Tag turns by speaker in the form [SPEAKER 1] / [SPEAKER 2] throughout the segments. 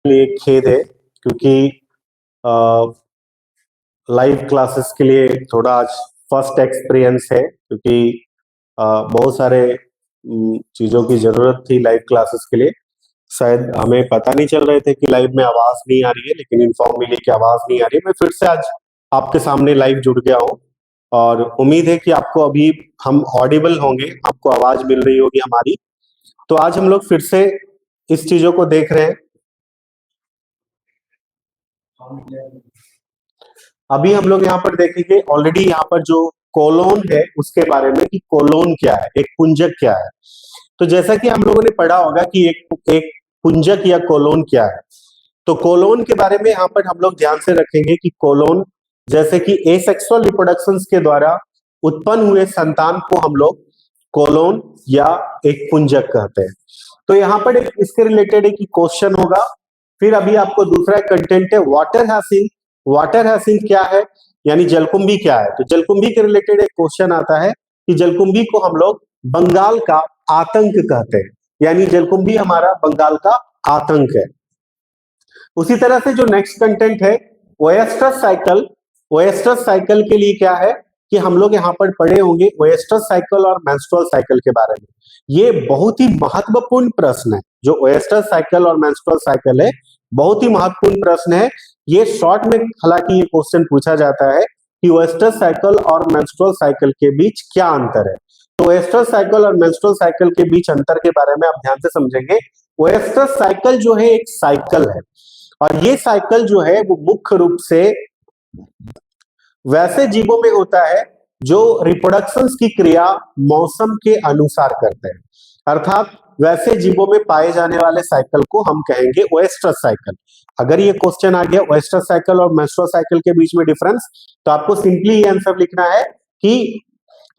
[SPEAKER 1] लिए खेद है क्योंकि लाइव क्लासेस के लिए थोड़ा आज फर्स्ट एक्सपीरियंस है क्योंकि बहुत सारे चीजों की जरूरत थी लाइव क्लासेस के लिए। शायद हमें पता नहीं चल रहे थे कि लाइव में आवाज नहीं आ रही है, लेकिन इन्फॉर्म मिली कि आवाज नहीं आ रही है। मैं फिर से आज आपके सामने लाइव जुड़ गया हूँ और उम्मीद है कि आपको अभी हम ऑडिबल होंगे, आपको आवाज मिल रही होगी हमारी। तो आज हम लोग फिर से इस चीजों को देख रहे हैं। अभी हम लोग यहाँ पर देखेंगे ऑलरेडी यहाँ पर जो कोलोन है उसके बारे में कि कोलोन क्या है, एक पुंजक क्या है। तो जैसा कि हम लोगों ने पढ़ा होगा कि एक पुंजक या कोलोन क्या है। तो कोलोन के बारे में यहाँ पर हम लोग ध्यान से रखेंगे कि कोलोन जैसे कि एसेक्सुअल रिप्रोडक्शन के द्वारा उत्पन्न हुए संतान को हम लोग कोलोन या एक पुंजक कहते हैं। तो यहाँ पर एक इसके रिलेटेड एक क्वेश्चन होगा। फिर अभी आपको दूसरा कंटेंट है वाटर हैसिंग। वाटर हैसिंग क्या है यानी जलकुंभी क्या है। तो जलकुंभी के रिलेटेड एक क्वेश्चन आता है कि जलकुंभी को हम लोग बंगाल का आतंक कहते हैं, यानी जलकुंभी हमारा बंगाल का आतंक है। उसी तरह से जो नेक्स्ट कंटेंट है ओएस्ट्रस साइकिल। ओएस्ट्रस साइकिल के लिए क्या है कि हम लोग यहाँ पर पढ़े होंगे ओएस्ट्रस साइकिल और मेंस्ट्रुअल साइकिल के बारे में। ये बहुत ही महत्वपूर्ण प्रश्न है। जो ओएस्ट्रस साइकिल और मेंस्ट्रुअल साइकिल है बहुत ही महत्वपूर्ण प्रश्न है। ये शॉर्ट में हालांकि ये क्वेश्चन पूछा जाता है कि ओएस्ट्रस साइकिल और मेंस्ट्रुअल साइकिल के बीच क्या अंतर है। तो ओएस्ट्रस साइकिल और मेंस्ट्रुअल साइकिल के बीच अंतर के बारे में आप ध्यान से समझेंगे। ओएस्ट्रस साइकिल जो है एक साइकिल है और ये साइकिल जो है वो मुख्य रूप से वैसे जीवों में होता है जो रिप्रोडक्शन की क्रिया मौसम के अनुसार करते हैं। अर्थात वैसे जीवों में पाए जाने वाले साइकिल को हम कहेंगे ओएस्ट्रस साइकिल। अगर ये क्वेश्चन आ गया ओएस्ट्रस साइकिल और मेंस्ट्रुअल साइकिल के बीच में डिफरेंस, तो आपको सिंपली ये आंसर लिखना है कि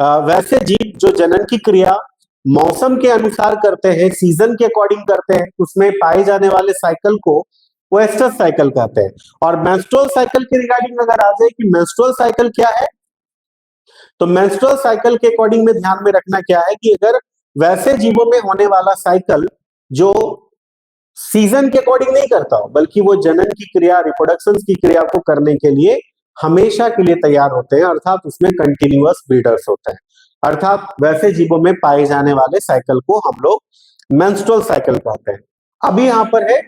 [SPEAKER 1] वैसे जीव जो जनन की क्रिया मौसम के अनुसार करते हैं, सीजन के अकॉर्डिंग करते हैं, उसमें पाए जाने वाले साइकिल को ओएस्ट्रस साइकिल कहते हैं। और मेंस्ट्रुअल साइकिल के रिगार्डिंग अगर आ जाए कि मेंस्ट्रुअल साइकिल क्या है, तो मेंस्ट्रुअल साइकिल के अकॉर्डिंग में ध्यान में रखना क्या है कि अगर वैसे जीवों में होने वाला साइकिल जो सीजन के अकॉर्डिंग नहीं करता हो, बल्कि वो जनन की क्रिया रिप्रोडक्शन की क्रिया को करने के लिए हमेशा के लिए तैयार होते हैं, अर्थात उसमें कंटिन्यूअस ब्रीडर्स होते हैं। अर्थात वैसे जीवों में पाए जाने वाले साइकिल को हम लोग मेंस्ट्रुअल साइकिल कहते हैं। अभी यहां पर है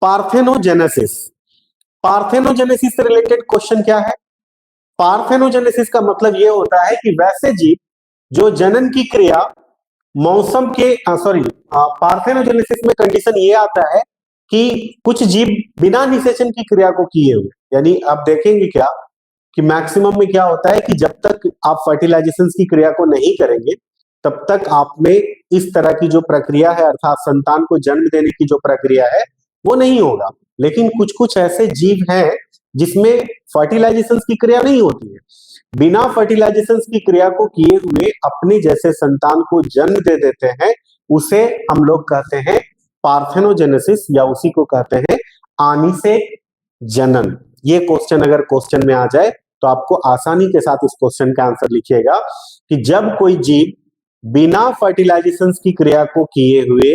[SPEAKER 1] पार्थेनोजेनेसिस। पार्थेनोजेनेसिस से रिलेटेड क्वेश्चन क्या है। पार्थेनोजेनेसिस का मतलब यह होता है कि वैसे जीव जो जनन की क्रिया मौसम के पार्थेनोजेनेसिस में कंडीशन ये आता है कि कुछ जीव बिना निषेचन की क्रिया को किए हुए, यानी आप देखेंगे क्या कि मैक्सिमम में क्या होता है कि जब तक आप फर्टिलाइजेशन की क्रिया को नहीं करेंगे तब तक आप में इस तरह की जो प्रक्रिया है अर्थात संतान को जन्म देने की जो प्रक्रिया है वो नहीं होगा। लेकिन कुछ कुछ ऐसे जीव हैं जिसमें फर्टिलाइजेशन की क्रिया नहीं होती है। बिना फर्टिलाइजेशन की क्रिया को किए हुए अपने जैसे संतान को जन्म दे देते हैं, उसे हम लोग कहते हैं पार्थेनोजेनेसिस या उसी को कहते हैं आनिषेक जनन। ये क्वेश्चन अगर क्वेश्चन में आ जाए तो आपको आसानी के साथ इस क्वेश्चन का आंसर लिखिएगा कि जब कोई जीव बिना फर्टिलाइजेशन की क्रिया को किए हुए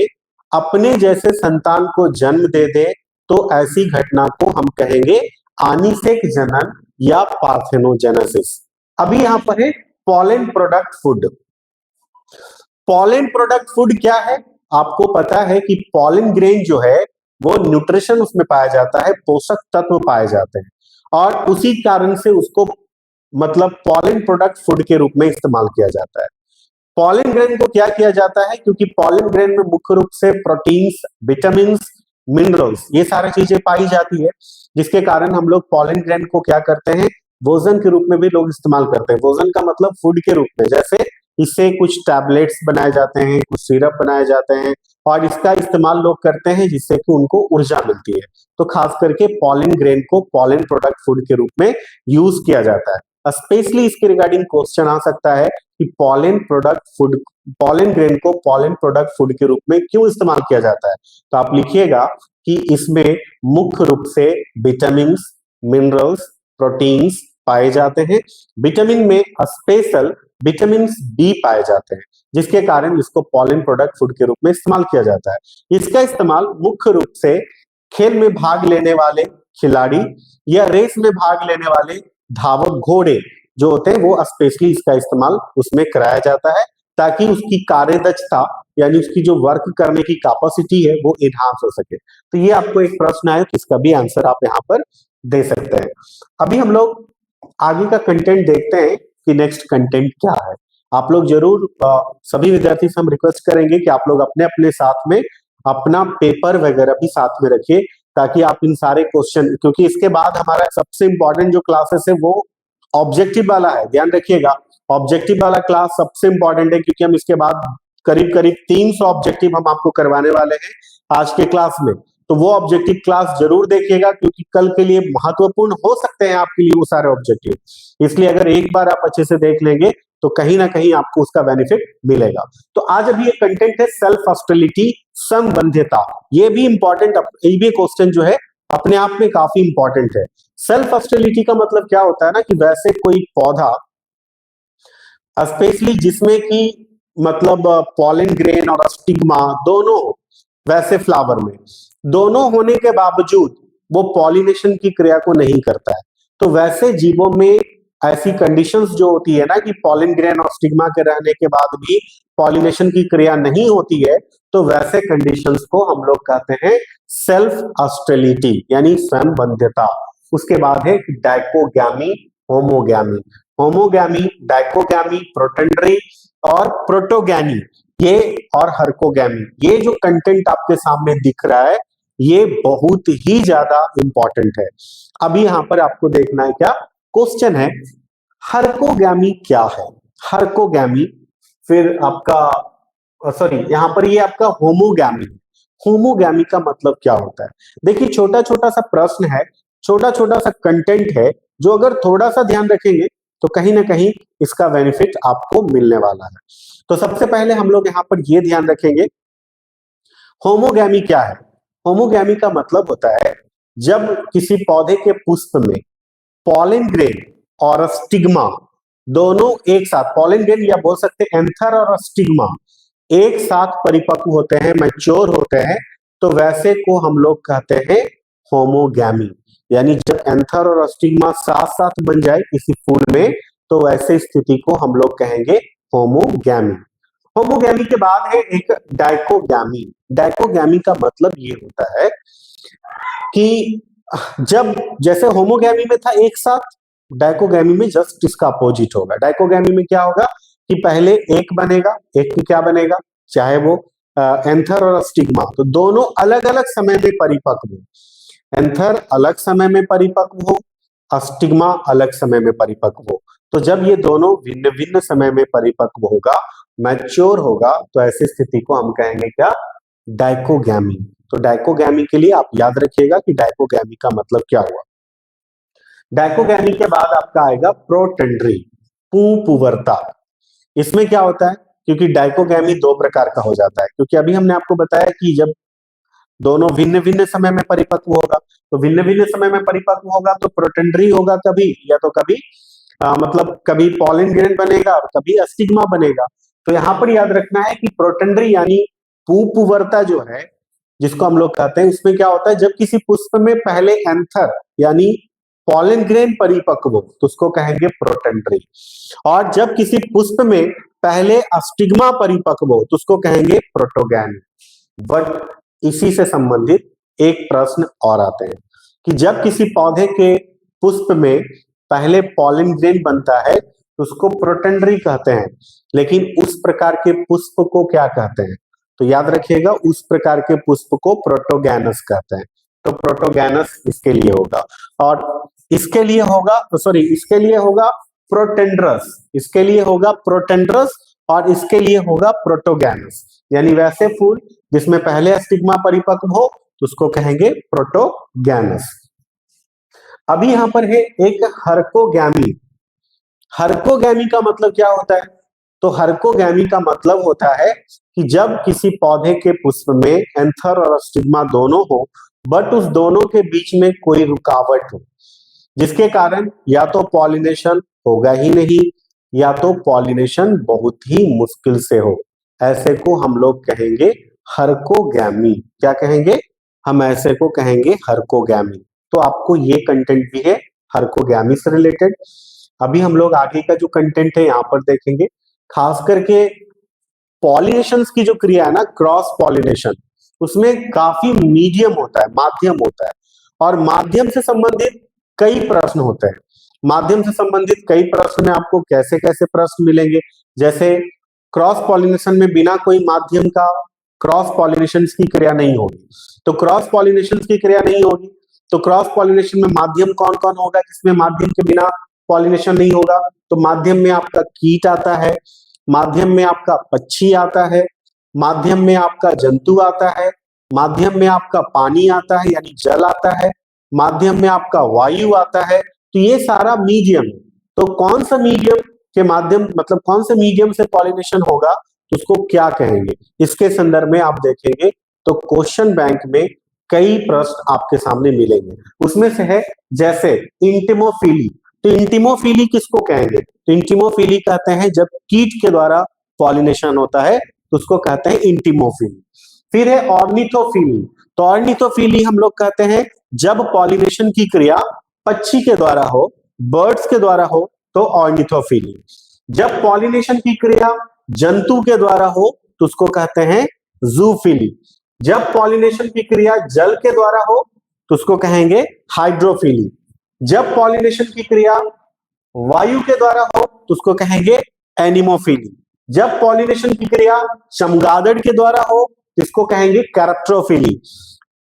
[SPEAKER 1] अपने जैसे संतान को जन्म दे दे तो ऐसी घटना को हम कहेंगे आनिषेक जनन या पार्थेनोजेनेसिस। अभी यहां पर है pollen product food. Pollen product food क्या है, आपको पता है कि पॉलन ग्रेन जो है वो न्यूट्रिशन उसमें पाया जाता है, पोषक तत्व पाए जाते हैं और उसी कारण से उसको मतलब पॉलन प्रोडक्ट फूड के रूप में इस्तेमाल किया जाता है। पॉलन ग्रेन को क्या किया जाता है, क्योंकि पॉलन ग्रेन में मुख्य रूप से प्रोटीन्स, विटामिन, मिनरल्स ये सारी चीजें पाई जाती है, जिसके कारण हम लोग पॉलन ग्रेन को क्या करते हैं भोजन के रूप में भी लोग इस्तेमाल करते हैं। भोजन का मतलब फूड के रूप में, जैसे इससे कुछ टैबलेट्स बनाए जाते हैं, कुछ सिरप बनाए जाते हैं और इसका इस्तेमाल लोग करते हैं जिससे कि उनको ऊर्जा मिलती है। तो खास करके पॉलन ग्रेन को पॉलन प्रोडक्ट फूड के रूप में यूज किया जाता है। स्पेशली इसके रिगार्डिंग क्वेश्चन आ सकता है कि pollen product food, pollen grain को पॉलन प्रोडक्ट फूड के रूप में क्यों इस्तेमाल किया जाता है। तो आप लिखिएगा कि इसमें मुख्य रूप से विटामिन, मिनरल्स, प्रोटीन्स पाए जाते हैं। विटामिन में स्पेशल विटामिन बी पाए जाते हैं, जिसके कारण इसको पॉलन प्रोडक्ट फूड के रूप में इस्तेमाल किया जाता है। इसका इस्तेमाल मुख्य रूप से खेल में भाग लेने वाले खिलाड़ी या रेस में भाग लेने वाले धावक घोड़े जो होते हैं, वो स्पेशली इसका इस्तेमाल उसमें कराया जाता है ताकि उसकी कार्यदक्षता यानी उसकी जो वर्क करने की कैपेसिटी है वो इनहांस हो सके। तो ये आपको एक प्रश्न आया, इसका भी आंसर आप यहाँ पर दे सकते हैं। अभी हम लोग आगे का कंटेंट देखते हैं कि नेक्स्ट कंटेंट क्या है। आप लोग जरूर सभी विद्यार्थी से हम रिक्वेस्ट करेंगे कि आप लोग अपने अपने साथ में अपना पेपर वगैरह भी साथ में रखिए ताकि आप इन सारे क्वेश्चन, क्योंकि इसके बाद हमारा सबसे इंपॉर्टेंट जो क्लासेस है वो ऑब्जेक्टिव वाला है, ध्यान रखिएगा। ऑब्जेक्टिव वाला क्लास सबसे इंपॉर्टेंट है क्योंकि हम इसके बाद करीब करीब 300 ऑब्जेक्टिव हम आपको करवाने वाले हैं आज के क्लास में। तो वो ऑब्जेक्टिव क्लास जरूर देखिएगा क्योंकि कल के लिए महत्वपूर्ण हो सकते हैं आपके लिए वो सारे ऑब्जेक्टिव। इसलिए अगर एक बार आप अच्छे से देख लेंगे तो कहीं ना कहीं आपको उसका बेनिफिट मिलेगा। तो आज अभी ये कंटेंट है सेल्फ हॉस्टिलिटी, संबंधिता। ये भी इंपॉर्टेंट, ये भी क्वेश्चन जो है अपने आप में काफी इंपॉर्टेंट है। सेल्फ हॉस्टिलिटी का मतलब क्या होता है ना कि वैसे कोई पौधा स्पेशली जिसमें कि मतलब पॉलन ग्रेन और स्टिग्मा दोनों, वैसे फ्लावर में दोनों होने के बावजूद वो पॉलिनेशन की क्रिया को नहीं करता है। तो वैसे जीवों में ऐसी कंडीशंस जो होती है ना कि पॉलन ग्रेन और स्टिग्मा के रहने के बाद भी पॉलिनेशन की क्रिया नहीं होती है, तो वैसे कंडीशंस को हम लोग कहते हैं सेल्फ हॉस्टिलिटी यानी स्वयंबद्धता। उसके बाद है डाइकोगैमी, होमोगैमी। होमोगैमी, डाइकोगैमी, प्रोटेंडरी और प्रोटोगैनी, ये और हर्कोगैमी, ये जो कंटेंट आपके सामने दिख रहा है ये बहुत ही ज्यादा इंपॉर्टेंट है। अभी यहां पर आपको देखना है क्या क्वेश्चन है, हर्कोगैमी क्या है। हर्कोगैमी, फिर आपका सॉरी यहां पर ये आपका होमोगैमी। होमोगैमी का मतलब क्या होता है? देखिए छोटा छोटा सा प्रश्न है, छोटा छोटा सा कंटेंट है, जो अगर थोड़ा सा ध्यान रखेंगे तो कहीं ना कहीं इसका बेनिफिट आपको मिलने वाला है। तो सबसे पहले हम लोग यहाँ पर ये ध्यान रखेंगे होमोगैमी क्या है। होमोगैमी का मतलब होता है जब किसी पौधे के पुष्प में पॉलन ग्रेन और स्टिग्मा दोनों एक साथ, पॉलन ग्रेन या बोल सकते हैं एंथर और स्टिग्मा एक साथ परिपक्व होते हैं, मैच्योर होते हैं, तो वैसे को हम लोग कहते हैं होमोगैमी। यानी जब एंथर और स्टिग्मा साथ साथ बन जाए किसी फूल में तो वैसे स्थिति को हम लोग कहेंगे होमोगैमी। होमोगैमी के बाद है एक डाइकोगैमी। डाइकोगैमी का मतलब ये होता है कि जब जैसे होमोगैमी में था एक साथ, डाइकोगैमी में जस्ट इसका अपोजिट होगा। डाइकोगैमी में क्या होगा कि पहले एक बनेगा, एक की क्या बनेगा, चाहे वो एंथर और स्टिग्मा, तो दोनों अलग अलग समय में परिपक्व हो। एंथर अलग समय में परिपक्व हो, स्टिग्मा अलग समय में परिपक्व हो। तो जब ये दोनों भिन्न भिन्न समय में परिपक्व होगा, मैच्योर होगा, तो ऐसी स्थिति को हम कहेंगे क्या, डाइकोगैमी। तो डाइकोगैमी के लिए आप याद रखिएगा कि डाइकोगैमी का मतलब क्या हुआ। डाइकोगैमी के बाद आपका आएगा प्रोटेंड्री, पुंपर्वता। इसमें क्या होता है, क्योंकि डाइकोगैमी दो प्रकार का हो जाता है, क्योंकि अभी हमने आपको बताया कि जब दोनों भिन्न भिन्न समय में परिपक्व होगा, तो भिन्न भिन्न समय में परिपक्व होगा तो प्रोटेंड्री होगा कभी, या तो कभी मतलब कभी पॉलन ग्रेन बनेगा और कभी स्टिग्मा बनेगा। तो यहाँ पर याद रखना है कि प्रोटेंड्री यानी पुंपर्वता जो है, जिसको हम लोग कहते हैं, उसमें क्या होता है जब किसी पुष्प में पहले एंथर यानी पॉलन ग्रेन परिपक्व हो तो उसको कहेंगे प्रोटेंड्री, और जब किसी पुष्प में पहले स्टिग्मा परिपक्व हो तो उसको कहेंगे प्रोटोगैमी। बट इसी से संबंधित एक प्रश्न और आते हैं कि जब किसी पौधे के पुष्प में पहले पॉलन ग्रेन बनता है तो उसको प्रोटेंड्री कहते हैं, लेकिन उस प्रकार के पुष्प को क्या कहते हैं, तो याद रखिएगा उस प्रकार के पुष्प को प्रोटोगैनस कहते हैं। तो प्रोटोगैनस इसके लिए होगा, और इसके लिए होगा सॉरी इसके लिए होगा प्रोटेंड्रस, इसके लिए होगा प्रोटेंड्रस, और इसके लिए होगा प्रोटोगैनस। यानी वैसे फूल जिसमें पहले स्टिग्मा परिपक्व हो तो उसको कहेंगे प्रोटोगैनस। अभी यहां पर है एक हर्कोगैमी। हर्कोगैमी का मतलब क्या होता है, तो हर्कोगैमी का मतलब होता है कि जब किसी पौधे के पुष्प में एंथर और स्टिग्मा दोनों हो, बट उस दोनों के बीच में कोई रुकावट हो, जिसके कारण या तो पॉलिनेशन होगा ही नहीं या तो पॉलिनेशन बहुत ही मुश्किल से हो, ऐसे को हम लोग कहेंगे हर्कोगैमी। क्या कहेंगे, हम ऐसे को कहेंगे हर्कोगैमी। तो आपको ये कंटेंट भी है हर्कोगैमी से रिलेटेड। अभी हम लोग आगे का जो कंटेंट है यहाँ पर देखेंगे, खास करके पॉलिनेशन की जो क्रिया है ना, क्रॉस पॉलिनेशन, उसमें काफी मीडियम होता है, माध्यम होता है, और माध्यम से संबंधित कई प्रश्न होते हैं। माध्यम से संबंधित कई प्रश्न में आपको कैसे कैसे प्रश्न मिलेंगे, जैसे क्रॉस पॉलिनेशन में बिना कोई माध्यम का क्रॉस पॉलिनेशन की क्रिया नहीं होगी, तो क्रॉस पॉलिनेशन की क्रिया नहीं होगी, तो क्रॉस पॉलिनेशन में माध्यम कौन कौन होगा जिसमें माध्यम के बिना पॉलिनेशन नहीं होगा? तो माध्यम में आपका कीट आता है, माध्यम में आपका पक्षी आता है, माध्यम में आपका जंतु आता है, माध्यम में आपका पानी आता है यानी जल आता है, माध्यम में आपका वायु आता है। तो ये सारा मीडियम है। तो कौन सा मीडियम के माध्यम, मतलब कौन से मीडियम से पॉलिनेशन होगा तो उसको क्या कहेंगे, इसके संदर्भ में आप देखेंगे तो क्वेश्चन बैंक में कई प्रश्न आपके सामने मिलेंगे। उसमें से है जैसे इंटिमोफिली। तो इंटिमोफिली किसको कहेंगे? तो इंटिमोफिली कहते हैं जब कीट के द्वारा पॉलिनेशन होता है तो उसको कहते हैं इंटिमोफिली। फिर है ऑर्निथोफिली। तो ऑर्निथोफिली हम लोग कहते हैं जब पॉलिनेशन की क्रिया पक्षी के द्वारा हो, बर्ड्स के द्वारा हो तो ऑर्निथोफिली। जब पॉलिनेशन की क्रिया जंतु के द्वारा हो तो उसको कहते हैं जूफिली। जब पॉलिनेशन की क्रिया जल के द्वारा हो तो उसको कहेंगे हाइड्रोफिली। जब पॉलिनेशन की क्रिया वायु के द्वारा हो तो उसको कहेंगे एनिमोफिली। जब पॉलिनेशन की क्रिया चमगादड़ के द्वारा हो तो इसको कहेंगे कैरेप्टोफिली।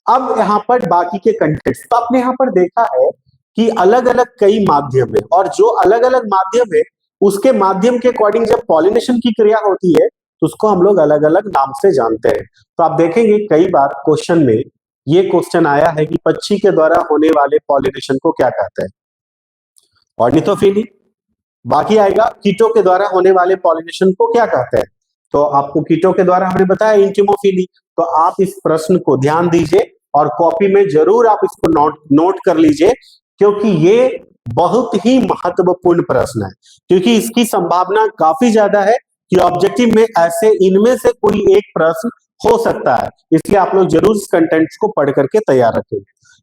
[SPEAKER 1] अब यहाँ पर बाकी के कंटेंट्स, तो आपने यहाँ पर देखा है कि अलग अलग कई माध्यम है, और जो अलग अलग माध्यम है उसके माध्यम के अकॉर्डिंग जब पॉलिनेशन की क्रिया होती है तो उसको हम लोग अलग अलग नाम से जानते हैं। तो आप देखेंगे कई बार क्वेश्चन में ये क्वेश्चन आया है कि पक्षी के द्वारा होने वाले पॉलिनेशन को क्या कहते हैं? ऑर्निथोफिली। बाकी आएगा कीटों के द्वारा होने वाले पॉलिनेशन को क्या कहते हैं? तो आपको कीटों के द्वारा हमने बताया इंटिमोफिली। तो आप इस प्रश्न को ध्यान दीजिए और कॉपी में जरूर आप इसको नोट कर लीजिए, क्योंकि ये बहुत ही महत्वपूर्ण प्रश्न है, क्योंकि इसकी संभावना काफी ज्यादा है कि ऑब्जेक्टिव में ऐसे इनमें से कोई एक प्रश्न हो सकता है। इसलिए आप लोग जरूर इस कंटेंट को पढ़ करके तैयार रखें।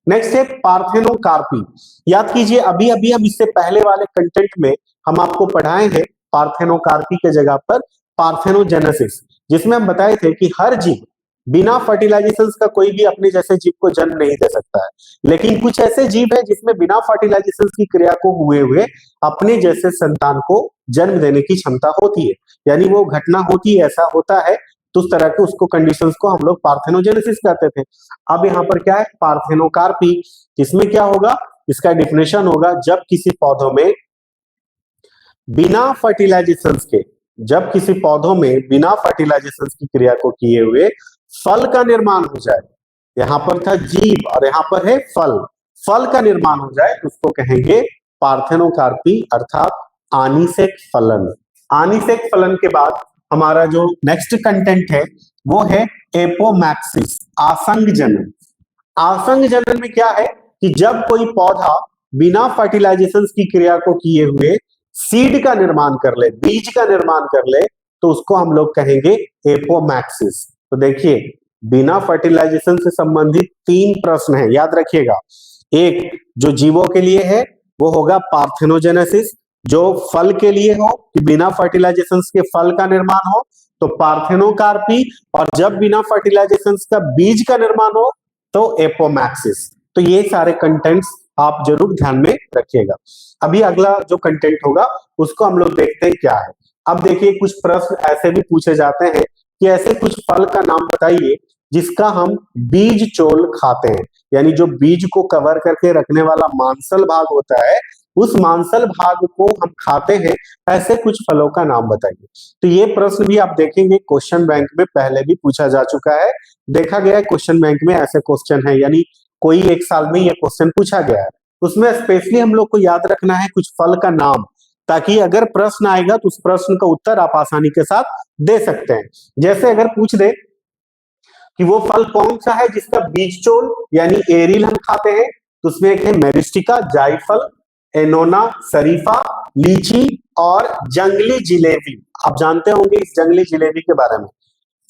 [SPEAKER 1] नेक्स्ट है पार्थेनोकार्पी। याद कीजिए अभी अभी हम इससे पहले वाले कंटेंट में हम आपको पढ़ाए हैं पार्थेनोकार्पी के जगह पर पार्थेनोजेनेसिस, जिसमें हम बताए थे कि हर जीव बिना फर्टिलाइजेशन का कोई भी अपने जैसे जीव को जन्म नहीं दे सकता है, लेकिन कुछ ऐसे जीव है जिसमें बिना फर्टिलाइजेशन की क्रिया को हुए हुए अपने जैसे संतान को जन्म देने की क्षमता होती है, यानी वो घटना होती है, ऐसा होता है, तो उस तरह के उसको कंडीशंस को हम लोग पार्थेनोजेनेसिस कहते थे। अब यहाँ पर क्या है पार्थेनोकार्पी, इसमें क्या होगा, इसका डिफिनेशन होगा जब किसी पौधों में बिना फर्टिलाइजेशन के, जब किसी पौधों में बिना फर्टिलाइजेशन की क्रिया को किए हुए फल का निर्माण हो जाए। यहाँ पर था जीव और यहाँ पर है फल, फल का निर्माण हो जाए तो उसको कहेंगे पार्थेनोकार्पी अर्थात आनिसेक फलन। आनिसेक फलन के बाद हमारा जो नेक्स्ट कंटेंट है वो है एपोमैक्सिस, आसंग जनन। आसंग जनन में क्या है कि जब कोई पौधा बिना फर्टिलाइजेशन की क्रिया को किए हुए सीड का निर्माण कर ले, बीज का निर्माण कर ले, तो उसको हम लोग कहेंगे एपोमैक्सिस। तो देखिए बिना फर्टिलाइजेशन से संबंधित 3 प्रश्न हैं, याद रखिएगा। एक जो जीवों के लिए है वो होगा पार्थेनोजेनेसिस, जो फल के लिए हो कि बिना फर्टिलाइजेशन के फल का निर्माण हो तो पार्थेनोकार्पी, और जब बिना फर्टिलाइजेशन का बीज का निर्माण हो तो एपोमैक्सिस। तो ये सारे कंटेंट्स आप जरूर ध्यान में रखिएगा। अभी अगला जो कंटेंट होगा उसको हम लोग देखते हैं क्या है। अब देखिए कुछ प्रश्न ऐसे भी पूछे जाते हैं कि ऐसे कुछ फल का नाम बताइए जिसका हम बीज चोल खाते हैं, यानी जो बीज को कवर करके रखने वाला मांसल भाग होता है उस मांसल भाग को हम खाते हैं, ऐसे कुछ फलों का नाम बताइए। तो ये प्रश्न भी आप देखेंगे क्वेश्चन बैंक में पहले भी पूछा जा चुका है, देखा गया है क्वेश्चन बैंक में ऐसे क्वेश्चन है, यानी कोई एक साल में ये क्वेश्चन पूछा गया है। उसमें स्पेशली हम लोग को याद रखना है कुछ फल का नाम, ताकि अगर प्रश्न आएगा तो उस प्रश्न का उत्तर आप आसानी के साथ दे सकते हैं। जैसे अगर पूछ दे कि वो फल कौन सा है जिसका बीज चोल यानी एरिल हम खाते हैं, तो उसमें एक है मेरिस्टिका, जायफल, एनोना, शरीफा, लीची और जंगली जिलेबी। आप जानते होंगे इस जंगली जिलेबी के बारे में।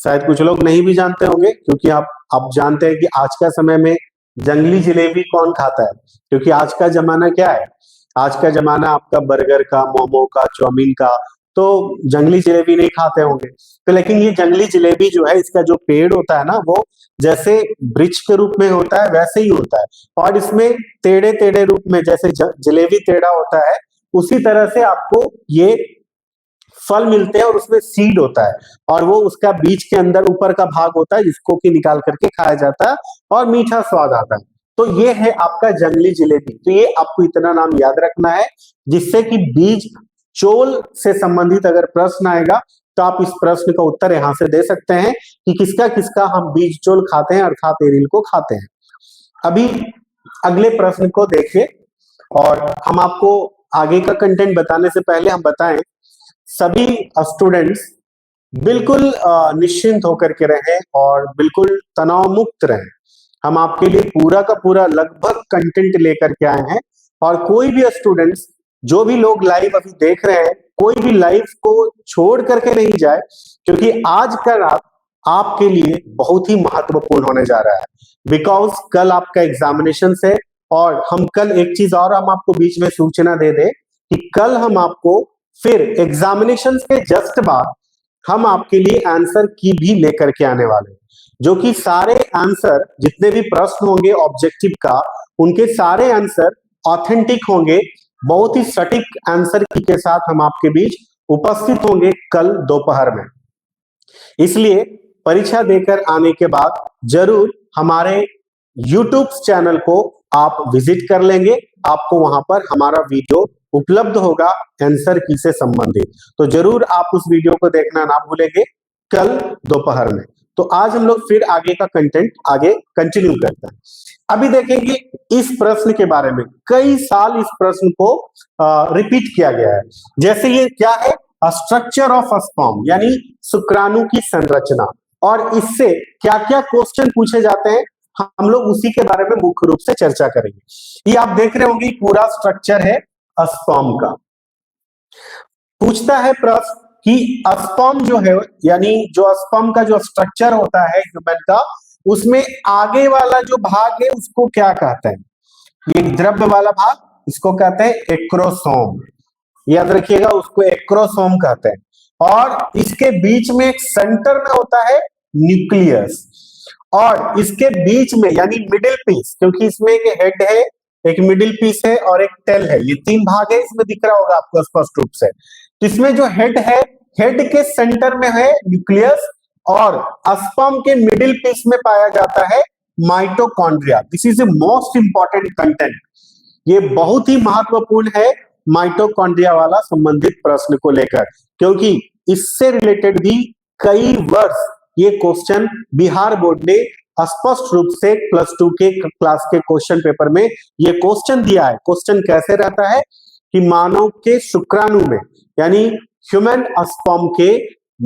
[SPEAKER 1] शायद कुछ लोग नहीं भी जानते होंगे, क्योंकि आप जानते हैं कि आज का समय में जंगली जलेबी कौन खाता है, क्योंकि आज का जमाना क्या है, आज का जमाना आपका बर्गर का, मोमो का, चाउमीन का, तो जंगली जलेबी नहीं खाते होंगे। तो लेकिन ये जंगली जलेबी जो है, इसका जो पेड़ होता है ना, वो जैसे वृक्ष के रूप में होता है वैसे ही होता है, और इसमें टेढ़े टेढ़े रूप में, जैसे जलेबी टेढ़ा होता है, उसी तरह से आपको ये फल मिलते हैं, और उसमें सीड होता है, और वो उसका बीज के अंदर ऊपर का भाग होता है, जिसको कि निकाल करके खाया जाता है और मीठा स्वाद आता है। तो ये है आपका जंगली जलेबी। तो ये आपको इतना नाम याद रखना है, जिससे कि बीज चोल से संबंधित अगर प्रश्न आएगा तो आप इस प्रश्न का उत्तर यहां से दे सकते हैं कि किसका किसका हम बीज चोल खाते हैं, अर्थात एरिल को खाते हैं। अभी अगले प्रश्न को देखिए, और हम आपको आगे का कंटेंट बताने से पहले हम बताएं, सभी स्टूडेंट्स बिल्कुल निश्चिंत होकर के रहें और बिल्कुल तनाव मुक्त रहें। हम आपके लिए पूरा का पूरा लगभग कंटेंट लेकर के आए हैं, और कोई भी स्टूडेंट्स, जो भी लोग लाइव अभी देख रहे हैं, कोई भी लाइव को छोड़ करके नहीं जाए, क्योंकि आज का रात आपके लिए बहुत ही महत्वपूर्ण होने जा रहा है। बिकॉज कल आपका एग्जामिनेशन है, और हम कल एक चीज और हम आपको बीच में सूचना दे दे कि कल हम आपको फिर एग्जामिनेशन के जस्ट बाद हम आपके लिए आंसर की भी लेकर के आने वाले हैं, जो कि सारे आंसर, जितने भी प्रश्न होंगे ऑब्जेक्टिव का, उनके सारे आंसर ऑथेंटिक होंगे, बहुत ही सटीक आंसर की के साथ हम आपके बीच उपस्थित होंगे कल दोपहर में। इसलिए परीक्षा देकर आने के बाद जरूर हमारे YouTube चैनल को आप विजिट कर लेंगे, आपको वहां पर हमारा वीडियो उपलब्ध होगा आंसर की से संबंधित। तो जरूर आप उस वीडियो को देखना ना भूलेंगे कल दोपहर में। तो आज हम लोग फिर आगे का कंटेंट आगे कंटिन्यू करते हैं। अभी देखेंगे इस प्रश्न के बारे में, कई साल इस प्रश्न को रिपीट किया गया है। जैसे ये क्या है, स्ट्रक्चर ऑफ स्पर्म, यानी शुक्राणु की संरचना, और इससे क्या क्या क्वेश्चन पूछे जाते हैं, हम लोग उसी के बारे में मुख्य रूप से चर्चा करेंगे। ये आप देख रहे होंगे पूरा स्ट्रक्चर है स्पर्म का। पूछता है प्रश्न कि स्पर्म जो है, यानी जो स्पर्म का जो स्ट्रक्चर होता है ह्यूमन का, उसमें आगे वाला जो भाग है उसको क्या कहते हैं? ये द्रव्य वाला भाग, इसको कहते हैं एक्रोसोम। याद रखिएगा, उसको एक्रोसोम कहते हैं। और इसके बीच में एक सेंटर में होता है न्यूक्लियस, और इसके बीच में यानी मिडिल पीस, क्योंकि इसमें एक हेड है, एक मिडिल पीस है और एक टेल है, ये तीन भाग है, इसमें दिख रहा होगा आपको स्पष्ट रूप से। तो इसमें जो हेड है, हेड के सेंटर में है न्यूक्लियस, और स्पर्म के मिडिल पीस में पाया जाता है mitochondria. This is a most important content, ये बहुत ही महत्वपूर्ण है माइटोकॉन्ड्रिया वाला संबंधित प्रश्न को लेकर, क्योंकि इससे रिलेटेड भी कई वर्ष ये क्वेश्चन बिहार बोर्ड ने स्पष्ट रूप से +2 के क्लास के क्वेश्चन पेपर में ये क्वेश्चन दिया है। क्वेश्चन कैसे रहता है कि मानव के शुक्राणु में, यानी ह्यूमन स्पर्म के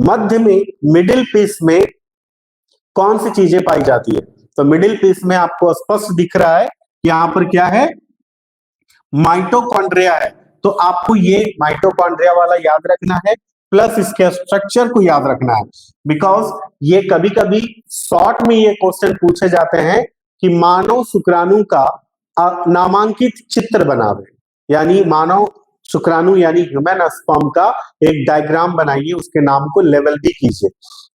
[SPEAKER 1] मध्य में मिडिल पीस में कौन सी चीजें पाई जाती है? तो मिडिल पीस में आपको स्पष्ट दिख रहा है, यहां पर क्या है, माइटोकॉन्ड्रिया है। तो आपको ये माइटोकॉन्ड्रिया वाला याद रखना है, प्लस इसके स्ट्रक्चर को याद रखना है, बिकॉज ये कभी कभी शॉर्ट में ये क्वेश्चन पूछे जाते हैं कि मानव शुक्राणु का नामांकित चित्र बनावे, यानी मानव शुक्राणु यानी ह्यूमन स्पर्म का एक डायग्राम बनाइए, उसके नाम को लेवल भी कीजिए।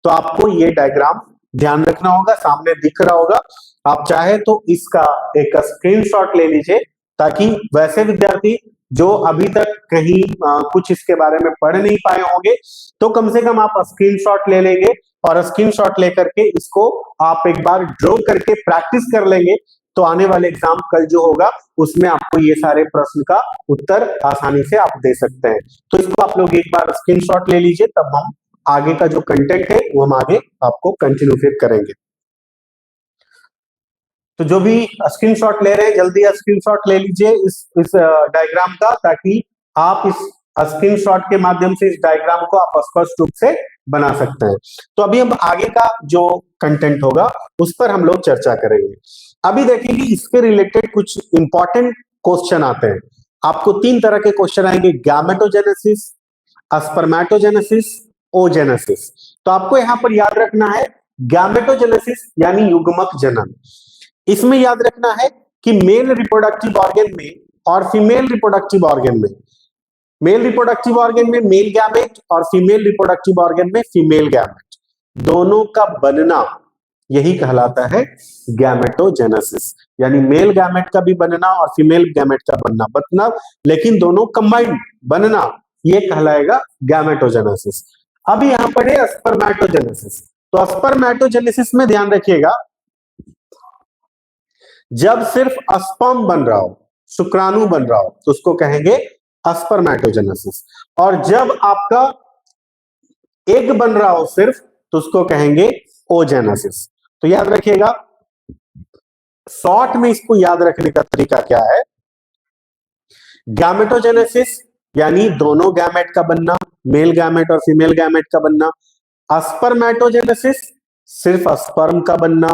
[SPEAKER 1] तो आपको ये डायग्राम ध्यान रखना होगा, सामने दिख रहा होगा। आप चाहे तो इसका एक स्क्रीनशॉट ले लीजिए, ताकि वैसे विद्यार्थी जो अभी तक कहीं कुछ इसके बारे में पढ़ नहीं पाए होंगे, तो कम से कम आप स्क्रीनशॉट ले लेंगे, और स्क्रीनशॉट लेकर के इसको आप एक बार ड्रॉ करके प्रैक्टिस कर लेंगे, तो आने वाले एग्जाम कल जो होगा उसमें आपको ये सारे प्रश्न का उत्तर आसानी से आप दे सकते हैं। तो इसको आप लोग एक बार स्क्रीनशॉट ले लीजिए, तब हम आगे का जो कंटेंट है वो हम आगे आपको कंटिन्यू फिर करेंगे। तो जो भी स्क्रीनशॉट ले रहे हैं, जल्दी स्क्रीनशॉट ले लीजिए इस डायग्राम का, ताकि आप इस स्क्रीनशॉट के माध्यम से इस डायग्राम को आप स्पष्ट रूप से बना सकते हैं। तो अभी हम आगे का जो कंटेंट होगा उस पर हम लोग चर्चा करेंगे। अभी देखेंगे इसके रिलेटेड कुछ इंपॉर्टेंट क्वेश्चन आते हैं। आपको 3 तरह के क्वेश्चन आएंगे, गैमेटोजेनेसिस, स्पर्मेटोजेनेसिस, ओजेनेसिस। तो आपको यहां पर याद रखना है गैमेटोजेनेसिस यानी युग्मक जनन। इसमें याद रखना है कि मेल रिप्रोडक्टिव ऑर्गन में और फीमेल रिप्रोडक्टिव ऑर्गन में, मेल रिप्रोडक्टिव ऑर्गन में मेल गैमेट और फीमेल रिप्रोडक्टिव ऑर्गन में फीमेल गैमेट, दोनों का बनना यही कहलाता है गैमेटोजेनेसिस। यानी मेल गैमेट का भी बनना और फीमेल गैमेट का बनना, लेकिन दोनों कंबाइंड बनना, ये कहलाएगा गैमेटोजेनेसिस। अब यहां पर है स्पर्मेटोजेनेसिस। तो स्पर्मेटोजेनेसिस में ध्यान रखिएगा, जब सिर्फ स्पर्म बन रहा हो, शुक्राणु बन रहा हो, तो उसको कहेंगे स्पर्मेटोजेनेसिस। और जब आपका एग बन रहा हो सिर्फ, तो उसको कहेंगे ओजेनेसिस। तो याद रखिएगा, शॉर्ट में इसको याद रखने का तरीका क्या है, गैमेटोजेनेसिस यानी दोनों गैमेट का बनना, मेल गैमेट और फीमेल गैमेट का बनना। स्पर्मेटोजेनेसिस सिर्फ स्पर्म का बनना।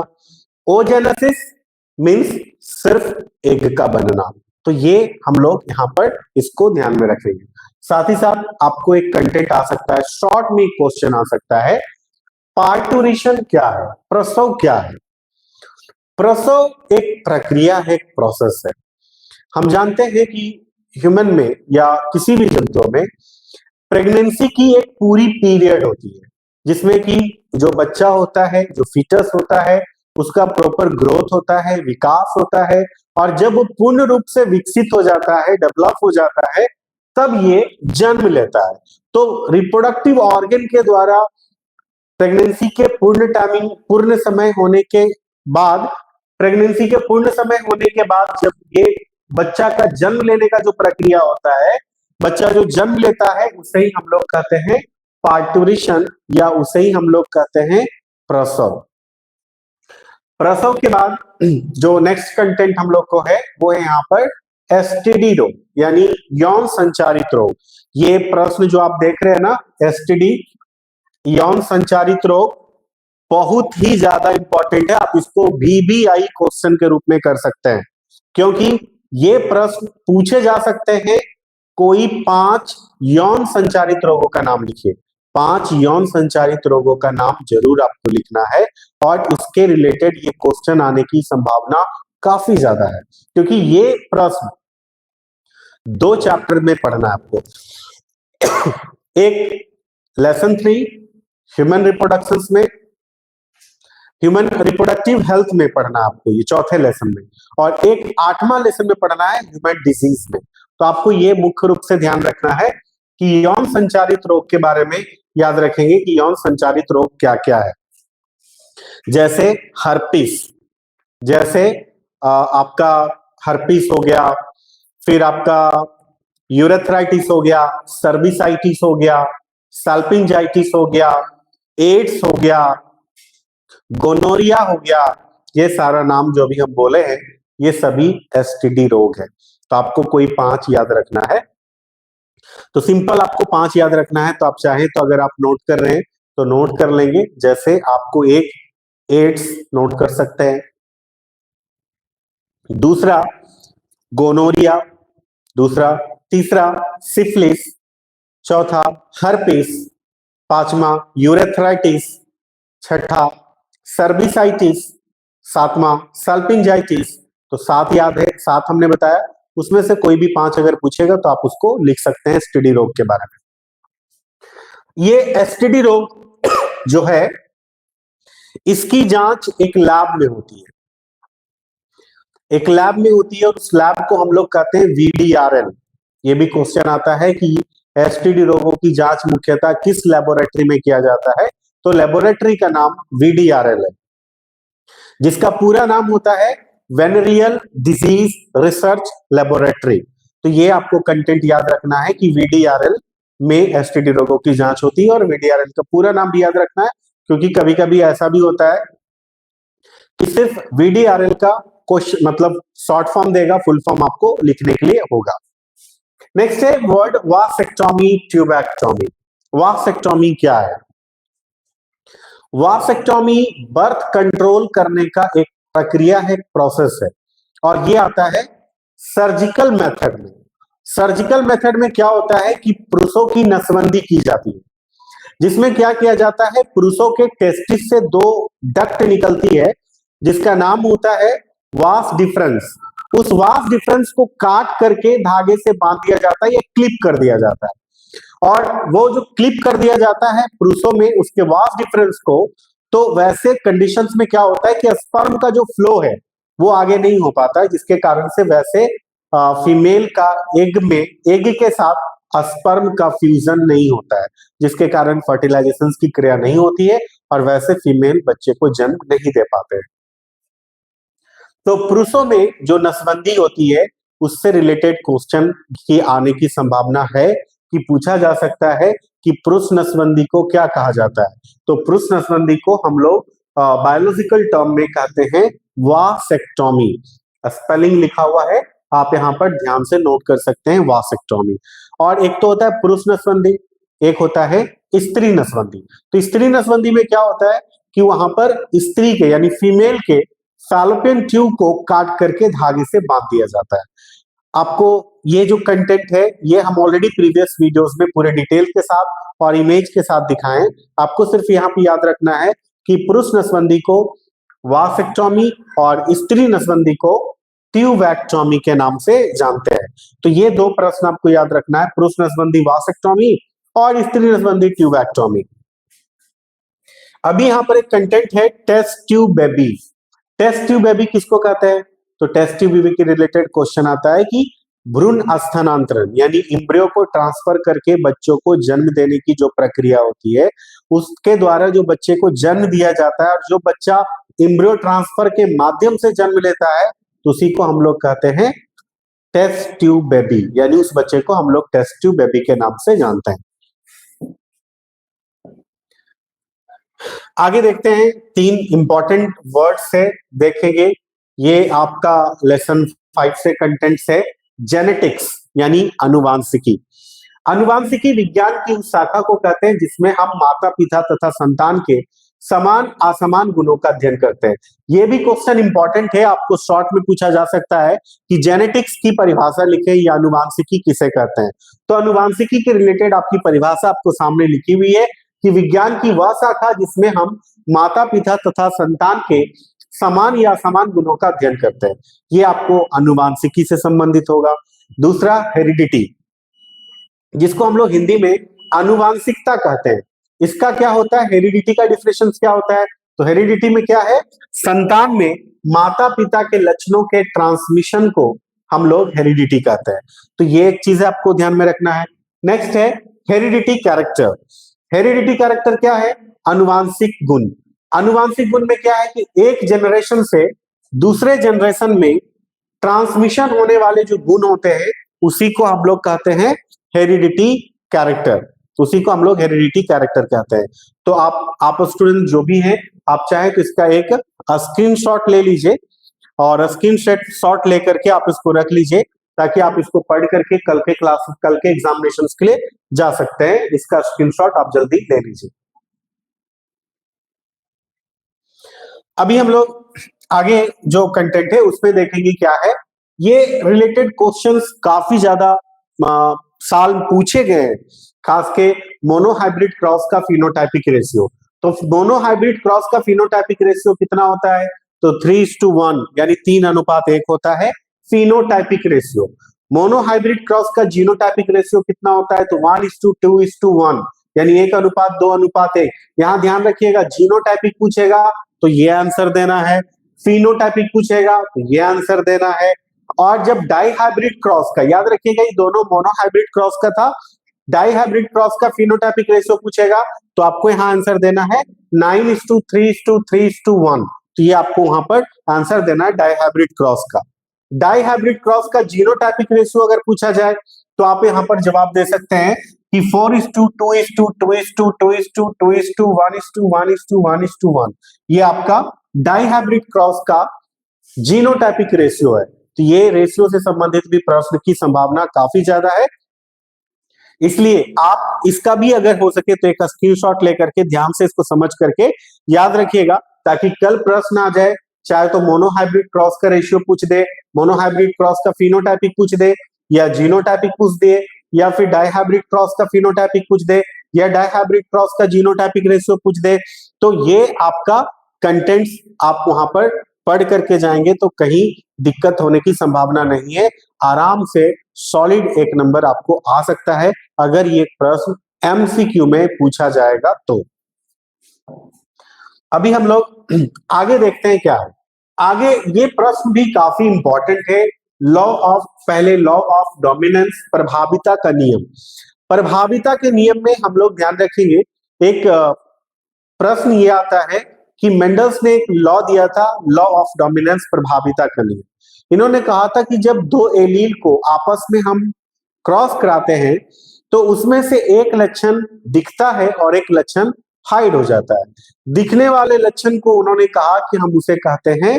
[SPEAKER 1] ओजेनेसिस मींस सिर्फ एग का बनना। तो ये हम लोग यहां पर इसको ध्यान में रखेंगे। साथ ही साथ आपको एक कंटेंट आ सकता है, शॉर्ट में क्वेश्चन आ सकता है, पार्टुरेशन क्या है, प्रसव क्या है। प्रसव एक प्रक्रिया है, एक प्रोसेस है। हम जानते हैं कि ह्यूमन में या किसी भी जंतु में प्रेगनेंसी की एक पूरी पीरियड होती है, जिसमें कि जो बच्चा होता है, जो फीटस होता है, उसका प्रॉपर ग्रोथ होता है, विकास होता है, और जब वो पूर्ण रूप से विकसित हो जाता है, डेवलप हो जाता है, तब ये जन्म लेता है। तो रिप्रोडक्टिव ऑर्गन के द्वारा प्रेगनेंसी के पूर्ण समय होने के बाद, प्रेगनेंसी के पूर्ण समय होने के बाद जब ये बच्चा का जन्म लेने का जो प्रक्रिया होता है, बच्चा जो जन्म लेता है, उसे ही हम लोग कहते हैं पार्टुरेशन, या उसे ही हम लोग कहते हैं प्रसव। प्रसव के बाद जो नेक्स्ट कंटेंट हम लोग को है, वो है यहाँ पर एसटीडी रोग यानी यौन संचारित रोग। ये प्रश्न जो आप देख रहे हैं ना, एसटीडी यौन संचारित रोग, बहुत ही ज्यादा इंपॉर्टेंट है। आप इसको VBI क्वेश्चन के रूप में कर सकते हैं, क्योंकि ये प्रश्न पूछे जा सकते हैं। कोई 5 यौन संचारित रोगों का नाम लिखिए, 5 यौन संचारित रोगों का नाम जरूर आपको लिखना है, और इसके रिलेटेड ये क्वेश्चन आने की संभावना काफी ज्यादा है, क्योंकि ये प्रश्न 2 चैप्टर में पढ़ना है आपको। एक लेसन 3 ह्यूमन रिप्रोडक्शन में, ह्यूमन रिप्रोडक्टिव हेल्थ में पढ़ना है आपको, ये चौथे लेसन में, और एक 8वां लेसन में पढ़ना है ह्यूमन डिजीज में। तो आपको ये मुख्य रूप से ध्यान रखना है कि यौन संचारित रोग के बारे में याद रखेंगे कि यौन संचारित रोग क्या क्या है। जैसे हर्पीस, जैसे आपका हर्पीस हो गया, फिर आपका यूरेथ्राइटिस हो गया, सर्बिसाइटिस हो गया, साल्पिंजाइटिस हो गया, एड्स हो गया, गोनोरिया हो गया। ये सारा नाम जो भी हम बोले हैं, ये सभी एसटीडी रोग है। तो आपको कोई 5 याद रखना है। तो सिंपल आपको 5 याद रखना है। तो आप चाहें तो अगर आप नोट कर रहे हैं तो नोट कर लेंगे। जैसे आपको एक एड्स नोट कर सकते हैं, दूसरा गोनोरिया, दूसरा, तीसरा सिफिलिस, चौथा हर्पिस, 5वां यूरेथ्राइटिस, छठा सर्बिसाइटिस, 7वां साल्पिंजाइटिस। तो 7 याद है, 7 हमने बताया। उसमें से कोई भी 5 अगर पूछेगा तो आप उसको लिख सकते हैं एसटीडी रोग के बारे में। ये एसटीडी रोग जो है, इसकी जांच एक लैब में होती है, एक लैब में होती है, और उस लैब को हम लोग कहते हैं VDRL। ये भी क्वेश्चन आता है कि एसटीडी रोगों की जांच मुख्यतः किस लेबोरेटरी में किया जाता है। तो लेबोरेटरी का नाम VDRL है, जिसका पूरा नाम होता है वेनेरियल डिजीज रिसर्च लेबोरेटरी। तो ये आपको कंटेंट याद रखना है कि VDRL में एसटीडी रोगों की जांच होती है, और VDRL का पूरा नाम भी याद रखना है, क्योंकि कभी कभी ऐसा भी होता है कि सिर्फ VDRL का क्वेश्चन मतलब शॉर्ट फॉर्म देगा, फुल फॉर्म आपको लिखने के लिए होगा। नेक्स्ट है वर्ड वासेक्टोमी, ट्यूबेक्टोमी। वासेक्टोमी क्या है? वासेक्टोमी बर्थ कंट्रोल करने का एक प्रक्रिया है, प्रोसेस है, और ये आता है सर्जिकल मेथड में। सर्जिकल मेथड में क्या होता है कि पुरुषों की नसबंदी की जाती है। जिसमें क्या किया जाता है, पुरुषों के टेस्टिस से दो डक्ट निकलती है जिसका नाम होता है वास डिफरेंस। उस वास डिफरेंस को काट करके धागे से बांध दिया जाता है या क्लिप कर दिया जाता है। और वो जो क्लिप कर दिया जाता है पुरुषों में उसके वास डिफरेंस को, तो वैसे कंडीशंस में क्या होता है कि स्पर्म का जो फ्लो है वो आगे नहीं हो पाता है, जिसके कारण से वैसे फीमेल का एग के साथ स्पर्म का फ्यूजन नहीं होता है, जिसके कारण फर्टिलाइजेशन की क्रिया नहीं होती है और वैसे फीमेल बच्चे को जन्म नहीं दे पाते हैं। तो पुरुषों में जो नसबंदी होती है उससे रिलेटेड क्वेश्चन की आने की संभावना है कि पूछा जा सकता है कि पुरुष नसबंदी को क्या कहा जाता है। तो पुरुष नसबंदी को हम लोग बायोलॉजिकल टर्म में कहते हैं वासेक्टोमी। स्पेलिंग लिखा हुआ है, आप यहाँ पर ध्यान से नोट कर सकते हैं, वासेक्टोमी। और एक तो होता है पुरुष नसबंदी, एक होता है स्त्री नसबंदी। तो स्त्री नसबंदी में क्या होता है कि वहां पर स्त्री के यानी फीमेल के फैलोपियन ट्यूब को काट करके धागे से बांध दिया जाता है। आपको ये जो कंटेंट है ये हम ऑलरेडी प्रीवियस वीडियोस में पूरे डिटेल के साथ और इमेज के साथ दिखाएं। आपको सिर्फ यहाँ पे याद रखना है कि पुरुष नसबंदी को वासेक्टोमी और स्त्री नसबंदी को ट्यूबैक्टोमी के नाम से जानते हैं। तो ये दो प्रश्न आपको याद रखना है, पुरुष नसबंदी वासेक्टोमी और स्त्री नसबंदी ट्यूबैक्टोमी। अभी यहाँ पर एक कंटेंट है test tube baby. Test tube baby किसको कहते हैं? तो टेस्ट ट्यूब बेबी के रिलेटेड क्वेश्चन आता है कि भ्रूण स्थानांतरण यानी एम्ब्रियो को ट्रांसफर करके बच्चों को जन्म देने की जो प्रक्रिया होती है उसके द्वारा जो बच्चे को जन्म दिया जाता है और जो बच्चा एम्ब्रियो ट्रांसफर के माध्यम से जन्म लेता है तो उसी को हम लोग कहते हैं टेस्ट ट्यूब बेबी, यानी उस बच्चे को हम लोग टेस्ट ट्यूब बेबी के नाम से जानते हैं। आगे देखते हैं, तीन इंपॉर्टेंट वर्ड्स है देखेंगे, ये आपका लेसन 5 से कंटेंट्स है। जेनेटिक्स यानी अनुवांशिकी। अनुवांशिकी विज्ञान की उस शाखा को कहते हैं जिसमें हम माता पिता तथा संतान के समान असमान गुणों का अध्ययन करते हैं। यह भी क्वेश्चन इंपॉर्टेंट है, आपको शॉर्ट में पूछा जा सकता है कि जेनेटिक्स की परिभाषा लिखे या अनुवांशिकी किसे कहते हैं। तो अनुवांशिकी के रिलेटेड आपकी परिभाषा आपको सामने लिखी हुई है कि विज्ञान की वह शाखा जिसमें हम माता पिता तथा संतान के समान या असमान गुणों का अध्ययन करते हैं, ये आपको अनुवांशिकी से संबंधित होगा। दूसरा हेरिडिटी, जिसको हम लोग हिंदी में अनुवांशिकता कहते हैं। इसका क्या होता है, हेरिडिटी का डिफिनेशन क्या होता है? तो हेरिडिटी में क्या है, संतान में माता पिता के लक्षणों के ट्रांसमिशन को हम लोग हेरिडिटी कहते हैं। तो ये एक चीज आपको ध्यान में रखना है। नेक्स्ट है हेरिडिटी कैरेक्टर। हेरिडिटी कैरेक्टर क्या है? अनुवांशिक गुण। अनुवांशिक गुण में क्या है कि एक जनरेशन से दूसरे जनरेशन में ट्रांसमिशन होने वाले जो गुण होते हैं उसी को हम लोग कहते हैं हेरिडिटी कैरेक्टर। उसी को हम लोग हेरिडिटी कैरेक्टर कहते हैं। तो आप स्टूडेंट जो भी हैं, आप चाहे तो इसका एक स्क्रीनशॉट ले लीजिए और स्क्रीनशॉट लेकर के आप इसको रख लीजिए ताकि आप इसको पढ़ करके कल के एग्जामिनेशंस के लिए जा सकते हैं। इसका स्क्रीनशॉट आप जल्दी ले लीजिए। अभी हम लोग आगे जो कंटेंट है उसमें देखेंगे क्या है। ये रिलेटेड क्वेश्चंस काफी ज्यादा साल पूछे गए हैं, खास के मोनोहाइब्रिड क्रॉस का फिनोटाइपिक रेशियो। तो मोनोहाइब्रिड क्रॉस का फिनोटाइपिक रेशियो कितना होता है? तो 3:1 यानी 3:1 होता है फिनोटाइपिक रेशियो। मोनोहाइब्रिड क्रॉस का जीनोटाइपिक रेशियो कितना होता है? तो 1:2:1 यानी 1:2:1। यहाँ ध्यान रखिएगा, जीनोटाइपिक पूछेगा तो ये आंसर देना है, फिनोटाइपिक पूछेगा तो ये आंसर देना है। और जब डाइहाइब्रिड क्रॉस का, याद रखिएगा ये दोनों मोनोहाइब्रिड क्रॉस का था, डाइहाइब्रिड क्रॉस का फिनोटाइपिक रेशियो पूछेगा तो आपको यहाँ आंसर देना है 9:3:3:1। तो ये आपको वहां पर आंसर देना है डाइहाइब्रिड क्रॉस का। डाइहाइब्रिड क्रॉस का जीनोटाइपिक रेशियो अगर पूछा जाए तो आप यहाँ पर जवाब दे सकते हैं कि 4:2:2:2:2:2:1:1:1:1। ये आपका डाइहाइब्रिड क्रॉस का जीनोटाइपिक रेशियो है। तो ये रेशियो से संबंधित भी प्रश्न की संभावना काफी ज्यादा है, इसलिए आप इसका भी अगर हो सके तो एक स्क्रीनशॉट लेकर के ध्यान से इसको समझ करके याद रखिएगा ताकि कल प्रश्न आ जाए, चाहे तो मोनोहाइब्रिड क्रॉस का रेशियो पूछ दे, मोनोहाइब्रिड क्रॉस का फिनोटाइपिक पूछ दे, या जीनोटाइपिक पूछ दे, या फिर डाइहाइब्रिड क्रॉस का फिनोटाइपिक पूछ दे, या डायहाइब्रिड क्रॉस का जीनोटाइपिक रेशियो पूछ दे, तो ये आपका कंटेंट्स आप वहां पर पढ़ करके जाएंगे तो कहीं दिक्कत होने की संभावना नहीं है। आराम से सॉलिड 1 नंबर आपको आ सकता है अगर ये प्रश्न एमसीक्यू में पूछा जाएगा तो। अभी हम लोग आगे देखते हैं क्या है आगे। ये प्रश्न भी काफी इंपॉर्टेंट है। पहले लॉ ऑफ डोमिनेंस, प्रभाविता का नियम। प्रभाविता के नियम में हम लोग ध्यान रखेंगे, एक प्रश्न ये आता है कि मेंडल्स ने एक लॉ दिया था, लॉ ऑफ डोमिनेंस, प्रभाविता का नियम। इन्होंने कहा था कि जब 2 एलील को आपस में हम क्रॉस कराते हैं तो उसमें से एक लक्षण दिखता है और एक लक्षण हाइड हो जाता है। दिखने वाले लक्षण को उन्होंने कहा कि हम उसे कहते हैं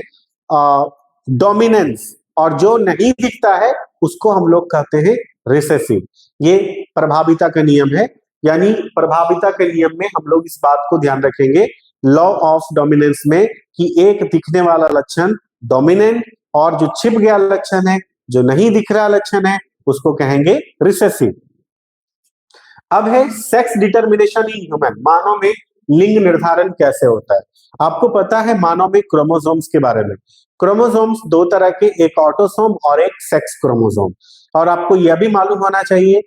[SPEAKER 1] डोमिनेंस, और जो नहीं दिखता है उसको हम लोग कहते हैं रिसेसिव। ये प्रभाविता का नियम है। यानी प्रभाविता के नियम में हम लोग इस बात को ध्यान रखेंगे लॉ ऑफ डोमिनेंस में कि एक दिखने वाला लक्षण डोमिनेंट और जो छिप गया लक्षण है, जो नहीं दिख रहा लक्षण है, उसको कहेंगे रिसेसिव। अब है सेक्स डिटर्मिनेशन इन ह्यूमन, मानव में लिंग निर्धारण कैसे होता है। आपको पता है मानव में क्रोमोसोम्स के बारे में। क्रोमोसोम्स 2 तरह के, एक ऑटोसोम और एक सेक्स क्रोमोसोम। और आपको यह भी मालूम होना चाहिए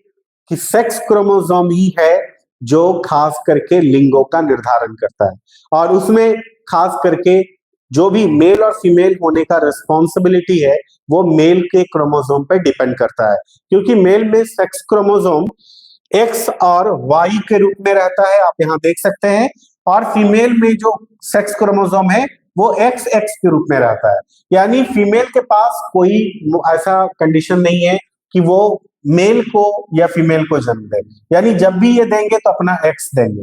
[SPEAKER 1] कि सेक्स क्रोमोसोम ही है जो खास करके लिंगों का निर्धारण करता है, और उसमें खास करके जो भी मेल और फीमेल होने का रिस्पॉन्सिबिलिटी है वो मेल के क्रोमोसोम पे डिपेंड करता है, क्योंकि मेल में सेक्स क्रोमोसोम एक्स और वाई के रूप में रहता है, आप यहां देख सकते हैं, और फीमेल में जो सेक्स क्रोमोसोम है वो एक्स एक्स के रूप में रहता है। यानी फीमेल के पास कोई ऐसा कंडीशन नहीं है कि वो मेल को या फीमेल को जन्म दे, यानी जब भी ये देंगे तो अपना एक्स देंगे।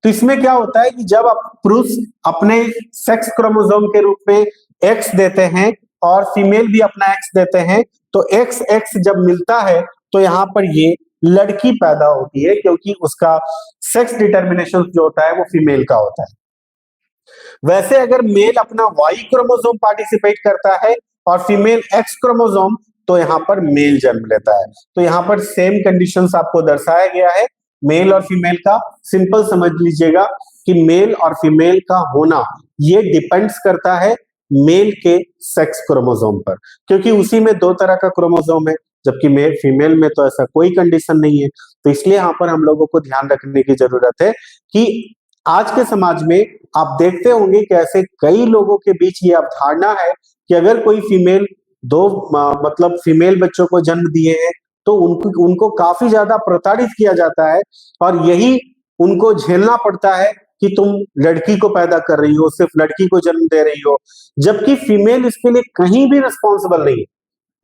[SPEAKER 1] तो इसमें क्या होता है कि जब पुरुष अपने सेक्स क्रोमोसोम के रूप में एक्स देते हैं और फीमेल भी अपना एक्स देते हैं, तो एक्स एक्स जब मिलता है तो यहाँ पर ये लड़की पैदा होती है, क्योंकि उसका सेक्स डिटर्मिनेशन जो होता है वो फीमेल का होता है। वैसे अगर मेल अपना वाई क्रोमोसोम पार्टिसिपेट करता है और फीमेल एक्स क्रोमोसोम, तो यहाँ पर मेल जन्म लेता है। तो यहाँ पर सेम कंडीशंस आपको दर्शाया गया है मेल और फीमेल का। सिंपल समझ लीजिएगा कि मेल और फीमेल का होना ये डिपेंड्स करता है मेल के सेक्स क्रोमोसोम पर, क्योंकि उसी में 2 तरह का क्रोमोसोम है, जबकि फीमेल में तो ऐसा कोई कंडीशन नहीं है। तो इसलिए यहाँ पर हम लोगों को ध्यान रखने की जरूरत है कि आज के समाज में आप देखते होंगे कि ऐसे कई लोगों के बीच ये अवधारणा है कि अगर कोई फीमेल मतलब फीमेल बच्चों को जन्म दिए हैं तो उनको काफी ज्यादा प्रताड़ित किया जाता है, और यही उनको झेलना पड़ता है कि तुम लड़की को पैदा कर रही हो, सिर्फ लड़की को जन्म दे रही हो, जबकि फीमेल इसके लिए कहीं भी रिस्पॉन्सिबल नहीं है।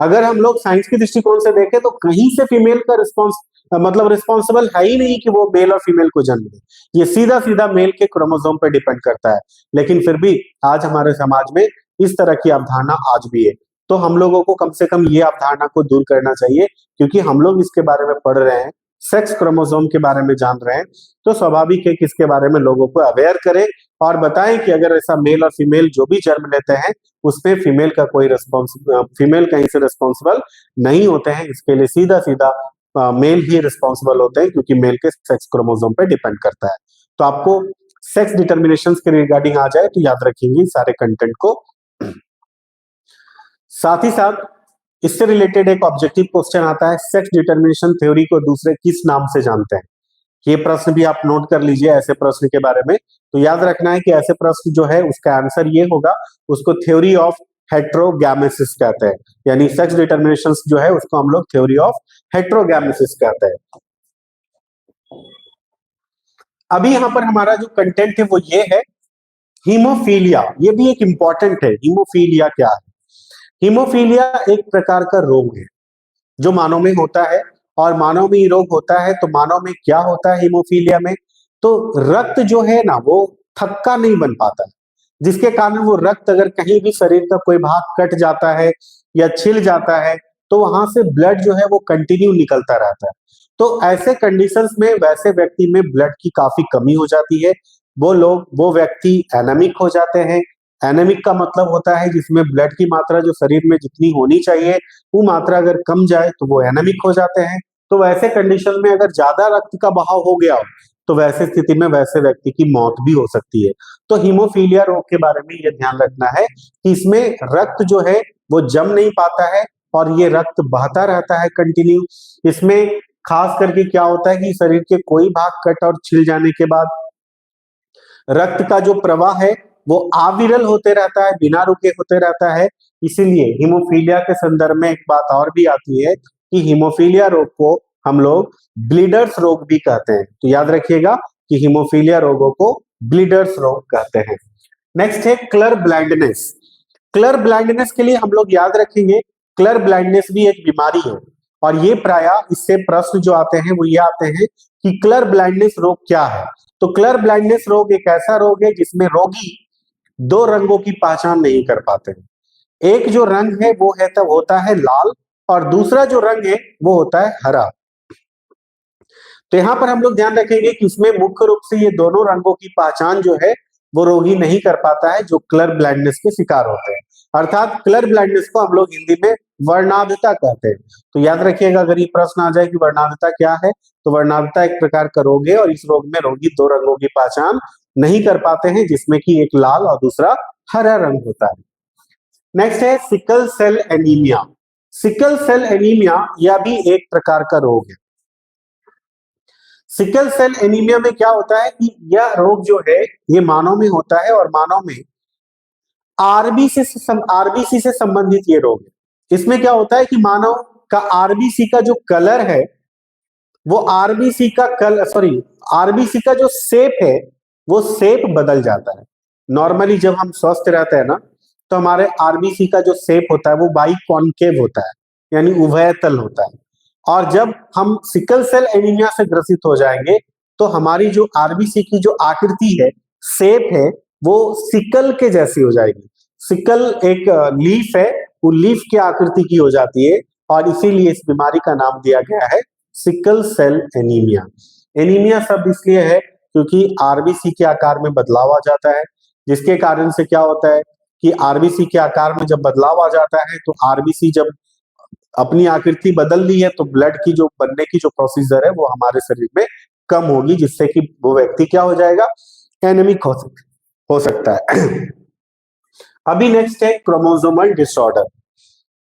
[SPEAKER 1] अगर हम लोग साइंस के दृष्टिकोण से देखें तो कहीं से फीमेल का रिस्पॉन्सिबल है ही नहीं कि वो मेल और फीमेल को जन्म दे। ये सीधा सीधा मेल के क्रोमोसोम पे डिपेंड करता है। लेकिन फिर भी आज हमारे समाज में इस तरह की अवधारणा आज भी है। तो हम लोगों को कम से कम ये अवधारणा को दूर करना चाहिए, क्योंकि हम लोग इसके बारे में पढ़ रहे हैं, सेक्स क्रोमोसोम के बारे में जान रहे हैं, तो स्वाभाविक है कि इसके बारे में लोगों को अवेयर करें और बताएं कि अगर ऐसा मेल और फीमेल जो भी जन्म लेते हैं उसमें फीमेल कहीं से रिस्पॉन्सिबल नहीं होते हैं। इसके लिए सीधा सीधा मेल ही रिस्पॉन्सिबल होते हैं, क्योंकि मेल के सेक्स क्रोमोसोम पे डिपेंड करता है। तो आपको सेक्स डिटर्मिनेशन के रिगार्डिंग आ जाए तो याद रखेंगे सारे कंटेंट को। साथ ही साथ इससे रिलेटेड एक ऑब्जेक्टिव क्वेश्चन आता है, सेक्स डिटर्मिनेशन थ्योरी को दूसरे किस नाम से जानते हैं। ये प्रश्न भी आप नोट कर लीजिए ऐसे प्रश्न के बारे में। तो याद रखना है कि ऐसे प्रश्न जो है उसका आंसर ये होगा, उसको थ्योरी ऑफ हेट्रोगैमेसिस कहते हैं। यानी सेक्स डिटर्मिनेशन जो है उसको हम लोग थ्योरी ऑफ हेट्रोगैमेसिस कहते हैं। अभी यहाँ पर हमारा जो कंटेंट है वो ये है हीमोफीलिया। ये भी एक इंपॉर्टेंट है। हीमोफीलिया क्या है? हीमोफीलिया एक प्रकार का रोग है जो मानव में होता है, और मानव में ये रोग होता है तो मानव में क्या होता है हीमोफीलिया में, तो रक्त जो है ना वो थक्का नहीं बन पाता है, जिसके कारण वो रक्त अगर कहीं भी शरीर का कोई भाग कट जाता है या छिल जाता है तो वहां से ब्लड जो है वो कंटिन्यू निकलता रहता है। तो ऐसे कंडीशंस में वैसे व्यक्ति में ब्लड की काफी कमी हो जाती है। वो व्यक्ति एनेमिक हो जाते हैं। एनेमिक का मतलब होता है जिसमें ब्लड की मात्रा जो शरीर में जितनी होनी चाहिए वो मात्रा अगर कम जाए तो वो एनेमिक हो जाते हैं। तो वैसे कंडीशन में अगर ज्यादा रक्त का बहाव हो गया हो तो वैसे स्थिति में वैसे व्यक्ति की मौत भी हो सकती है। तो हीमोफीलिया रोग के बारे में ये ध्यान रखना है कि इसमें रक्त जो है वो जम नहीं पाता है और ये रक्त बहता रहता है कंटिन्यू। इसमें खास करके क्या होता है कि शरीर के कोई भाग कट और छिल जाने के बाद रक्त का जो प्रवाह है वो अविरल होते रहता है, बिना रुके होते रहता है। इसीलिए हीमोफीलिया के संदर्भ में एक बात और भी आती है कि हीमोफीलिया रोग को हम लोग ब्लीडर्स रोग भी कहते हैं। तो याद रखिएगा कि हीमोफीलिया रोगों को ब्लीडर्स रोग कहते हैं। नेक्स्ट है कलर ब्लाइंडनेस। कलर ब्लाइंडनेस के लिए हम लोग याद रखेंगे, कलर ब्लाइंडनेस भी एक बीमारी है और ये प्रायः इससे प्रश्न जो आते हैं वो ये आते हैं कि कलर ब्लाइंडनेस रोग क्या है। तो कलर ब्लाइंडनेस रोग एक ऐसा रोग है जिसमें रोगी दो रंगों की पहचान नहीं कर पाते हैं। एक जो रंग है वो है तब होता है लाल और दूसरा जो रंग है वो होता है हरा। तो यहां पर हम लोग ध्यान रखेंगे कि इसमें मुख्य रूप से ये दोनों रंगों की पहचान जो है वो रोगी नहीं कर पाता है जो कलर ब्लाइंडनेस के शिकार होते हैं। अर्थात कलर ब्लाइंडनेस को हम लोग हिंदी में वर्णांधता कहते हैं। तो याद रखिएगा अगर ये प्रश्न आ जाए कि वर्णांधता क्या है, तो वर्णांधता एक प्रकार का रोग है और इस रोग में रोगी दो रंगों की पहचान नहीं कर पाते हैं जिसमें कि एक लाल और दूसरा हरा रंग होता है। नेक्स्ट है sickle cell anaemia. Sickle cell anaemia यह भी एक प्रकार का रोग है। सिकल सेल एनीमिया में क्या होता है कि यह रोग जो है ये मानव में होता है और मानव में आरबीसी से संबंधित ये रोग है। इसमें क्या होता है कि मानव का आरबीसी का जो कलर है वो आरबीसी का जो शेप है वो शेप बदल जाता है। नॉर्मली जब हम स्वस्थ रहते हैं ना तो हमारे आरबीसी का जो शेप होता है वो बाई कॉनकेव होता है, यानी उभयतल होता है। और जब हम सिकल सेल एनीमिया से ग्रसित हो जाएंगे तो हमारी जो आरबीसी की जो आकृति है, शेप है, वो सिकल के जैसी हो जाएगी। सिकल एक लीफ है, वो लीफ की आकृति की हो जाती है और इसीलिए इस बीमारी का नाम दिया गया है सिकल सेल एनीमिया। एनीमिया शब्द इसलिए है क्योंकि आरबीसी के आकार में बदलाव आ जाता है, जिसके कारण से क्या होता है कि आरबीसी के आकार में जब बदलाव आ जाता है तो आरबीसी जब अपनी आकृति बदल ली है तो ब्लड की जो बनने की जो प्रोसीजर है वो हमारे शरीर में कम होगी, जिससे कि वो व्यक्ति क्या हो जाएगा, एनीमिक हो सकता है। अभी नेक्स्ट है क्रोमोसोमल डिसऑर्डर।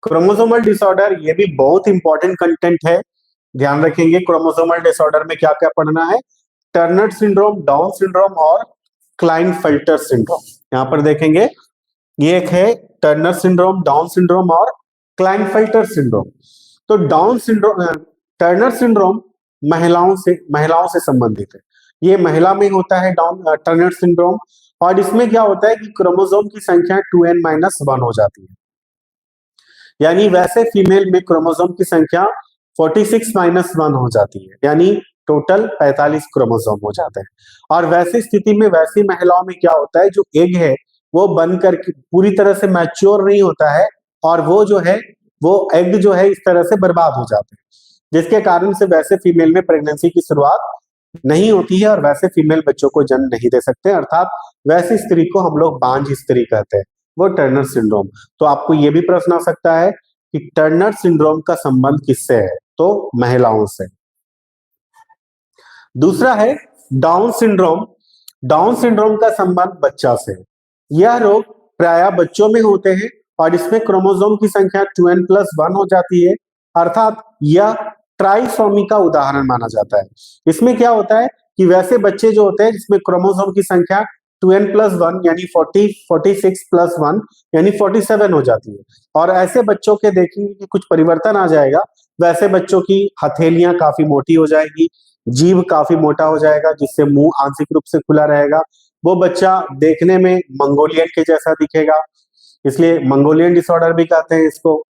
[SPEAKER 1] क्रोमोसोमल डिसऑर्डर ये भी बहुत इंपॉर्टेंट कंटेंट है, ध्यान रखेंगे। क्रोमोसोमल डिसऑर्डर में क्या क्या पढ़ना है, टर्नर सिंड्रोम, डाउन सिंड्रोम और क्लाइनफेल्टर सिंड्रोम। यहाँ पर देखेंगे ये एक है टर्नर सिंड्रोम, डाउन सिंड्रोम और क्लाइनफेल्टर सिंड्रोम। तो डाउन सिंड्रोम, टर्नर सिंड्रोम महिलाओं से संबंधित है। ये महिला में होता है टर्नर सिंड्रोम और इसमें क्या होता है कि क्रोमोसोम की संख्या 2n-1 हो जाती है, यानी वैसे फीमेल में क्रोमोसोम की संख्या 46-1 हो जाती है, यानी टोटल 45 क्रोमोसोम हो जाते हैं। और वैसी स्थिति में वैसी महिलाओं में क्या होता है, जो एग है वो बनकर पूरी तरह से मैच्योर नहीं होता है और वो जो है वो एग जो है इस तरह से बर्बाद हो जाते हैं, जिसके कारण से वैसे फीमेल में प्रेगनेंसी की शुरुआत नहीं होती है और वैसे फीमेल बच्चों को जन्म नहीं दे सकते। अर्थात वैसी स्त्री को हम लोग बांझ स्त्री कहते हैं, वो टर्नर सिंड्रोम। तो आपको ये भी प्रश्न आ सकता है कि टर्नर सिंड्रोम का संबंध किससे है, तो महिलाओं से। दूसरा है डाउन सिंड्रोम। डाउन सिंड्रोम का संबंध बच्चा से है। यह रोग प्रायः बच्चों में होते हैं और इसमें क्रोमोसोम की संख्या 2n+1 हो जाती है, अर्थात यह ट्राइसोमी का उदाहरण माना जाता है। इसमें क्या होता है कि वैसे बच्चे जो होते हैं जिसमें क्रोमोसोम की संख्या 2n+1 यानी 46+1 यानी 47 हो जाती है, और ऐसे बच्चों के देखेंगे कि कुछ परिवर्तन आ जाएगा। वैसे बच्चों की हथेलियां काफी मोटी हो जाएगी, जीभ काफी मोटा हो जाएगा, जिससे मुंह आंशिक रूप से खुला रहेगा। वो बच्चा देखने में मंगोलियन के जैसा दिखेगा, इसलिए मंगोलियन डिसऑर्डर भी कहते हैं इसको।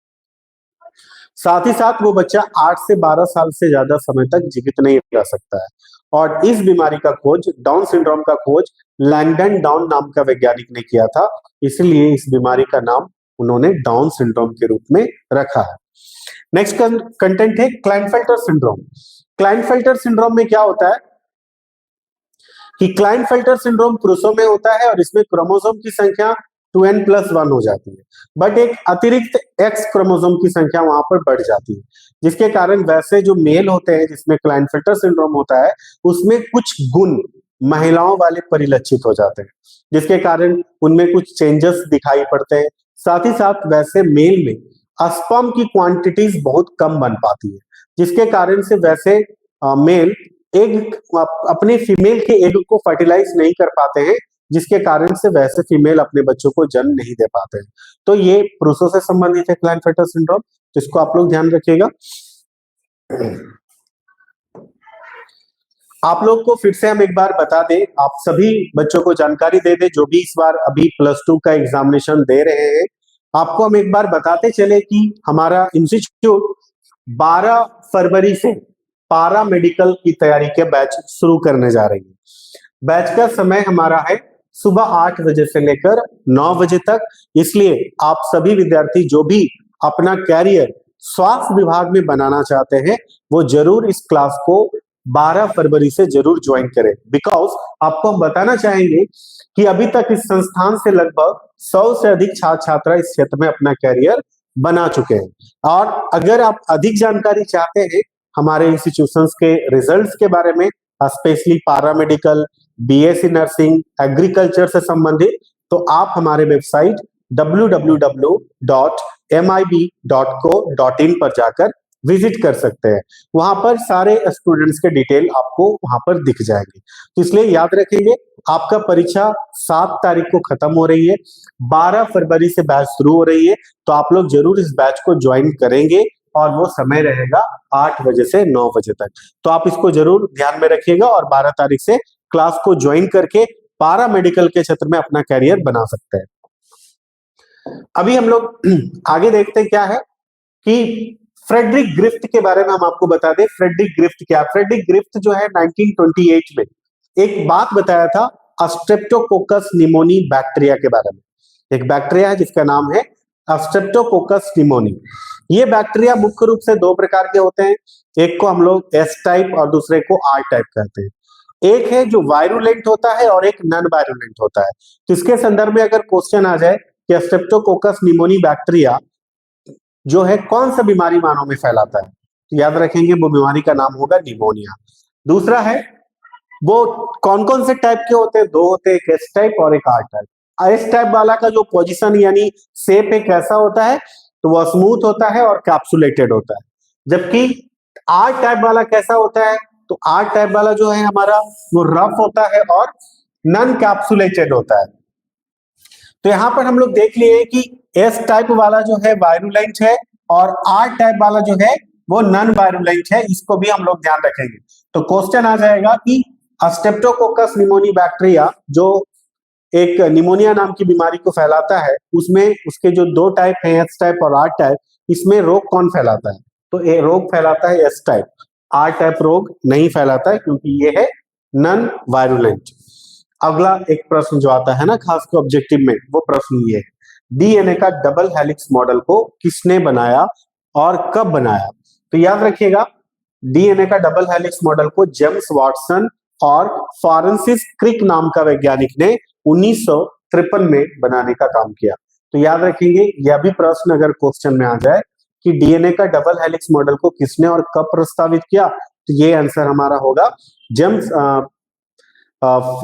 [SPEAKER 1] साथ ही साथ वो बच्चा 8 से 12 साल से ज्यादा समय तक जीवित नहीं रह सकता है। और इस बीमारी का खोज, डाउन सिंड्रोम का खोज लैंगडन डाउन नाम का वैज्ञानिक ने किया था, इसलिए इस बीमारी का नाम उन्होंने डाउन सिंड्रोम के रूप में रखा है। नेक्स्ट कंटेंट है क्लाइनफेल्टर सिंड्रोम। क्लाइनफेल्टर सिंड्रोम में क्या होता है कि क्लाइनफेल्टर सिंड्रोम पुरुषों में होता है और इसमें क्रोमोसोम की संख्या 2n+1 हो जाती है, बट एक अतिरिक्त एक्स क्रोमोसोम की संख्या वहां पर बढ़ जाती है, जिसके कारण वैसे जो मेल होते हैं जिसमें क्लाइनफिल्टर सिंड्रोम होता है, उसमें कुछ गुण महिलाओं वाले परिलक्षित हो जाते हैं, जिसके कारण उनमें कुछ चेंजेस दिखाई पड़ते हैं। साथ ही साथ वैसे मेल में स्पर्म की क्वांटिटीज बहुत कम बन पाती है, जिसके कारण से वैसे मेल एग अपने फीमेल के एग को फर्टिलाइज नहीं कर पाते हैं, जिसके कारण से वैसे फीमेल अपने बच्चों को जन्म नहीं दे पाते हैं। तो ये पुरुषों से संबंधित है क्लाइनफिल्टर सिंड्रोम, जिसको आप लोग ध्यान रखिएगा। आप लोग को फिर से हम एक बार बता दें, आप सभी बच्चों को जानकारी दे दें जो भी इस बार अभी +2 का एग्जामिनेशन दे रहे हैं। आपको हम एक बार बताते चले कि हमारा इंस्टीट्यूट 12 फरवरी से पारा मेडिकल की तैयारी के बैच शुरू करने जा रही है। बैच का समय हमारा है सुबह 8 बजे से लेकर 9 बजे तक, इसलिए आप सभी विद्यार्थी जो भी अपना कैरियर स्वास्थ्य विभाग में बनाना चाहते हैं, वो जरूर इस क्लास को 12 फरवरी से जरूर ज्वाइन करें। बिकॉज आपको हम बताना चाहेंगे कि अभी तक इस संस्थान से लगभग 100 से अधिक छात्र छात्रा इस क्षेत्र में अपना कैरियर बना चुके हैं। और अगर आप अधिक जानकारी चाहते हैं हमारे इंस्टीट्यूशंस के रिजल्ट्स के बारे में, specially paramedical, BSc nursing, agriculture से संबंधित, तो आप हमारे वेबसाइट www.mib.co.in पर जाकर विजिट कर सकते हैं। वहां पर सारे स्टूडेंट्स के डिटेल आपको वहां पर दिख जाएंगे। तो इसलिए याद रखेंगे, आपका परीक्षा 7 तारीख को खत्म हो रही है, 12 फरवरी से बैच शुरू हो रही है, तो आप लोग जरूर इस बैच को ज्वाइन करेंगे और वो समय रहेगा 8 बजे से 9 बजे तक। तो आप इसको जरूर ध्यान में रखिएगा और 12 तारीख से क्लास को ज्वाइन करके पारा मेडिकल के क्षेत्र में अपना कैरियर बना सकते हैं। अभी हम लोग आगे देखते हैं क्या है कि फ्रेडरिक ग्रिफ्थ के बारे में हम आपको बता दें। फ्रेडरिक ग्रिफ्थ क्या? फ्रेडरिक ग्रिफ्थ जो है 1928 में एक बात बताया था स्ट्रेप्टोकोकस निमोनी बैक्टीरिया के बारे में। एक बैक्टीरिया है जिसका नाम है स्ट्रेप्टोकोकस निमोनी। ये बैक्टीरिया मुख्य रूप से 2 प्रकार के होते हैं, एक को हम लोग एस टाइप और दूसरे को आर टाइप कहते हैं। एक है जो वायरुलेंट होता है और एक नॉन वायरुलेंट होता है। तो इसके संदर्भ में अगर क्वेश्चन आ जाए कि स्ट्रेप्टोकोकस निमोनी बैक्टीरिया जो है कौन सा बीमारी मानव में फैलाता है, तो याद रखेंगे वो बीमारी का नाम होगा निमोनिया। दूसरा है वो कौन कौन से टाइप के होते हैं, 2 होते हैं, एक एस टाइप और एक आर टाइप। एस टाइप वाला का जो पोजीशन यानी शेप एक ऐसा होता है, तो वह स्मूथ होता है और कैप्सुलेटेड होता है। जबकि आर टाइप वाला कैसा होता है, तो आर टाइप वाला जो है हमारा वो रफ होता है और नॉन कैप्सुलेटेड होता है। तो यहां पर हम लोग देख लिए कि एस टाइप वाला जो है वायरुलेंट है और आर टाइप वाला जो है वो नॉन वायरुलेंट है, इसको भी हम लोग ध्यान रखेंगे। तो क्वेश्चन आ जाएगा कि स्ट्रेप्टोकोकस निमोनी बैक्टीरिया जो एक निमोनिया नाम की बीमारी को फैलाता है, उसमें उसके जो 2 टाइप हैं एस टाइप और आर टाइप, इसमें रोग कौन फैलाता है, तो ये रोग फैलाता है एस टाइप। आर टाइप रोग नहीं फैलाता है क्योंकि ये है नॉन वायरुलेंट। अगला एक प्रश्न जो आता है ना खासकर ऑब्जेक्टिव में, वो प्रश्न ये है, डीएनए का डबल हेलिक्स मॉडल को किसने बनाया और कब बनाया? तो याद रखिएगा, डीएनए का डबल हेलिक्स मॉडल को जेम्स वाटसन और फ्रांसिस क्रिक नाम का वैज्ञानिक ने 1953 में बनाने का काम किया। तो याद रखेंगे, यह भी प्रश्न अगर क्वेश्चन में आ जाए कि डीएनए का डबल हेलिक्स मॉडल को किसने और कब प्रस्तावित किया, तो ये आंसर हमारा होगा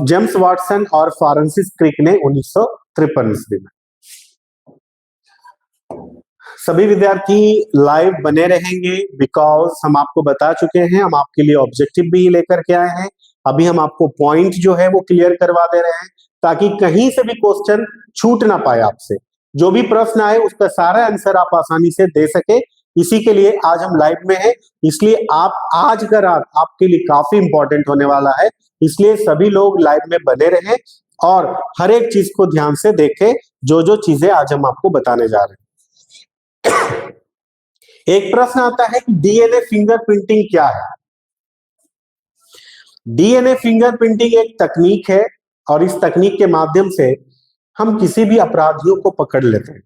[SPEAKER 1] जेम्स वाटसन और फ्रांसिस क्रिक ने 1953 ईस्वी में। सभी विद्यार्थी लाइव बने रहेंगे बिकॉज हम आपको बता चुके हैं, हम आपके लिए ऑब्जेक्टिव भी लेकर के आए हैं। अभी हम आपको पॉइंट जो है वो क्लियर करवा दे रहे हैं ताकि कहीं से भी क्वेश्चन छूट ना पाए आपसे। जो भी प्रश्न आए उसका सारा आंसर आप आसानी से दे सके, इसी के लिए आज हम लाइव में हैं। इसलिए आप आज का रात आपके लिए काफी इंपॉर्टेंट होने वाला है, इसलिए सभी लोग लाइव में बने रहें और हर एक चीज को ध्यान से देखें, जो जो चीजें आज हम आपको बताने जा रहे हैं। एक प्रश्न आता है कि डीएनए फिंगरप्रिंटिंग क्या है? डीएनए फिंगरप्रिंटिंग एक तकनीक है और इस तकनीक के माध्यम से हम किसी भी अपराधियों को पकड़ लेते हैं।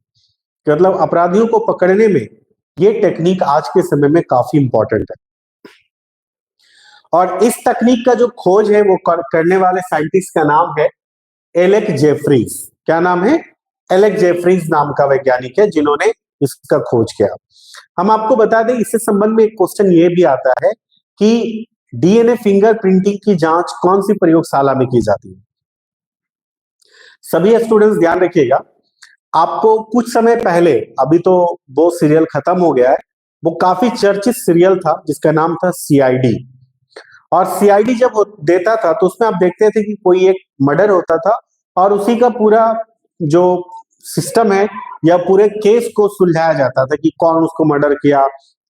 [SPEAKER 1] मतलब अपराधियों को पकड़ने में ये टेक्निक आज के समय में काफी इंपॉर्टेंट है और इस तकनीक का जो खोज है वो करने वाले साइंटिस्ट का नाम है एलेक जेफरीज। क्या नाम है? एलेक्स जेफरीज नाम का वैज्ञानिक है जिन्होंने इसका खोज किया। हम आपको बता दें, इससे संबंध में एक क्वेश्चन ये भी आता है कि डीएनए फिंगरप्रिंटिंग की जांच कौन सी प्रयोगशाला में की जाती है। सभी स्टूडेंट्स ध्यान रखिएगा, आपको कुछ समय पहले, अभी तो वो सीरियल खत्म हो गया है, वो काफी चर्चित सीरियल था जिसका नाम था सीआईडी। और सीआईडी जब देता था तो उसमें आप देखते थे कि कोई एक मर्डर होता था और उसी का पूरा जो सिस्टम है या पूरे केस को सुलझाया जाता था कि कौन उसको मर्डर किया,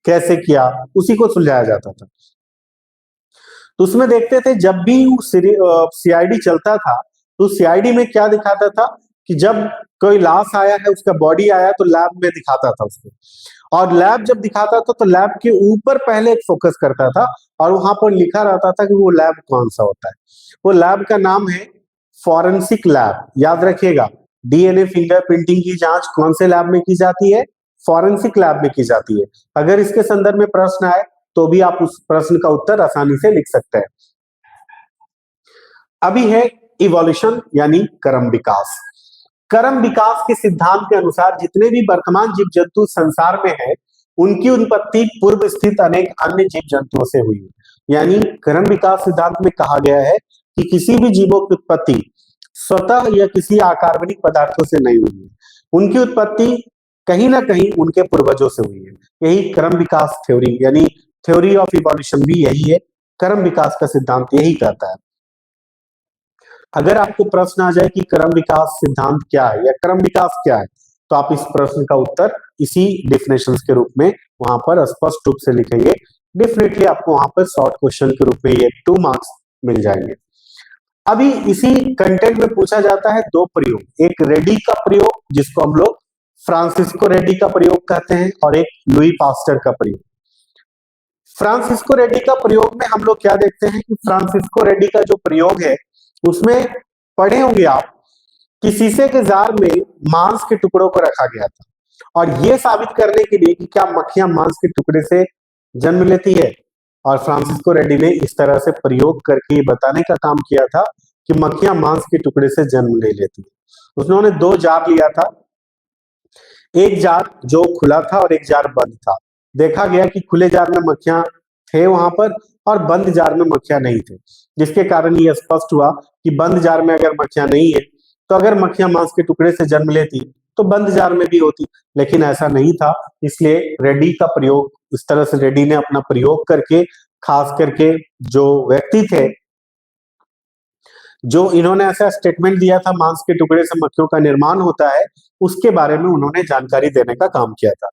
[SPEAKER 1] कैसे किया, उसी को सुलझाया जाता था। तो उसमें देखते थे जब भी सीआईडी चलता था तो सीआईडी में क्या दिखाता था कि जब कोई लाश आया है, उसका बॉडी आया तो लैब में दिखाता था उसको, और लैब जब दिखाता था तो लैब के ऊपर पहले एक फोकस करता था और वहां पर लिखा रहता था कि वो लैब कौन सा होता है। वो लैब का नाम है फॉरेंसिक लैब। याद रखिएगा, डीएनए फिंगरप्रिंटिंग की जांच कौन से लैब में की जाती है? फॉरेंसिक लैब में की जाती है। अगर इसके संदर्भ में प्रश्न आए तो भी आप उस प्रश्न का उत्तर आसानी से लिख सकते हैं। अभी है इवोल्यूशन यानी क्रम विकास। क्रम विकास के सिद्धांत के अनुसार जितने भी वर्तमान जीव जंतु संसार में है, उनकी उत्पत्ति पूर्व स्थित अनेक अन्य जीव जंतुओं से हुई है। यानी क्रम विकास सिद्धांत में कहा गया है कि किसी भी जीवों की उत्पत्ति स्वतः या किसी अकार्बनिक पदार्थों से नहीं हुई है, उनकी उत्पत्ति कहीं ना कहीं उनके पूर्वजों से हुई है। यही क्रम विकास थ्योरी यानी थ्योरी ऑफ इवोल्यूशन भी यही है, क्रम विकास का सिद्धांत यही कहता है। अगर आपको प्रश्न आ जाए कि क्रम विकास सिद्धांत क्या है या क्रम विकास क्या है, तो आप इस प्रश्न का उत्तर इसी डेफिनेशंस के रूप में वहां पर स्पष्ट रूप से लिखेंगे। डेफिनेटली आपको वहां पर शॉर्ट क्वेश्चन के रूप में ये 2 मार्क्स मिल जाएंगे। अभी इसी कंटेंट में पूछा जाता है 2 प्रयोग, एक रेडी का प्रयोग जिसको हम लोग फ्रांसिस्को रेडी का प्रयोग कहते हैं, और एक लुई पास्टर का प्रयोग। फ्रांसिस्को रेडी का प्रयोग में हम लोग क्या देखते हैं कि फ्रांसिस्को रेडी का जो प्रयोग है उसमें पढ़े होंगे आप कि शीशे के जार में मांस के टुकड़ों को रखा गया था और यह साबित करने के लिए कि क्या मक्खियां मांस के टुकड़े से जन्म लेती है। और फ्रांसिस्को रेडी ने इस तरह से प्रयोग करके ये बताने का काम किया था कि मक्खियां मांस के टुकड़े से जन्म ले लेती है। उन्होंने 2 जार लिया था, एक जार जो खुला था और एक जार बंद था। देखा गया कि खुले जार में मक्खियां थे वहां पर और बंद जार में मक्खियां नहीं थे, जिसके कारण यह स्पष्ट हुआ कि बंद जार में अगर मक्खियां नहीं है तो अगर मक्खियां मांस के टुकड़े से जन्म लेती तो बंद जार में भी होती, लेकिन ऐसा नहीं था। इसलिए रेडी का प्रयोग, इस तरह से रेडी ने अपना प्रयोग करके, खास करके जो व्यक्ति थे जो इन्होंने ऐसा स्टेटमेंट दिया था मांस के टुकड़े से मक्खियों का निर्माण होता है, उसके बारे में उन्होंने जानकारी देने का काम किया था।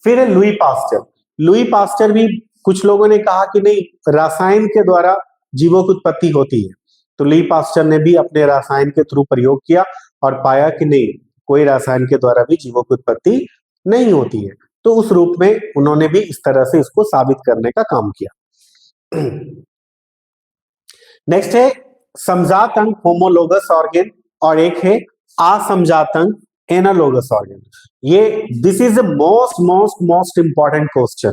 [SPEAKER 1] फिर है लुई पास्चर। लुई पास्चर भी, कुछ लोगों ने कहा कि नहीं, रसायन के द्वारा जीवों की उत्पत्ति होती है, तो लुई पास्चर ने भी अपने रसायन के थ्रू प्रयोग किया और पाया कि नहीं, कोई रसायन के द्वारा भी जीवों की उत्पत्ति नहीं होती है। तो उस रूप में उन्होंने भी इस तरह से इसको साबित करने का काम किया। नेक्स्ट है समजात अंग होमोलोगस ऑर्गेन और एक है असमजात अंग एनालोगस ऑर्गेन। ये this is the most important question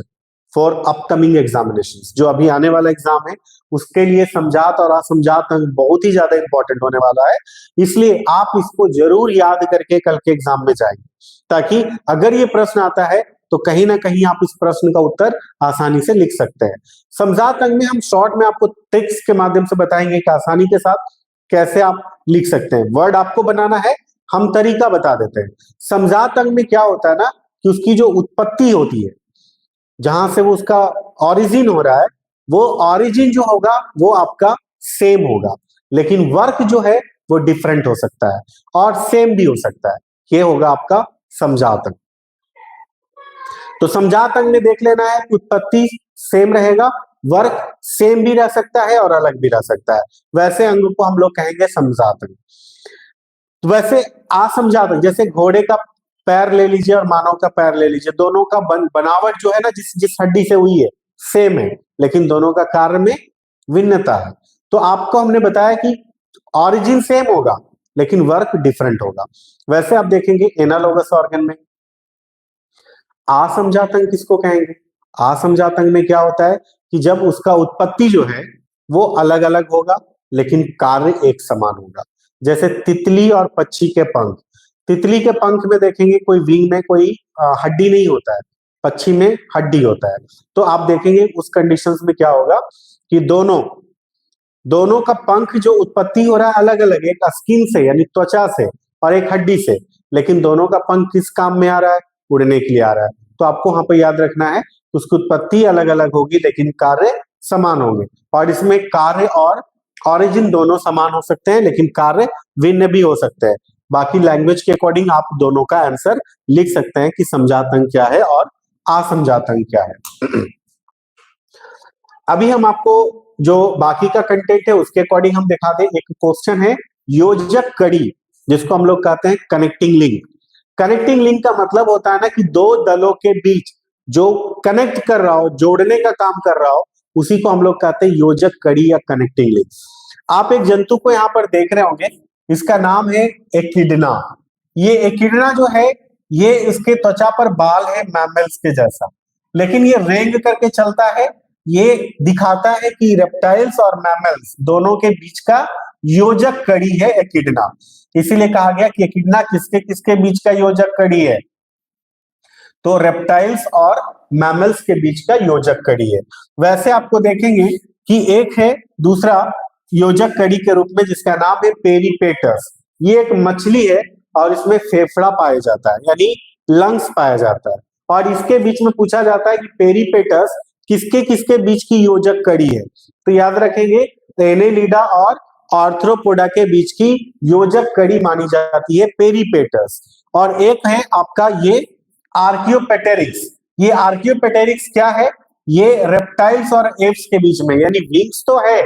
[SPEAKER 1] for upcoming examinations. जो अभी आने वाला एग्जाम है उसके लिए समजात और असमजात अंग बहुत ही ज्यादा इंपॉर्टेंट होने वाला है, इसलिए आप इसको जरूर याद करके कल के एग्जाम में जाएंगे, ताकि अगर ये प्रश्न आता है तो कहीं ना कहीं आप इस प्रश्न का उत्तर आसानी से लिख सकते हैं। समजात अंग में हम शॉर्ट में आपको ट्रिक्स के माध्यम से बताएंगे कि आसानी के साथ कैसे आप लिख सकते हैं। वर्ड आपको बनाना है, हम तरीका बता देते हैं। समजात अंग में क्या होता है ना कि उसकी जो उत्पत्ति होती है, जहां से वो उसका ऑरिजिन हो रहा है, वो ऑरिजिन जो होगा वो आपका सेम होगा, लेकिन वर्क जो है वो डिफरेंट हो सकता है और सेम भी हो सकता है। ये होगा आपका समजात अंग। तो समजात अंग में देख लेना है, उत्पत्ति सेम रहेगा, वर्क सेम भी रह सकता है और अलग भी रह सकता है। वैसे अंग को हम लोग कहेंगे समजात अंग। तो वैसे असमजात अंग, जैसे घोड़े का पैर ले लीजिए और मानव का पैर ले लीजिए, दोनों का बनावट जो है ना, जिस हड्डी से हुई है सेम है, लेकिन दोनों का कार्य में भिन्नता है। तो आपको हमने बताया कि ऑरिजिन सेम होगा लेकिन वर्क डिफरेंट होगा। वैसे आप देखेंगे एनालोगस ऑर्गन में असमजात अंग किसको कहेंगे? असमजात अंग में क्या होता है कि जब उसका उत्पत्ति जो है वो अलग अलग होगा लेकिन कार्य एक समान होगा। जैसे तितली और पक्षी के पंख, तितली के पंख में देखेंगे कोई विंग में कोई हड्डी नहीं होता है, पक्षी में हड्डी होता है। तो आप देखेंगे उस कंडीशंस में क्या होगा कि दोनों का पंख जो उत्पत्ति हो रहा है अलग अलग, एक स्किन से यानी त्वचा से और एक हड्डी से, लेकिन दोनों का पंख किस काम में आ रहा है? उड़ने के लिए आ रहा है। तो आपको वहां पर याद रखना है उसकी उत्पत्ति अलग अलग होगी लेकिन कार्य समान होंगे। और इसमें कार्य और ऑरिजिन दोनों समान हो सकते हैं लेकिन कार्य भिन्न भी हो सकते हैं। बाकी लैंग्वेज के अकॉर्डिंग आप दोनों का आंसर लिख सकते हैं कि समझात अंक क्या है और असमझात अंक क्या है। अभी हम आपको जो बाकी का कंटेंट है उसके अकॉर्डिंग हम दिखा दें। एक क्वेश्चन है योजक कड़ी, जिसको हम लोग कहते हैं कनेक्टिंग लिंक। कनेक्टिंग लिंक का मतलब होता है ना कि दो दलों के बीच जो कनेक्ट कर रहा हो, जोड़ने का काम कर रहा हो, उसी को हम लोग कहते हैं योजक कड़ी या कनेक्टिंग लिंक। आप एक जंतु को यहाँ पर देख रहे होंगे, इसका नाम है एकिडना। ये एकिडना जो है ये इसके त्वचा पर बाल है मैमल्स के जैसा, लेकिन ये रेंग करके चलता है। ये दिखाता है कि रेप्टाइल्स और मैमल्स दोनों के बीच का योजक कड़ी है एकिडना। इसीलिए कहा गया कि एकिडना किसके किसके बीच का योजक कड़ी है? तो रेप्टाइल्स और मैमल्स के बीच का योजक कड़ी है। वैसे आपको देखेंगे कि एक है दूसरा योजक कड़ी के रूप में जिसका नाम है पेरिपेटस। ये एक मछली है और इसमें फेफड़ा पाया जाता है यानी लंग्स पाया जाता है। और इसके बीच में पूछा जाता है कि पेरिपेटस किसके किसके बीच की योजक कड़ी है? तो याद रखेंगे एनेलिडा और आर्थ्रोपोडा के बीच की योजक कड़ी मानी जाती है पेरिपेटस। और एक है आपका ये आर्कियोपेटेरिक्स। ये आर्कियोपेटेरिक्स क्या है? ये रेप्टाइल्स और एप्स के बीच में, यानी विंग्स तो है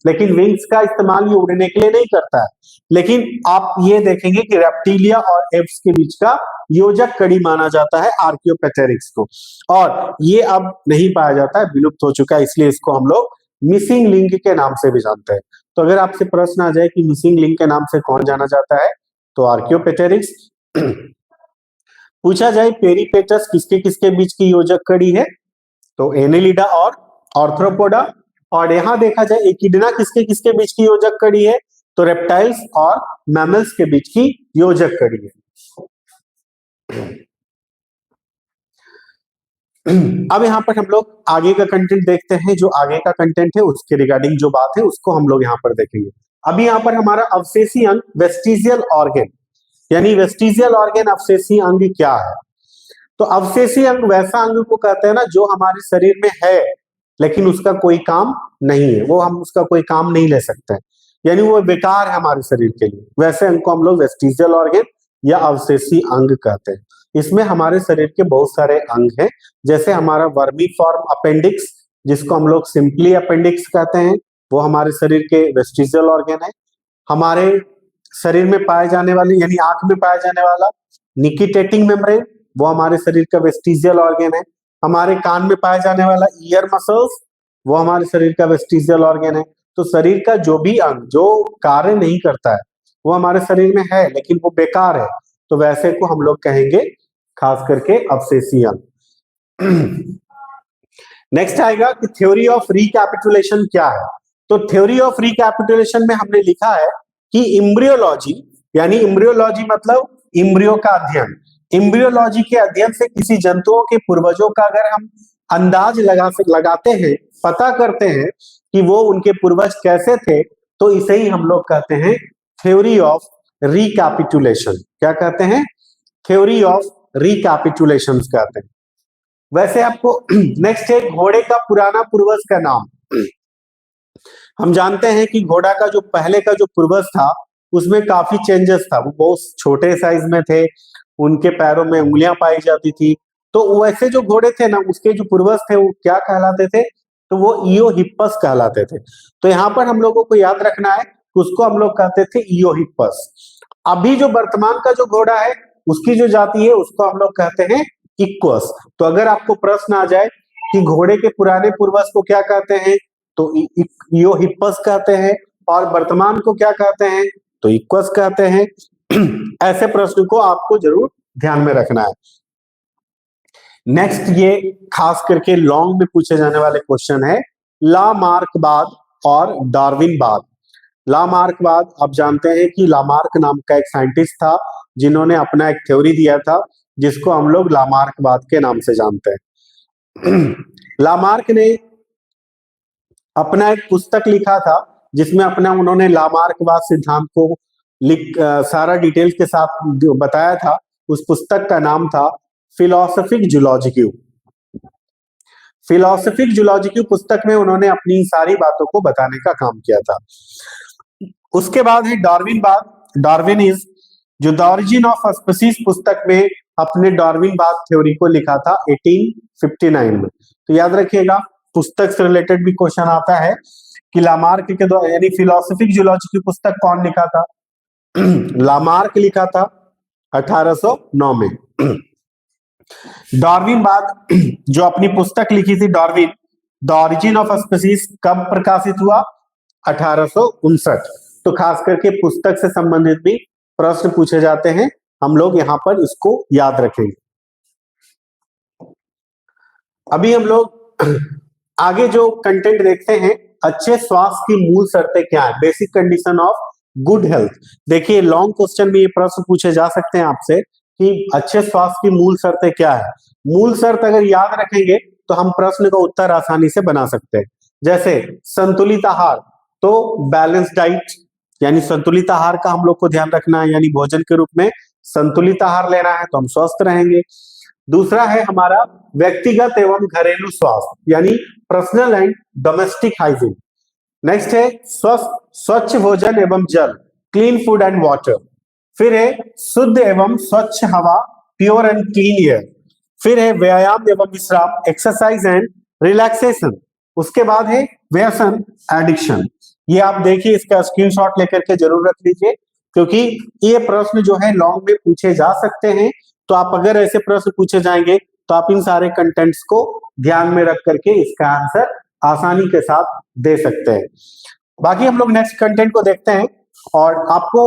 [SPEAKER 1] लेकिन विंग्स का इस्तेमाल ये उड़ने के लिए नहीं करता है, लेकिन आप ये देखेंगे कि रेप्टिलिया और एप्स के बीच का योजक कड़ी माना जाता है आर्कियोपेटेरिक्स को। और ये अब नहीं पाया जाता है, विलुप्त हो चुका है, इसलिए इसको हम लोग मिसिंग लिंक के नाम से भी जानते हैं। तो अगर आपसे प्रश्न आ जाए कि मिसिंग लिंक के नाम से कौन जाना जाता है, तो आर्कियोपेटेरिक्स। पूछा जाए पेरिपेटस किसके किसके बीच की योजक कड़ी है, तो एनेलिडा और आर्थ्रोपोडा। और यहां देखा जाए एकिडना किसके किसके बीच की योजक कड़ी है, तो रेप्टाइल्स और मैमल्स के बीच की योजक कड़ी है। अब यहाँ पर हम लोग आगे का कंटेंट देखते हैं। जो आगे का कंटेंट है उसके रिगार्डिंग जो बात है उसको हम लोग यहाँ पर देखेंगे। अभी यहाँ पर हमारा अवशेषी अंग वेस्टिजियल ऑर्गन, यानी वेस्टिजियल ऑर्गन अवशेषी अंग क्या है? तो अवशेषी अंग वैसा अंग को कहते हैं ना जो हमारे शरीर में है लेकिन उसका कोई काम नहीं है, वो हम उसका कोई काम नहीं ले सकते, यानी वो बेकार है हमारे शरीर के लिए। वैसे अंग को हम लोग वेस्टिजियल ऑर्गन या अवशेषी अंग कहते हैं। इसमें हमारे शरीर के बहुत सारे अंग हैं, जैसे हमारा वर्मीफॉर्म अपेंडिक्स, जिसको हम लोग सिंपली अपेंडिक्स कहते हैं, वो हमारे शरीर के वेस्टिजियल ऑर्गन है। हमारे शरीर में पाए जाने वाले यानी आंख में पाया जाने वाला निकिटेटिंग मेम्ब्रेन, वो हमारे शरीर का वेस्टिजियल ऑर्गन है। हमारे कान में पाया जाने वाला ईयर मसल्स, वो हमारे शरीर का वेस्टिजियल ऑर्गन है। तो शरीर का जो भी अंग जो कार्य नहीं करता है वो हमारे शरीर में है लेकिन वो बेकार है, तो वैसे को हम लोग कहेंगे खास करके अवशेषी अंग। नेक्स्ट आएगा कि थ्योरी ऑफ रिकैपिटुलेशन क्या है। तो थ्योरी ऑफ रिकैपिटुलेशन में हमने लिखा है कि इम्ब्रियोलॉजी, यानी इम्ब्रियोलॉजी मतलब इम्ब्रियो का अध्ययन, इम्ब्रियोलॉजी के अध्ययन से किसी जंतुओं के पूर्वजों का अगर हम अंदाज लगाते हैं, पता करते हैं कि वो उनके पूर्वज कैसे थे, तो इसे ही हम लोग कहते हैं थ्योरी ऑफ रिकैपिटुलेशन। क्या कहते हैं? थ्योरी ऑफ रिकैपिटुलेशन कहते हैं। वैसे आपको नेक्स्ट है घोड़े का पुराना पूर्वज का नाम। हम जानते हैं कि घोड़ा का जो पहले का जो पूर्वज था उसमें काफी चेंजेस था, वो बहुत छोटे साइज में थे, उनके पैरों में उंगलियां पाई जाती थी। तो वैसे जो घोड़े थे ना उसके जो पूर्वज थे वो क्या कहलाते थे, तो वो ईओहिप्पस कहलाते थे। तो यहाँ पर हम लोगों को याद रखना है उसको हम लोग कहते थे ईओहिप्पस। अभी जो वर्तमान का जो घोड़ा है उसकी जो जाति है उसको हम लोग कहते हैं इक्वस। तो अगर आपको प्रश्न आ जाए कि घोड़े के पुराने पूर्वज को क्या कहते हैं, तो ईओहिप्पस कहते हैं, और वर्तमान को क्या कहते हैं, तो इक्वस कहते हैं। ऐसे प्रश्न को आपको जरूर ध्यान में रखना है। नेक्स्ट ये खास करके लॉन्ग में पूछे जाने वाले क्वेश्चन है लामार्कवाद और डार्विनवाद। लामार्कवाद आप जानते हैं कि लामार्क नाम का एक साइंटिस्ट था जिन्होंने अपना एक थ्योरी दिया था जिसको हम लोग लामार्कवाद के नाम से जानते हैं। लामार्क ने अपना एक पुस्तक लिखा था जिसमें अपना उन्होंने लामार्कवाद सिद्धांत को सारा डिटेल्स के साथ बताया था। उस पुस्तक का नाम था फिलोसफिक जूलॉजिक्यू। फिलोसफिक जूलॉजिक्यू पुस्तक में उन्होंने अपनी सारी बातों को बताने का काम किया था। उसके बाद है डार्विनवाद, डार्विनिज्म, जो द ओरिजिन ऑफ स्पीसीज पुस्तक में अपने डार्विनवाद थ्योरी को लिखा था 1859 में। तो याद रखिएगा, पुस्तक से रिलेटेड भी क्वेश्चन आता है कि लामार्क के द्वारा, यानी फिलोसफिक जूलॉजी की पुस्तक कौन लिखा था? लामार्क लिखा था 1809 में। डार्विनवाद जो अपनी पुस्तक लिखी थी Darwin, the origin of species, कब प्रकाशित हुआ? 1859। तो खास करके पुस्तक से संबंधित भी प्रश्न पूछे जाते हैं, हम लोग यहाँ पर इसको याद रखेंगे। अभी हम लोग आगे जो कंटेंट देखते हैं, अच्छे स्वास्थ्य की मूल शर्तें क्या है, basic condition of good health. देखिए, लॉन्ग क्वेश्चन में ये प्रश्न पूछे जा सकते हैं आपसे कि अच्छे स्वास्थ्य की मूल शर्तें क्या है। मूल शर्त अगर याद रखेंगे तो हम प्रश्न का उत्तर आसानी से बना सकते हैं। जैसे संतुलित आहार, तो बैलेंस डाइट, यानी संतुलित आहार का हम लोग को ध्यान रखना है, यानी भोजन के रूप में संतुलित आहार लेना है तो हम स्वस्थ रहेंगे। दूसरा है हमारा व्यक्तिगत एवं घरेलू स्वास्थ्य, यानी personal and domestic hygiene. Next है स्वच्छ भोजन एवं जल, क्लीन फूड एंड वाटर। फिर है शुद्ध एवं स्वच्छ हवा, प्योर एंड क्लीन एयर। फिर है व्यायाम एवं विश्राम, एक्सरसाइज एंड रिलैक्सेशन। उसके बाद है व्यसन, एडिक्शन। ये आप देखिए, इसका स्क्रीनशॉट लेकर के जरूर रख लीजिए, क्योंकि ये प्रश्न जो है लॉन्ग में पूछे जा सकते हैं। तो आप अगर ऐसे प्रश्न पूछे जाएंगे तो आप इन सारे कंटेंट्स को ध्यान में रख करके इसका आंसर आसानी के साथ दे सकते हैं। बाकी हम लोग नेक्स्ट कंटेंट को देखते हैं, और आपको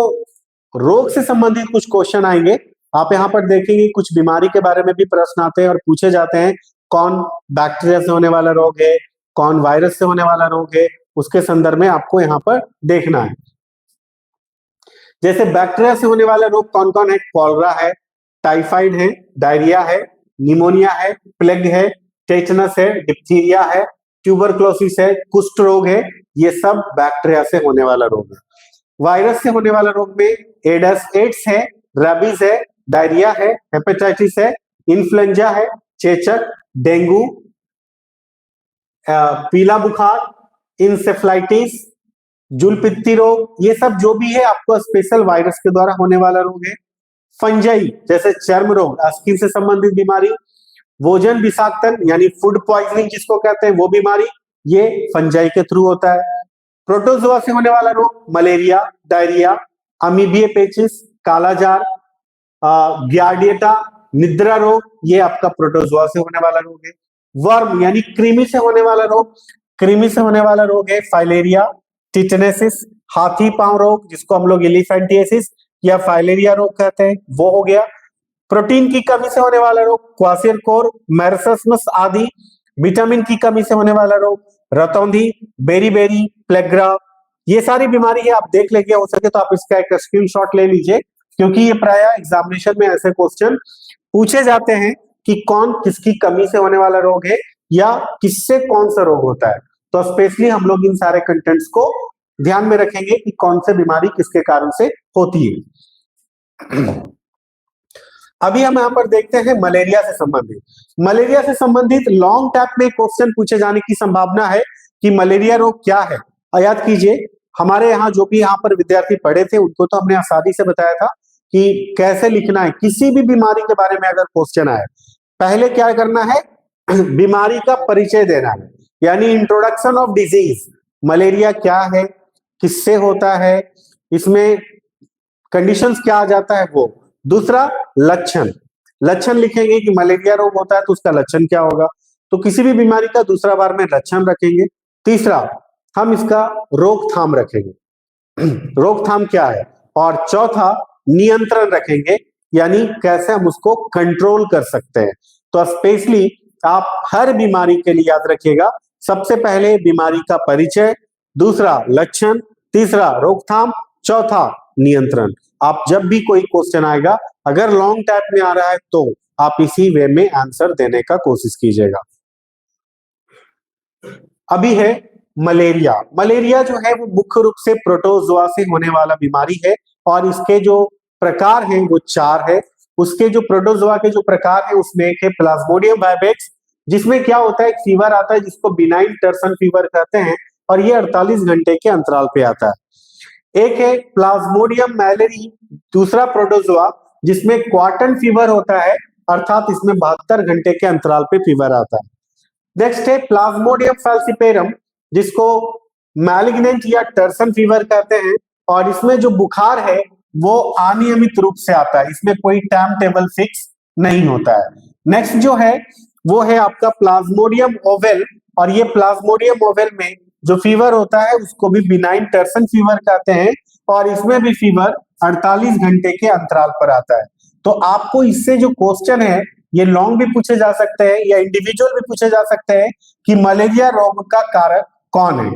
[SPEAKER 1] रोग से संबंधित कुछ क्वेश्चन आएंगे। आप यहाँ पर देखेंगे कुछ बीमारी के बारे में भी प्रश्न आते हैं और पूछे जाते हैं, कौन बैक्टीरिया से होने वाला रोग है, कौन वायरस से होने वाला रोग है, उसके संदर्भ में आपको यहाँ पर देखना है। जैसे बैक्टीरिया से होने वाला रोग कौन कौन है? कॉलरा है, टाइफाइड है, डायरिया है, निमोनिया है, प्लेग है, टेटनस है, डिप्थीरिया है, ट्यूबरक्लोसिस है, कुष्ठ रोग है। ये सब बैक्टीरिया से होने वाला रोग है। वायरस से होने वाला रोग में एड्स है, रेबीज है, डायरिया है, हेपेटाइटिस है, इन्फ्लुएंजा है, चेचक, डेंगू, पीला बुखार, इंसेफ्लाइटिस, जूलपित्ती रोग, ये सब जो भी है आपको स्पेशल वायरस के द्वारा होने वाला रोग है। फंजाई जैसे चर्म रोग, स्किन से संबंधित बीमारी, भोजन विषाक्तन यानी फूड पॉइजनिंग जिसको कहते हैं वो बीमारी, ये फंजाई के थ्रू होता है। प्रोटोजोआ से होने वाला रोग मलेरिया, डायरिया, अमीबिया पेचिस, कालाजार, गियार्डिएटा, निद्रा रोग, ये आपका प्रोटोजोआ से होने वाला रोग है। वर्म यानी कृमि से होने वाला रोग, कृमि से होने वाला रोग है फाइलेरिया, टिटनेसिस, हाथी पांव रोग जिसको हम लोग एलिफेंटिएसिस या फाइलेरिया रोग कहते हैं, वो हो गया। प्रोटीन की कमी से होने वाला रोग क्वासिरकोर, मेरसमस आदि। विटामिन की कमी से होने वाला रोग रतौंधी, बेरी, प्लेग्रा, ये सारी बीमारी है। आप देख लेंगे, हो सके तो आप इसका एक स्क्रीनशॉट ले लीजिए, क्योंकि ये प्राय एग्जामिनेशन में ऐसे क्वेश्चन पूछे जाते हैं कि कौन किसकी कमी से होने वाला रोग है या किससे कौन सा रोग होता है। तो स्पेशली हम लोग इन सारे कंटेंट्स को ध्यान में रखेंगे कि कौन सी बीमारी किसके कारण से होती है। अभी हम यहाँ पर देखते हैं मलेरिया से संबंधित। मलेरिया से संबंधित लॉन्ग टैप में क्वेश्चन पूछे जाने की संभावना है कि मलेरिया रोग क्या है। याद कीजिए, हमारे यहाँ जो भी यहाँ पर विद्यार्थी पढ़े थे उनको तो हमने आसानी से बताया था कि कैसे लिखना है। किसी भी बीमारी के बारे में अगर क्वेश्चन आए, पहले क्या करना है, बीमारी का परिचय देना है, यानी इंट्रोडक्शन ऑफ डिजीज। मलेरिया क्या है, किससे होता है, इसमें कंडीशंस क्या आ जाता है वो। दूसरा लक्षण, लक्षण लिखेंगे कि मलेरिया रोग होता है तो उसका लक्षण क्या होगा। तो किसी भी बीमारी का दूसरा बार में लक्षण रखेंगे। तीसरा हम इसका रोकथाम रखेंगे, रोकथाम क्या है। और चौथा नियंत्रण रखेंगे, यानी कैसे हम उसको कंट्रोल कर सकते हैं। तो स्पेशली आप हर बीमारी के लिए याद रखिएगा, सबसे पहले बीमारी का परिचय, दूसरा लक्षण, तीसरा रोकथाम, चौथा नियंत्रण। आप जब भी कोई क्वेश्चन आएगा, अगर लॉन्ग टाइप में आ रहा है तो आप इसी वे में आंसर देने का कोशिश कीजिएगा। अभी है मलेरिया। मलेरिया जो है वो मुख्य रूप से प्रोटोजोआ से होने वाला बीमारी है और इसके जो प्रकार हैं वो 4 है। उसके जो प्रोटोजोआ के जो प्रकार है उसमें एक है प्लाज्मोडियम वाइवेक्स, जिसमें क्या होता है, एक फीवर आता है जिसको बिनाइन टर्सन फीवर कहते हैं और ये 48 घंटे के अंतराल पे आता है। एक है प्लाज्मोडियम मैलेरी, दूसरा प्रोटोजोआ, जिसमें क्वार्टन फीवर होता है, अर्थात इसमें 72 घंटे के अंतराल पे फीवर आता है। नेक्स्ट है प्लाज्मोडियम फैल्सिपेरम, जिसको मैलिग्नेंट या टर्सन फीवर कहते हैं और इसमें जो बुखार है वो अनियमित रूप से आता है, इसमें कोई टाइम टेबल फिक्स नहीं होता है। नेक्स्ट जो है वो है आपका प्लाज्मोडियम ओवेल और ये प्लाज्मोडियम ओवेल में जो फीवर होता है उसको भी बिनाइन टर्सन फीवर कहते हैं और इसमें भी फीवर 48 घंटे के अंतराल पर आता है। तो आपको इससे जो क्वेश्चन है ये लॉन्ग भी पूछे जा सकते हैं या इंडिविजुअल भी पूछे जा सकते हैं कि मलेरिया रोग का कारक कौन है।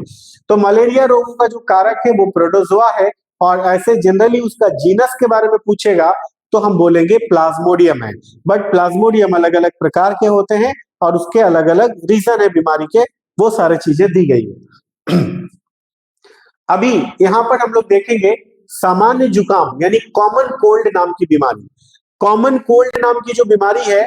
[SPEAKER 1] तो मलेरिया रोग का जो कारक है वो प्रोटोजोआ है और ऐसे जनरली उसका जीनस के बारे में पूछेगा तो हम बोलेंगे प्लाज्मोडियम है। बट प्लाज्मोडियम अलग अलग प्रकार के होते हैं और उसके अलग अलग रीजन है बीमारी के, वो सारी चीजें दी गई है। अभी यहां पर हम लोग देखेंगे सामान्य जुकाम यानी कॉमन कोल्ड नाम की बीमारी। कॉमन कोल्ड नाम की जो बीमारी है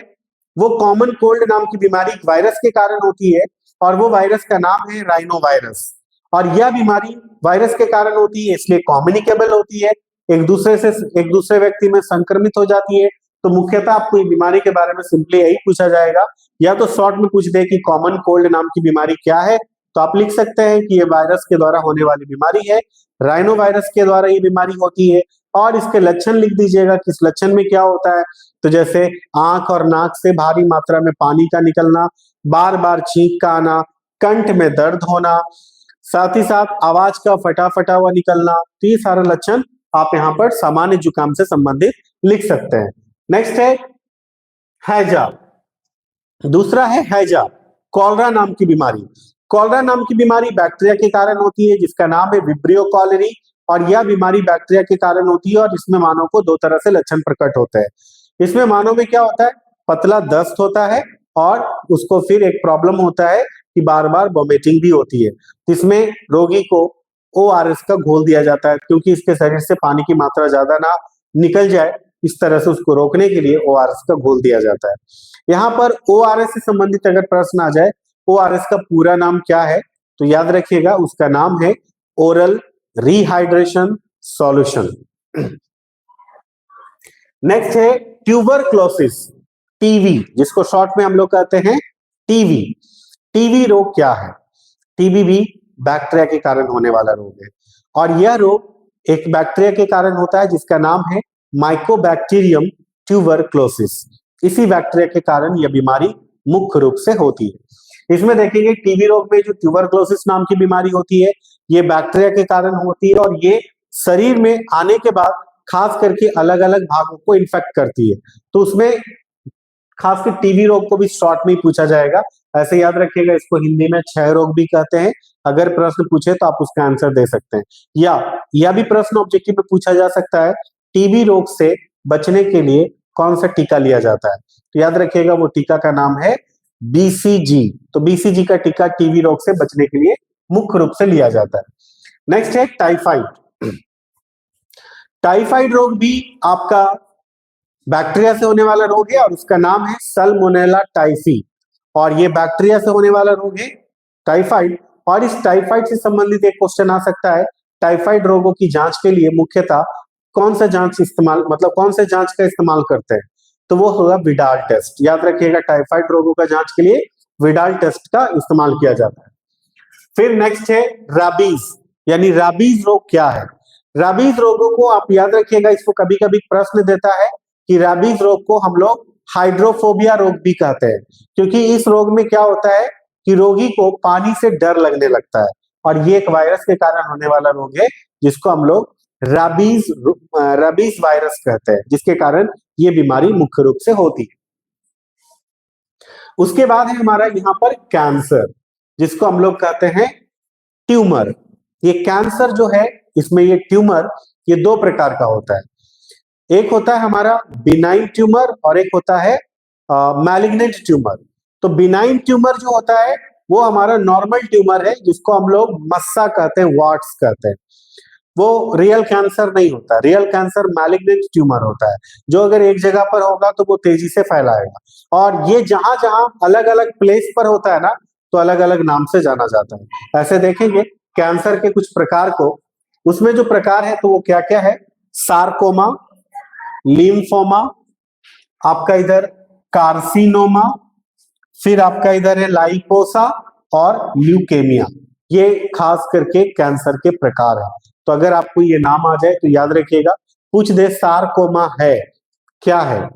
[SPEAKER 1] वो कॉमन कोल्ड नाम की बीमारी वायरस के कारण होती है और वो वायरस का नाम है राइनो वायरस और यह बीमारी वायरस के कारण होती है, इसलिए कम्युनिकेबल होती है, एक दूसरे व्यक्ति में संक्रमित हो जाती है। तो मुख्यतः आपको ये बीमारी के बारे में सिंपली यही पूछा जाएगा, या तो शॉर्ट में पूछ दे कि कॉमन कोल्ड नाम की बीमारी क्या है, तो आप लिख सकते हैं कि ये वायरस के द्वारा होने वाली बीमारी है, राइनो वायरस के द्वारा ये बीमारी होती है और इसके लक्षण लिख दीजिएगा कि इस लक्षण में क्या होता है। तो जैसे आंख और नाक से भारी मात्रा में पानी का निकलना, बार बार छींक का आना, कंठ में दर्द होना, साथ ही साथ आवाज का फटा हुआ निकलना, तो ये सारे लक्षण आप यहाँ पर सामान्य जुकाम से संबंधित लिख सकते हैं। नेक्स्ट है हैजा। दूसरा है हैजा, कॉलरा नाम की बीमारी। कॉलरा नाम की बीमारी बैक्टीरिया के कारण होती है जिसका नाम है विब्रियो कॉलेरी और यह बीमारी बैक्टीरिया के कारण होती है और इसमें मानव को 2 तरह से लक्षण प्रकट होते हैं। इसमें मानव में क्या होता है, पतला दस्त होता है और उसको फिर एक प्रॉब्लम होता है कि बार बार वोमिटिंग भी होती है। इसमें रोगी को ORS का घोल दिया जाता है क्योंकि इसके शरीर से पानी की मात्रा ज्यादा ना निकल जाए, इस तरह से उसको रोकने के लिए ORS का घोल दिया जाता है। यहाँ पर ORS से संबंधित अगर प्रश्न आ जाए, ORS का पूरा नाम क्या है, तो याद रखिएगा उसका नाम है ओरल रिहाइड्रेशन सॉल्यूशन। नेक्स्ट है ट्यूबरक्लोसिस, टीवी, जिसको शॉर्ट में हम लोग कहते हैं टीवी। टीवी रोग क्या है? टीबी भी बैक्टीरिया के कारण होने वाला रोग है और यह रोग एक बैक्टीरिया के कारण होता है जिसका नाम है माइकोबैक्टीरियम ट्यूबरक्लोसिस। इसी बैक्टीरिया के कारण यह बीमारी मुख्य रूप से होती है। इसमें देखेंगे टीबी रोग में जो ट्यूबरक्लोसिस नाम की बीमारी होती है ये बैक्टीरिया के कारण होती है और ये शरीर में आने के बाद खास करके अलग अलग भागों को इन्फेक्ट करती है। तो उसमें खासकर टीबी रोग को भी शॉर्ट में ही पूछा जाएगा। ऐसे याद रखिएगा, इसको हिंदी में क्षय रोग भी कहते हैं। अगर प्रश्न पूछे तो आप उसका आंसर दे सकते हैं, या यह भी प्रश्न ऑब्जेक्टिव में पूछा जा सकता है, टीबी रोग से बचने के लिए कौन सा टीका लिया जाता है? तो याद रखिएगा वो टीका का नाम है BCG। तो BCG का टीका टीबी रोग से बचने के लिए मुख्य रूप से लिया जाता है। नेक्स्ट है टाइफाइड। टाइफाइड रोग भी आपका बैक्टीरिया से होने वाला रोग है और उसका नाम है सल्मोनेला टाइफी और ये बैक्टीरिया से होने वाला रोग है टाइफाइड। और इस टाइफाइड से संबंधित एक क्वेश्चन आ सकता है, टाइफाइड रोगों की जांच के लिए मुख्यतः कौन सा जांच इस्तेमाल कौन से जांच का इस्तेमाल करते हैं? तो वो होगा विडाल टेस्ट। याद रखिएगा टाइफाइड रोगों का जांच के लिए विडाल टेस्ट का इस्तेमाल किया जाता है। फिर नेक्स्ट है राबीज, यानी राबीज रोग क्या है? राबीज रोगों को आप याद रखिएगा, इसको कभी कभी प्रश्न देता है कि राबीज रोग को हम लोग हाइड्रोफोबिया रोग भी कहते हैं, क्योंकि इस रोग में क्या होता है कि रोगी को पानी से डर लगने लगता है और ये एक वायरस के कारण होने वाला रोग है जिसको हम लोग राबीज वायरस कहते हैं, जिसके कारण ये बीमारी मुख्य रूप से होती है। उसके बाद है हमारा यहाँ पर कैंसर, जिसको हम लोग कहते हैं ट्यूमर। ये कैंसर जो है इसमें ये ट्यूमर ये दो प्रकार का होता है। एक होता है हमारा बिनाइन ट्यूमर और एक होता है मैलिग्नेंट ट्यूमर। तो बिनाइन ट्यूमर जो होता है वो हमारा नॉर्मल ट्यूमर है, जिसको हम लोग मस्सा कहते हैं, वार्ट्स कहते हैं। वो रियल कैंसर नहीं होता। रियल कैंसर मैलिग्नेंट ट्यूमर होता है, जो अगर एक जगह पर होगा तो वो तेजी से फैलाएगा। और ये जहां जहां अलग अलग प्लेस पर होता है ना, तो अलग अलग नाम से जाना जाता है। ऐसे देखेंगे कैंसर के कुछ प्रकार को, उसमें जो प्रकार है तो वो क्या क्या है, सार्कोमा, लिम्फोमा, आपका इधर कार्सिनोमा, फिर आपका इधर है लाइपोसा और ल्यूकेमिया। ये खास करके कैंसर के प्रकार है। तो अगर आपको ये नाम आ जाए तो याद रखिएगा। पूछ दे सार्कोमा है क्या है,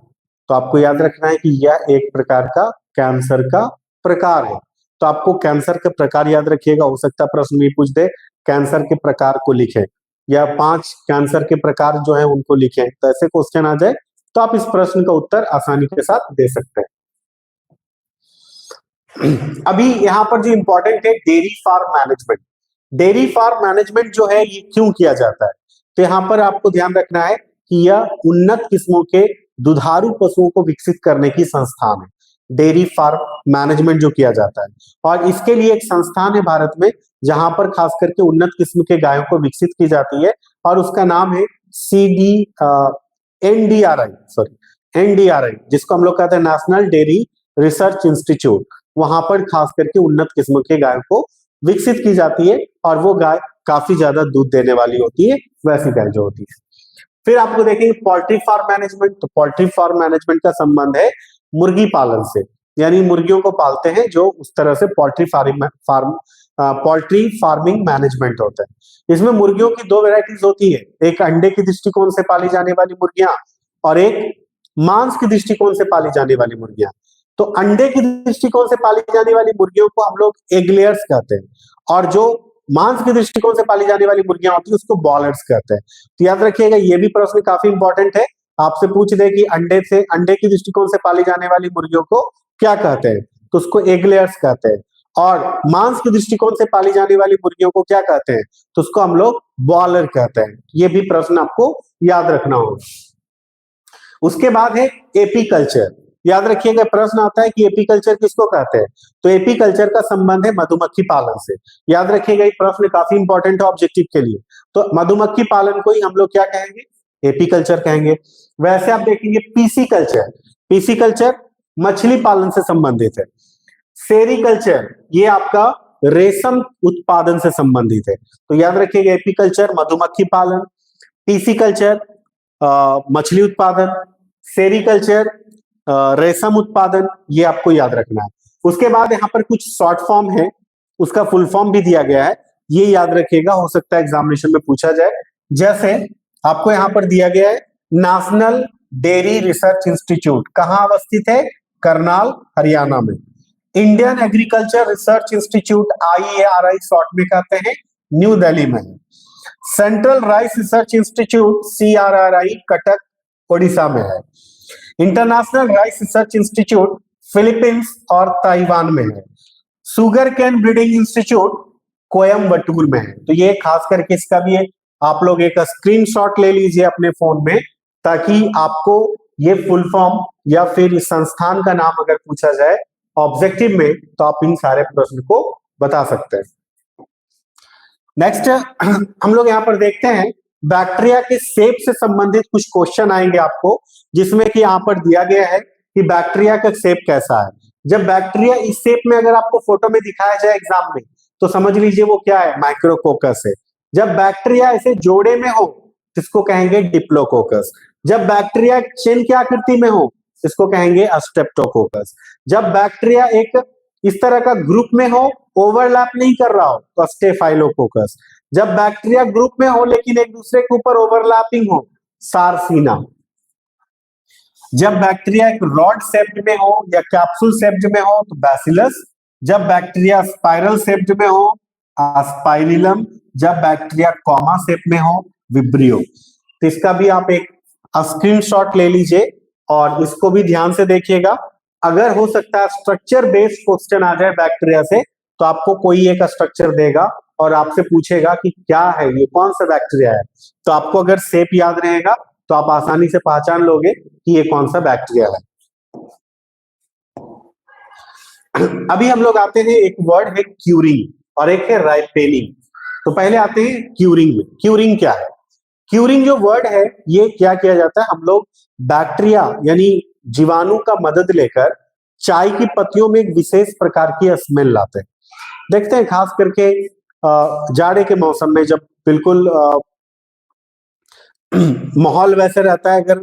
[SPEAKER 1] तो आपको याद रखना है कि यह एक प्रकार का कैंसर का प्रकार है। तो आपको कैंसर के प्रकार याद रखिएगा। हो सकता है प्रश्न में पूछ दे कैंसर के प्रकार को लिखें, या 5 कैंसर के प्रकार जो है उनको लिखें। तो ऐसे क्वेश्चन आ जाए तो आप इस प्रश्न का उत्तर आसानी के साथ दे सकते हैं। अभी यहाँ पर जो इंपॉर्टेंट है dairy farm management. Dairy farm management जो है ये क्यों किया जाता है, तो यहाँ पर आपको ध्यान रखना है कि यह उन्नत किस्मों के दुधारू पशुओं को विकसित करने की संस्थान है। डेयरी फार्म मैनेजमेंट जो किया जाता है, और इसके लिए एक संस्थान है भारत में जहां पर खास करके उन्नत किस्म के गायों को विकसित की जाती है, और उसका नाम है एनडीआरआई, जिसको हम लोग कहते हैं नेशनल डेयरी रिसर्च इंस्टीट्यूट। वहां पर खास करके उन्नत किस्म के गायों को विकसित की जाती है, और वो गाय काफी ज्यादा दूध देने वाली होती है, वैसी गाय जो होती है। फिर आपको देखेंगे पोल्ट्री फार्म मैनेजमेंट। तो पोल्ट्री फार्म मैनेजमेंट का संबंध है मुर्गी पालन से, यानी मुर्गियों को पालते हैं, जो उस तरह से पोल्ट्री फार्मिंग मैनेजमेंट होता है। इसमें मुर्गियों की 2 वेराइटीज होती है, एक अंडे की दृष्टिकोण से पाली जाने वाली मुर्गियां और एक मांस की दृष्टिकोण से पाली जाने वाली मुर्गियां। तो अंडे की दृष्टिकोण से पाली जाने वाली मुर्गियों को हम लोग एग लेयर्स कहते हैं, और जो मांस की दृष्टिकोण से पाली जाने वाली मुर्गियां होती है उसको बॉयलर्स कहते हैं। तो याद रखिएगा, ये भी प्रश्न काफी इंपॉर्टेंट है। आपसे पूछ दे कि अंडे की दृष्टिकोण से पाली जाने वाली मुर्गियों को क्या कहते हैं, तो उसको एग लेयर्स कहते हैं, और मांस की दृष्टिकोण से पाली जाने वाली मुर्गियों को क्या कहते हैं, तो उसको हम लोग बॉयलर कहते हैं। ये भी प्रश्न आपको याद रखना होगा। उसके बाद है एपीकल्चर। याद रखिएगा, प्रश्न आता है कि एपीकल्चर किसको कहते हैं, तो एपीकल्चर का संबंध है मधुमक्खी पालन से। याद रखिएगा, ये प्रश्न काफी इंपॉर्टेंट है ऑब्जेक्टिव के लिए। तो मधुमक्खी पालन को ही हम लोग क्या कहेंगे, एपीकल्चर कहेंगे। वैसे आप देखेंगे पीसीकल्चर मछली पालन से संबंधित है। सेरीकल्चर ये आपका रेशम उत्पादन से संबंधित है। तो याद रखिएगा, एपीकल्चर मधुमक्खी पालन, पीसीकल्चर मछली उत्पादन, सेरीकल्चर रेशम उत्पादन, ये आपको याद रखना है। उसके बाद यहाँ पर कुछ शॉर्ट फॉर्म है, उसका फुल फॉर्म भी दिया गया है, ये याद रखिएगा, हो सकता है एग्जामिनेशन में पूछा जाए। जैसे आपको यहाँ पर दिया गया है नेशनल डेयरी रिसर्च इंस्टीट्यूट, कहाँ अवस्थित है, करनाल हरियाणा में। Indian agriculture research institute IARI short में कहते हैं, न्यू दिल्ली में है। Central rice research institute CRRI Cuttack Odisha में है। International rice research institute Philippines और ताइवान में है। Sugar cane breeding institute Coimbatore में है। तो ये खास करके इसका भी आप लोग एक स्क्रीनशॉट ले लीजिए अपने फोन में, ताकि आपको ये फुल फॉर्म या फिर इस संस्थान का नाम अगर पूछा जाए ऑब्जेक्टिव में, तो आप इन सारे प्रश्न को बता सकते हैं। नेक्स्ट हम लोग यहाँ पर देखते हैं बैक्टीरिया के शेप से संबंधित कुछ क्वेश्चन आएंगे आपको, जिसमें कि यहाँ पर दिया गया है कि बैक्टीरिया का शेप कैसा है। जब बैक्टीरिया इस शेप में अगर आपको फोटो में दिखाया जाए एग्जाम में, तो समझ लीजिए वो क्या है, माइक्रोकोकस है। जब बैक्टीरिया ऐसे जोड़े में हो तो इसको कहेंगे डिप्लोकोकस। जब बैक्टीरिया चेन की आकृति में हो इसको कहेंगे स्ट्रेप्टोकोकस। जब बैक्टीरिया एक इस तरह का ग्रुप में हो, ओवरलैप नहीं कर रहा हो, तो स्टेफाइलोकोकस। जब बैक्टीरिया ग्रुप में हो लेकिन एक दूसरे के ऊपर ओवरलैपिंग हो, सार्सिना। जब बैक्टीरिया एक रॉड शेप्ड में हो या कैप्सूल शेप्ड में हो, तो बैसिलस। जब बैक्टीरिया स्पाइरल शेप्ड में हो, स्पाइरिलम। जब बैक्टीरिया कॉमा शेप में हो, विब्रियो। तो इसका भी आप एक स्क्रीनशॉट ले लीजिए और इसको भी ध्यान से देखिएगा। अगर हो सकता है स्ट्रक्चर बेस्ड क्वेश्चन आ जाए बैक्टीरिया से, तो आपको कोई एक स्ट्रक्चर देगा और आपसे पूछेगा कि क्या है ये, कौन सा बैक्टीरिया है। तो आपको अगर शेप याद रहेगा तो आप आसानी से पहचान लोगे कि ये कौन सा बैक्टीरिया है। अभी हम लोग आते हैं, एक वर्ड है क्यूरिंग और एक है राइपेनिंग। तो पहले आते हैं क्यूरिंग में। क्यूरिंग क्या है? क्यूरिंग जो वर्ड है, ये क्या किया जाता है, हम लोग बैक्टीरिया यानी जीवाणु का मदद लेकर चाय की पत्तियों में एक विशेष प्रकार की स्मेल लाते हैं। देखते हैं खास करके जाड़े के मौसम में जब बिल्कुल माहौल वैसे रहता है, अगर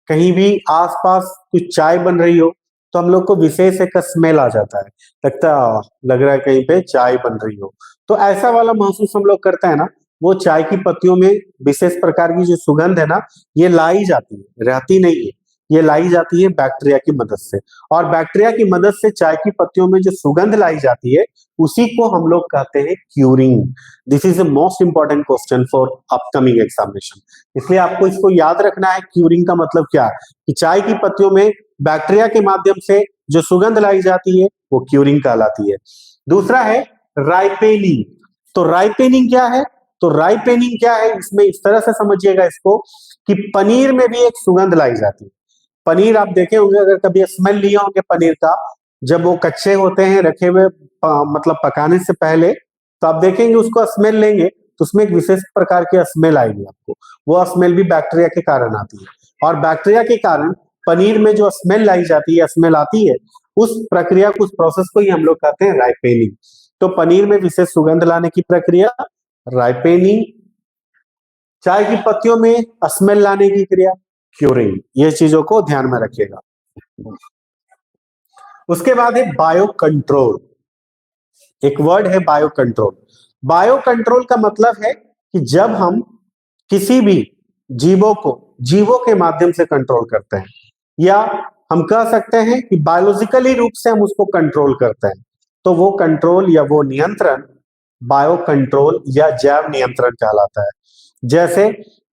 [SPEAKER 1] कहीं भी आसपास कुछ चाय बन रही हो तो हम लोग को विशेष एक स्मेल आ जाता है, लग रहा है कहीं पे चाय बन रही हो। तो ऐसा वाला महसूस हम लोग करते हैं ना, वो चाय की पत्तियों में विशेष प्रकार की जो सुगंध है ना, ये लाई जाती है, रहती नहीं है, ये लाई जाती है बैक्टीरिया की मदद से। और बैक्टीरिया की मदद से चाय की पत्तियों में जो सुगंध लाई जाती है उसी को हम लोग कहते हैं curing. This is the most important question for upcoming examination, इसलिए आपको इसको याद रखना है। क्यूरिंग का मतलब क्या है कि चाय की पत्तियों में बैक्टीरिया के माध्यम से जो सुगंध लाई जाती है वो क्यूरिंग कहलाती है। दूसरा है राइपेनिंग। तो राइपेनिंग क्या है? तो राइपेनिंग क्या है, इसमें इस तरह से समझिएगा इसको कि पनीर में भी एक सुगंध लाई जाती है। पनीर आप देखे होंगे, अगर कभी स्मेल लिए होंगे पनीर का, जब वो कच्चे होते हैं रखे हुए मतलब पकाने से पहले, तो आप देखेंगे उसको स्मेल लेंगे तो उसमें एक विशेष प्रकार की स्मेल आएगी आपको। वो स्मेल भी बैक्टीरिया के कारण आती है और बैक्टीरिया के कारण पनीर में जो स्मेल लाई जाती है, स्मेल आती है, उस प्रक्रिया को, उस प्रोसेस को ही हम लोग कहते हैं राइपेनिंग। तो पनीर में विशेष सुगंध लाने की प्रक्रिया राइपेनिंग, चाय की पत्तियों में स्मेल लाने की क्रिया क्यूरिंग। ये चीजों को ध्यान में रखिएगा। उसके बाद है बायो कंट्रोल। एक वर्ड है बायो कंट्रोल। बायो कंट्रोल का मतलब है कि जब हम किसी भी जीवों के माध्यम से कंट्रोल करते हैं, या हम कह सकते हैं कि बायोलॉजिकली रूप से हम उसको कंट्रोल करते हैं, तो वो कंट्रोल या वो नियंत्रण बायो कंट्रोल या जैव नियंत्रण कहलाता है। जैसे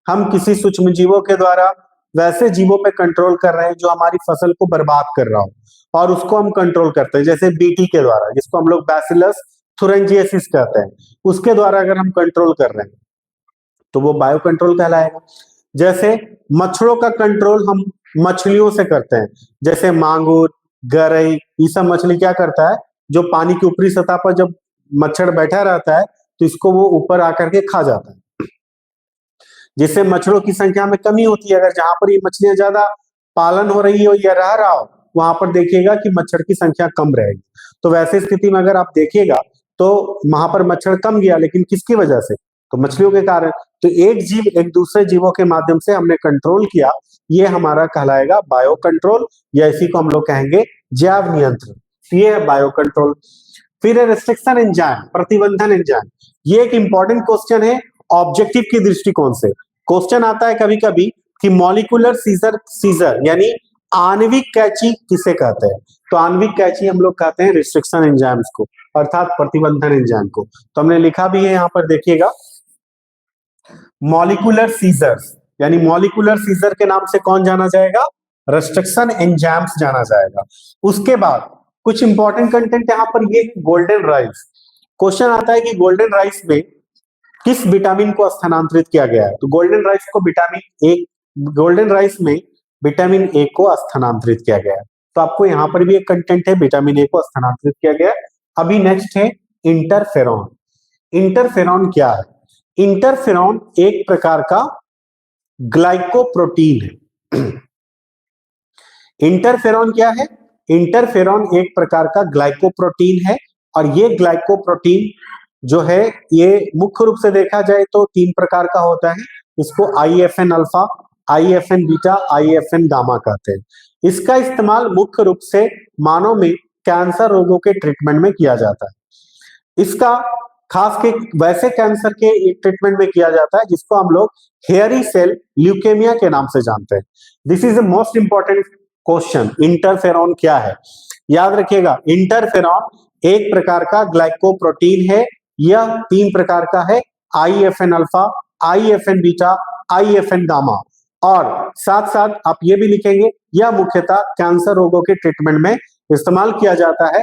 [SPEAKER 1] हम किसी सूक्ष्म जीवों के द्वारा वैसे जीवों पे कंट्रोल कर रहे हैं जो हमारी फसल को बर्बाद कर रहा हो, और उसको हम कंट्रोल करते हैं, जैसे बीटी के द्वारा, जिसको हम लोग बैसिलस थुरिंजियसिस कहते हैं, उसके द्वारा अगर हम कंट्रोल कर रहे हैं तो वो बायो कंट्रोल कहलाएगा। जैसे मच्छरों का कंट्रोल हम मछलियों से करते हैं, जैसे मांगुर, गरई, ये सब मछली क्या करता है, जो पानी की ऊपरी सतह पर जब मच्छर बैठा रहता है तो इसको वो ऊपर आकर के खा जाता है, जिससे मच्छरों की संख्या में कमी होती है। अगर जहां पर ये मछलियां ज्यादा पालन हो रही हो या रह रहा हो, वहां पर देखिएगा कि मच्छर की संख्या कम रहेगी। तो वैसे स्थिति में अगर आप देखिएगा तो वहां पर मच्छर कम गया, लेकिन किसकी वजह से? तो मछलियों के कारण। तो एक जीव एक दूसरे जीवों के माध्यम से हमने कंट्रोल किया, ये हमारा कहलाएगा बायो कंट्रोल, या इसी को हम लोग कहेंगे जैव नियंत्रण। ये है बायो कंट्रोल। फिर है रिस्ट्रिक्शन एंजाइम, प्रतिबंधन एंजाइम। ये एक इंपॉर्टेंट क्वेश्चन है ऑब्जेक्टिव की दृष्टिकोण से। क्वेश्चन आता है कभी कभी कि मॉलिक्यूलर सीजर यानी आणविक कैची किसे कहते हैं? तो आणविक कैची हम लोग कहते हैं रिस्ट्रिक्शन एंजाइम्स को, अर्थात प्रतिबंधन एंजाइम को। तो हमने लिखा भी है, यहां पर देखिएगा, मॉलिक्यूलर सीजर्स, यानी मॉलिक्यूलर सीजर के नाम से कौन जाना जाएगा? रिस्ट्रिक्शन एंजाइम्स जाना जाएगा। उसके बाद कुछ इंपॉर्टेंट कंटेंट यहां पर, ये गोल्डन राइस। क्वेश्चन आता है कि गोल्डन राइस में किस विटामिन को स्थानांतरित किया गया है? तो गोल्डन राइस में विटामिन ए को स्थानांतरित किया गया है। तो आपको यहां पर भी एक कंटेंट है, विटामिन ए को स्थानांतरित किया गया है। अभी नेक्स्ट है इंटरफेरॉन। इंटरफेरॉन क्या है? इंटरफेरॉन एक प्रकार का ग्लाइकोप्रोटीन है। इंटरफेरॉन क्या है? इंटरफेरॉन एक प्रकार का ग्लाइकोप्रोटीन है, और ये ग्लाइकोप्रोटीन जो है ये मुख्य रूप से देखा जाए तो 3 प्रकार का होता है। इसको IFN alpha, IFN beta, IFN gamma कहते हैं। इसका इस्तेमाल मुख्य रूप से मानव में कैंसर रोगों के ट्रीटमेंट में किया जाता है। इसका खास के वैसे कैंसर के एक ट्रीटमेंट में किया जाता है जिसको हम लोग हेयरी सेल ल्यूकेमिया के नाम से जानते हैं। This is the most important question. Interferon क्या है? याद रखिएगा, इंटरफेरॉन एक प्रकार का ग्लाइकोप्रोटीन है। यह 3 प्रकार का है, IFN alpha, IFN beta, IFN gamma. और साथ साथ आप ये भी लिखेंगे, यह मुख्यतः कैंसर रोगों के ट्रीटमेंट में इस्तेमाल किया जाता है।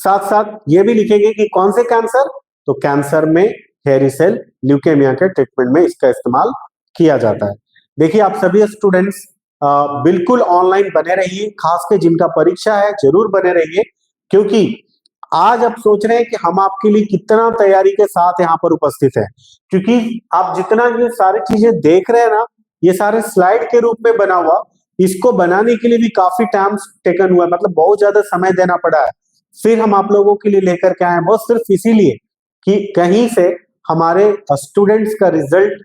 [SPEAKER 1] साथ साथ ये भी लिखेंगे कि कौन से कैंसर, तो कैंसर में हेयरी सेल ल्यूकेमिया के ट्रीटमेंट में इसका इस्तेमाल किया जाता है। देखिए आप सभी स्टूडेंट्स बिल्कुल ऑनलाइन बने रहिए, खास के जिनका परीक्षा है जरूर बने रहिए, क्योंकि आज आप सोच रहे हैं कि हम आपके लिए कितना तैयारी के साथ यहाँ पर उपस्थित है, क्योंकि आप जितना ये सारी चीजें देख रहे हैं ना, ये सारे स्लाइड के रूप में बना हुआ, इसको बनाने के लिए भी काफी टाइम टेकन हुआ है, मतलब बहुत ज्यादा समय देना पड़ा है। फिर हम आप लोगों के लिए लेकर के आए हैं, वो सिर्फ इसीलिए कि कहीं से हमारे स्टूडेंट्स का रिजल्ट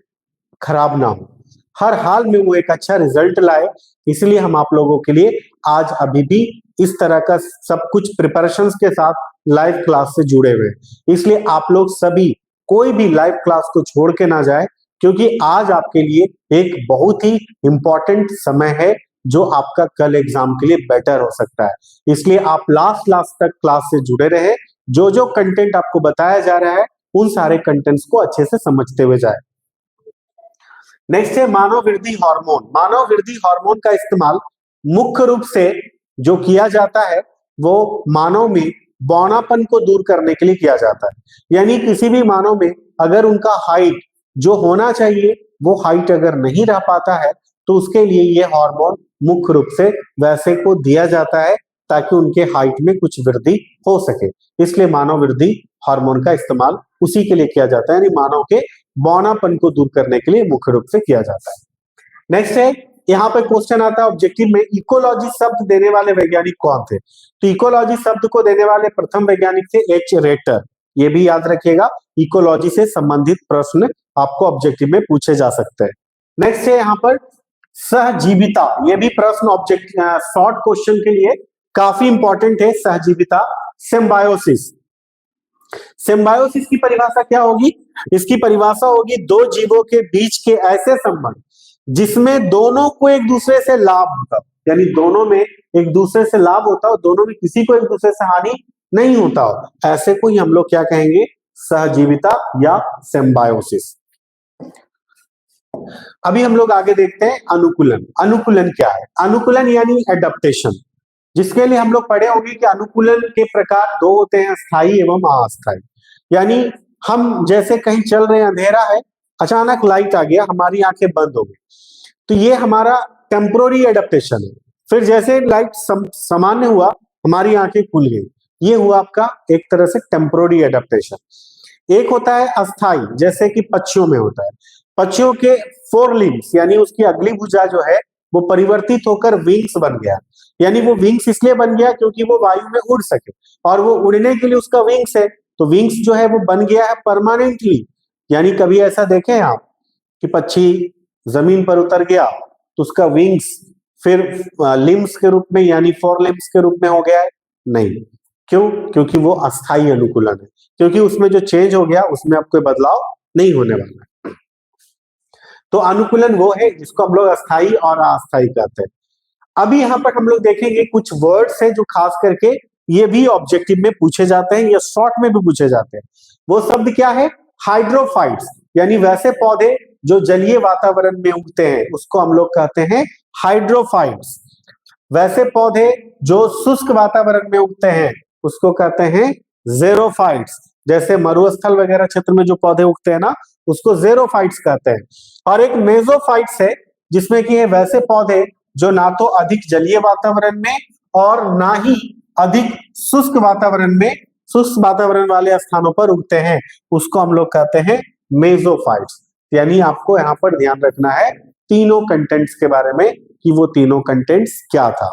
[SPEAKER 1] खराब ना हो, हर हाल में वो एक अच्छा रिजल्ट लाए, इसलिए हम आप लोगों के लिए आज अभी भी इस तरह का सब कुछ प्रिपरेशंस के साथ लाइव क्लास से जुड़े हुए हैं। इसलिए आप लोग सभी कोई भी लाइव क्लास को छोड़ के ना जाए, क्योंकि आज आपके लिए एक बहुत ही इंपॉर्टेंट समय है जो आपका कल एग्जाम के लिए बेटर हो सकता है। इसलिए आप लास्ट तक क्लास से जुड़े रहे, जो जो कंटेंट आपको बताया जा रहा है उन सारे कंटेंट्स को अच्छे से समझते हुए जाए। नेक्स्ट है मानव वृद्धि हार्मोन। मानव वृद्धि हार्मोन का इस्तेमाल मुख्य रूप से जो किया जाता है वो मानव में बौनापन को दूर करने के लिए किया जाता है। यानी किसी भी मानव में अगर उनका हाइट जो होना चाहिए वो हाइट अगर नहीं रह पाता है तो उसके लिए ये हार्मोन मुख्य रूप से वैसे को दिया जाता है ताकि उनके हाइट में कुछ वृद्धि हो सके। इसलिए मानव वृद्धि हार्मोन का इस्तेमाल उसी के लिए किया जाता है, यानी मानव के बौनापन को दूर करने के लिए मुख्य रूप से किया जाता है। नेक्स्ट है, यहाँ पे क्वेश्चन आता है ऑब्जेक्टिव में, इकोलॉजी शब्द देने वाले वैज्ञानिक कौन थे? तो इकोलॉजी शब्द को देने वाले प्रथम वैज्ञानिक थे एच रेटर। ये भी याद रखिएगा, इकोलॉजी से संबंधित प्रश्न आपको ऑब्जेक्टिव में पूछे जा सकते हैं। नेक्स्ट है यहाँ पर सहजीविता। ये भी प्रश्न ऑब्जेक्ट शॉर्ट क्वेश्चन के लिए काफी इंपॉर्टेंट है। सहजीविता, सिम्बायोसिस। सिम्बायोसिस की परिभाषा क्या होगी? इसकी परिभाषा होगी दो जीवों के बीच के ऐसे संबंध जिसमें दोनों को एक दूसरे से लाभ होता, यानी दोनों में एक दूसरे से लाभ होता हो, दोनों में किसी को एक दूसरे से हानि नहीं होता हो, ऐसे को ही हम लोग क्या कहेंगे? सहजीविता या सिम्बायोसिस। अभी हम लोग आगे देखते हैं अनुकूलन। अनुकूलन क्या है? अनुकूलन यानी एडेप्टेशन, जिसके लिए हम लोग पढ़े होंगे कि अनुकूलन के प्रकार दो होते हैं, स्थायी एवं अस्थायी। यानी हम जैसे कहीं चल रहे हैं, अंधेरा है, अचानक लाइट आ गया, हमारी आंखें बंद हो गई, तो ये हमारा टेम्पोररी एडेप्टेशन है। फिर जैसे लाइट सामान्य हुआ, हमारी आंखें खुल गई, ये हुआ आपका एक तरह से टेम्पोररी एडेप्टेशन। एक होता है अस्थाई, जैसे कि पक्षियों में होता है। पक्षियों के फोर लिम्स यानी उसकी अगली भुजा जो है वो परिवर्तित होकर विंग्स बन गया। यानी वो विंग्स इसलिए बन गया क्योंकि वो वायु में उड़ सके, और वो उड़ने के लिए उसका विंग्स है, तो विंग्स जो है वो बन गया है परमानेंटली। यानी कभी ऐसा देखें आप कि पक्षी जमीन पर उतर गया तो उसका विंग्स फिर लिम्स के रूप में यानी फोर लिम्स के रूप में हो गया है? नहीं। क्यों? क्योंकि वो अस्थाई अनुकूलन है, क्योंकि उसमें जो चेंज हो गया उसमें अब कोई बदलाव नहीं होने वाला है। तो अनुकूलन वो है जिसको हम लोग अस्थाई और अस्थाई कहते हैं। अभी यहाँ पर हम लोग देखेंगे कुछ वर्ड्स हैं जो खास करके ये भी ऑब्जेक्टिव में पूछे जाते हैं या शॉर्ट में भी पूछे जाते हैं। वो शब्द क्या है? हाइड्रोफाइट्स, यानी वैसे पौधे जो जलीय वातावरण में उगते हैं उसको हम लोग कहते हैं हाइड्रोफाइट्स। वैसे पौधे जो शुष्क वातावरण में उगते हैं उसको कहते हैं ज़ेरोफाइट्स। जैसे मरुस्थल वगैरह क्षेत्र में जो पौधे उगते हैं ना, उसको ज़ेरोफाइट्स कहते हैं। और एक मेसोफाइट्स है जिसमें कि वैसे पौधे जो ना तो अधिक जलीय वातावरण में और ना ही अधिक शुष्क वातावरण वाले स्थानों पर उगते हैं, उसको हम लोग कहते हैं मेसोफाइट्स। यानी आपको यहाँ पर ध्यान रखना है तीनों कंटेंट्स के बारे में कि वो तीनों कंटेंट्स क्या था।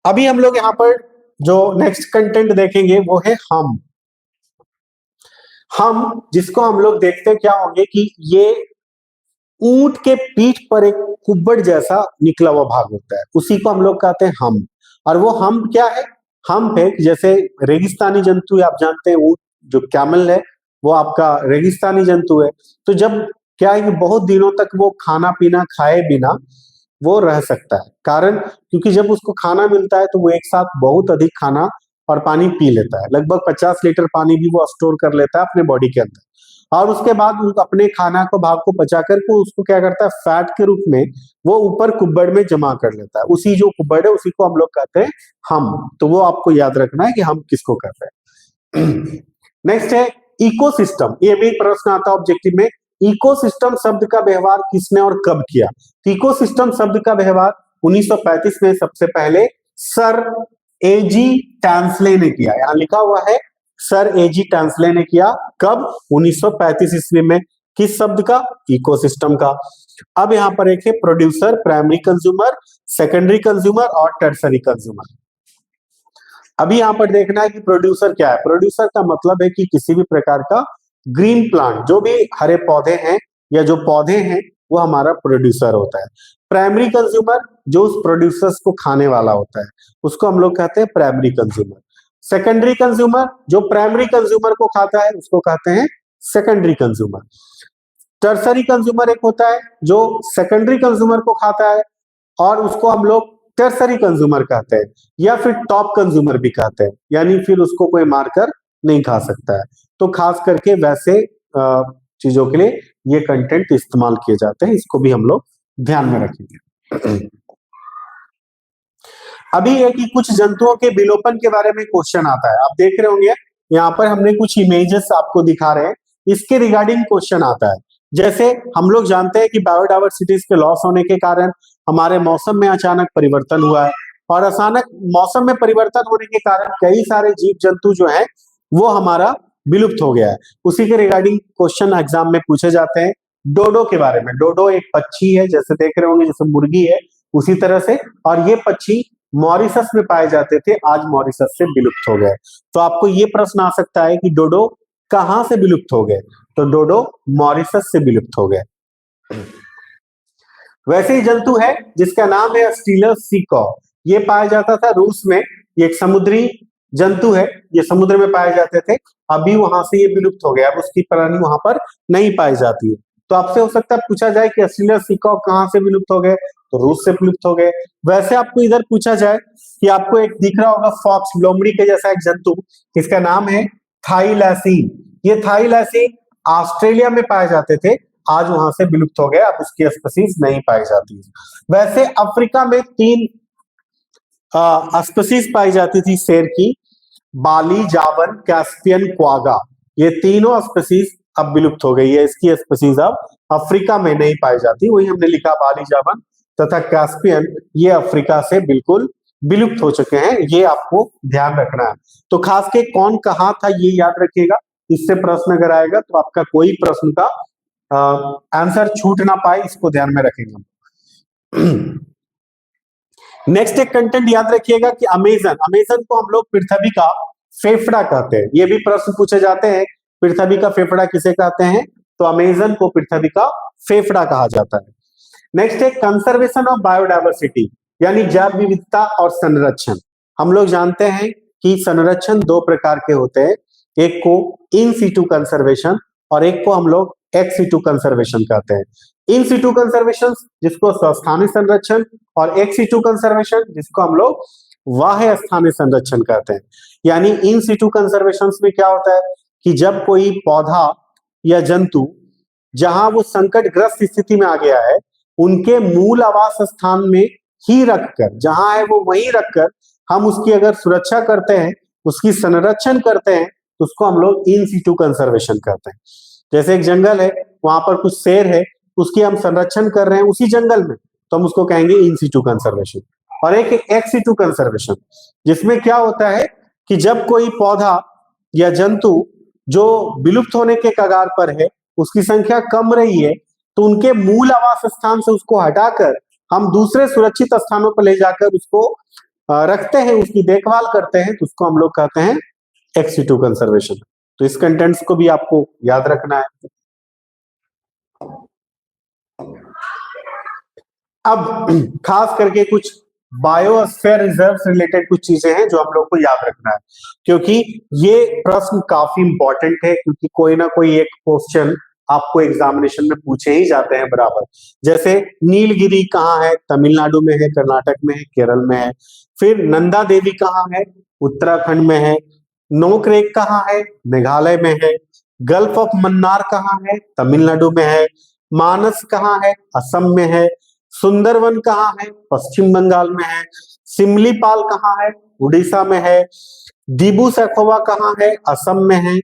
[SPEAKER 1] अभी हम लोग यहाँ पर जो नेक्स्ट कंटेंट देखेंगे वो है हम जिसको हम लोग देखते क्या होंगे कि ये ऊंट के पीठ पर एक कुब्बड़ जैसा निकला हुआ भाग होता है, उसी को हम लोग कहते हैं हम। और वो हम क्या है? हम है जैसे रेगिस्तानी जंतु, आप जानते हैं ऊंट जो कैमल है वो आपका रेगिस्तानी जंतु है। तो जब क्या है कि बहुत दिनों तक वो खाना पीना खाए बिना वो रह सकता है, कारण क्योंकि जब उसको खाना मिलता है तो वो एक साथ बहुत अधिक खाना और पानी पी लेता है, लगभग 50 लीटर पानी भी वो स्टोर कर लेता है अपने बॉडी के अंदर। और उसके बाद अपने खाना को भाग को पचा करके उसको क्या करता है, फैट के रूप में वो ऊपर कुब्बड़ में जमा कर लेता है। उसी जो कुब्बड़ है उसी को हम लोग कहते हैं हम। तो वो आपको याद रखना है कि हम किसको कहते हैं। नेक्स्ट है इकोसिस्टम। ये भी प्रश्न आता है ऑब्जेक्टिव में। इकोसिस्टम शब्द का व्यवहार किसने और कब किया? तो इकोसिस्टम शब्द का व्यवहार 1935 में सबसे पहले सर एजी टैंसले ने किया। यहां लिखा हुआ है सर एजी टैंसले ने किया। कब? 1935 ईस्वी में। किस शब्द का? इकोसिस्टम का। अब यहां पर एक है producer, primary consumer, secondary consumer और टर्सरी कंज्यूमर। अभी यहां पर देखना है कि प्रोड्यूसर क्या है। प्रोड्यूसर का मतलब है कि किसी भी प्रकार का ग्रीन प्लांट, जो भी हरे पौधे हैं या जो पौधे हैं, वो हमारा प्रोड्यूसर होता है। प्राइमरी कंज्यूमर जो उस प्रोड्यूसर्स को खाने वाला होता है, उसको हम लोग कहते हैं प्राइमरी कंज्यूमर। सेकेंडरी कंज्यूमर जो प्राइमरी कंज्यूमर को खाता है, उसको कहते हैं सेकेंडरी कंज्यूमर। टर्सरी कंज्यूमर एक होता है जो सेकेंडरी कंज्यूमर को खाता है और उसको हम लोग टर्सरी कंज्यूमर कहते हैं, या फिर टॉप कंज्यूमर भी कहते हैं, यानी फिर उसको कोई मारकर नहीं खा सकता है। तो खास करके वैसे चीजों के लिए ये कंटेंट इस्तेमाल किए जाते हैं, इसको भी हम लोग ध्यान में रखेंगे। अभी है कि कुछ जंतुओं के विलोपन के बारे में क्वेश्चन आता है। आप देख रहे होंगे यहाँ पर हमने कुछ इमेजेस आपको दिखा रहे हैं, इसके रिगार्डिंग क्वेश्चन आता है। जैसे हम लोग जानते हैं कि बायोडायवर्सिटीज के लॉस होने के कारण हमारे मौसम में अचानक परिवर्तन हुआ है, और अचानक मौसम में परिवर्तन होने के कारण कई सारे जीव जंतु जो है वो हमारा विलुप्त हो गया है। उसी के रिगार्डिंग क्वेश्चन एग्जाम में पूछे जाते हैं। डोडो के बारे में। डोडो एक पक्षी है, जैसे देख रहे होंगे जैसे मुर्गी है उसी तरह से, और ये पक्षी मॉरिशस में पाए जाते थे, आज मॉरिशस से विलुप्त हो गए। तो आपको ये प्रश्न आ सकता है कि डोडो कहां से विलुप्त हो गए? तो डोडो मॉरिशस से विलुप्त हो गए। वैसे ही जंतु है जिसका नाम है स्टीलर सीकॉ। ये पाया जाता था रूस में। ये एक समुद्री जंतु है, ये समुद्र में पाए जाते थे। अभी वहां से ये विलुप्त हो गया, अब उसकी प्राणी वहां पर नहीं पाई जाती है। तो आपसे हो सकता है पूछा जाए कि स्टीलर सीकॉ कहां से विलुप्त हो गए? तो रूस से विलुप्त हो गए। वैसे आपको इधर पूछा जाए कि आपको एक दिख रहा होगा फॉक्स, लोमड़ी के जैसा एक जंतु, इसका नाम है थाईलैसीन। ये थाईलैसीन ऑस्ट्रेलिया में पाए जाते थे, आज वहां से विलुप्त हो गए, अब उसकी स्पीसीज नहीं पाई जाती। वैसे अफ्रीका में 3 स्पीसीज पाई जाती थी शेर की, बाली, जावन, कैस्पियन, क्वागा। ये तीनों स्पीसीज अब विलुप्त हो गई है, इसकी स्पीसीज अब अफ्रीका में नहीं पाई जाती। वही हमने लिखा बाली, जावन तथा कैस्पियन, ये अफ्रीका से बिल्कुल विलुप्त हो चुके हैं, ये आपको ध्यान रखना है। तो खास के कौन कहाँ था ये याद रखिएगा, इससे प्रश्न अगर आएगा तो आपका कोई प्रश्न का आंसर छूट ना पाए, इसको ध्यान में रखेंगे। नेक्स्ट एक कंटेंट याद रखिएगा कि अमेजन, अमेजन को हम लोग पृथ्वी का फेफड़ा कहते हैं। ये भी प्रश्न पूछे जाते हैं, पृथ्वी का फेफड़ा किसे कहते हैं? तो अमेजन को पृथ्वी का फेफड़ा कहा जाता है। नेक्स्ट है कंजर्वेशन ऑफ बायोडायवर्सिटी, यानी जैव विविधता और संरक्षण। हम लोग जानते हैं कि संरक्षण 2 प्रकार के होते हैं, एक को इन सिटू कंजर्वेशन और एक को हम लोग एक्स सिटू कंजर्वेशन कहते हैं। इन सिटू कंजर्वेशन जिसको स्थानीय संरक्षण, और एक्स सिटू कंजर्वेशन जिसको हम लोग बाह्य स्थानीय संरक्षण कहते हैं। यानी इन सिटू कंजर्वेशन में क्या होता है कि जब कोई पौधा या जंतु जहां वो संकटग्रस्त स्थिति में आ गया है, उनके मूल आवास स्थान में ही रखकर, जहां है वो वहीं रखकर हम उसकी अगर सुरक्षा करते हैं, उसकी संरक्षण करते हैं, तो उसको हम लोग इन सिटू कंजर्वेशन कहते हैं। जैसे एक जंगल है, वहां पर कुछ शेर है, उसकी हम संरक्षण कर रहे हैं उसी जंगल में, तो हम उसको कहेंगे इन सिटू कंजर्वेशन। और एक एक्स सिटू कंजर्वेशन, जिसमें क्या होता है कि जब कोई पौधा या जंतु जो विलुप्त होने के कगार पर है, उसकी संख्या कम रही है, तो उनके मूल आवास स्थान से उसको हटाकर हम दूसरे सुरक्षित स्थानों पर ले जाकर उसको रखते हैं, उसकी देखभाल करते हैं, तो उसको हम लोग कहते हैं एक्स सिटू कंजर्वेशन। तो इस कंटेंट्स को भी आपको याद रखना है। अब खास करके कुछ बायोस्फीयर रिजर्व से रिलेटेड कुछ चीजें हैं जो हम लोग को याद रखना है, क्योंकि ये प्रश्न काफी इंपॉर्टेंट है, क्योंकि कोई ना कोई एक क्वेश्चन आपको एग्जामिनेशन में पूछे ही जाते हैं बराबर। जैसे नीलगिरी कहाँ है? तमिलनाडु में है, कर्नाटक में है, केरल में है। फिर नंदा देवी कहाँ है? उत्तराखंड में है। नोकरेक कहाँ है? मेघालय में है। गल्फ ऑफ मन्नार कहाँ है? तमिलनाडु में है। मानस कहाँ है? असम में है। सुंदरवन कहाँ है? पश्चिम बंगाल में है। सिमलीपाल कहाँ है? उड़ीसा में है। दिबू सैखोवा कहाँ है? असम में है।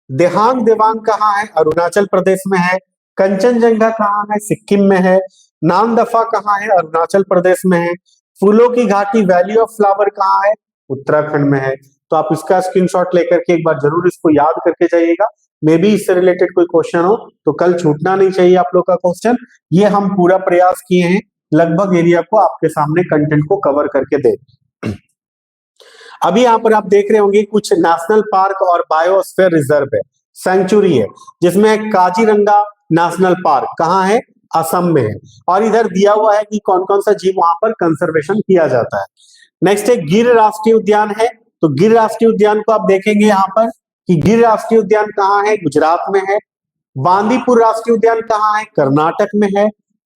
[SPEAKER 1] देहांग देवांग कहाँ है? अरुणाचल प्रदेश में है। कंचनजंगा कहाँ है? सिक्किम में है। नामदफा कहाँ है? अरुणाचल प्रदेश में है। फूलों की घाटी वैली ऑफ फ्लावर कहाँ है? उत्तराखंड में है। तो आप इसका स्क्रीनशॉट लेकर के एक बार जरूर इसको याद करके जाइएगा। मे बी इससे रिलेटेड कोई क्वेश्चन हो तो कल छूटना नहीं चाहिए आप लोग का क्वेश्चन। ये हम पूरा प्रयास किए हैं लगभग एरिया को आपके सामने कंटेंट को कवर करके दे। अभी यहाँ पर आप देख रहे होंगे कुछ नेशनल पार्क और बायोस्फीयर रिजर्व है, सेंचुरी है, जिसमें काजीरंगा नेशनल पार्क कहाँ है? असम में है। और इधर दिया हुआ है कि कौन कौन सा जीव वहां पर कंजर्वेशन किया जाता है। नेक्स्ट है गिर राष्ट्रीय उद्यान है। तो गिर राष्ट्रीय उद्यान को आप देखेंगे यहाँ पर कि गिर राष्ट्रीय उद्यान कहाँ है? गुजरात में है। बांदीपुर राष्ट्रीय उद्यान कहाँ है? कर्नाटक में है।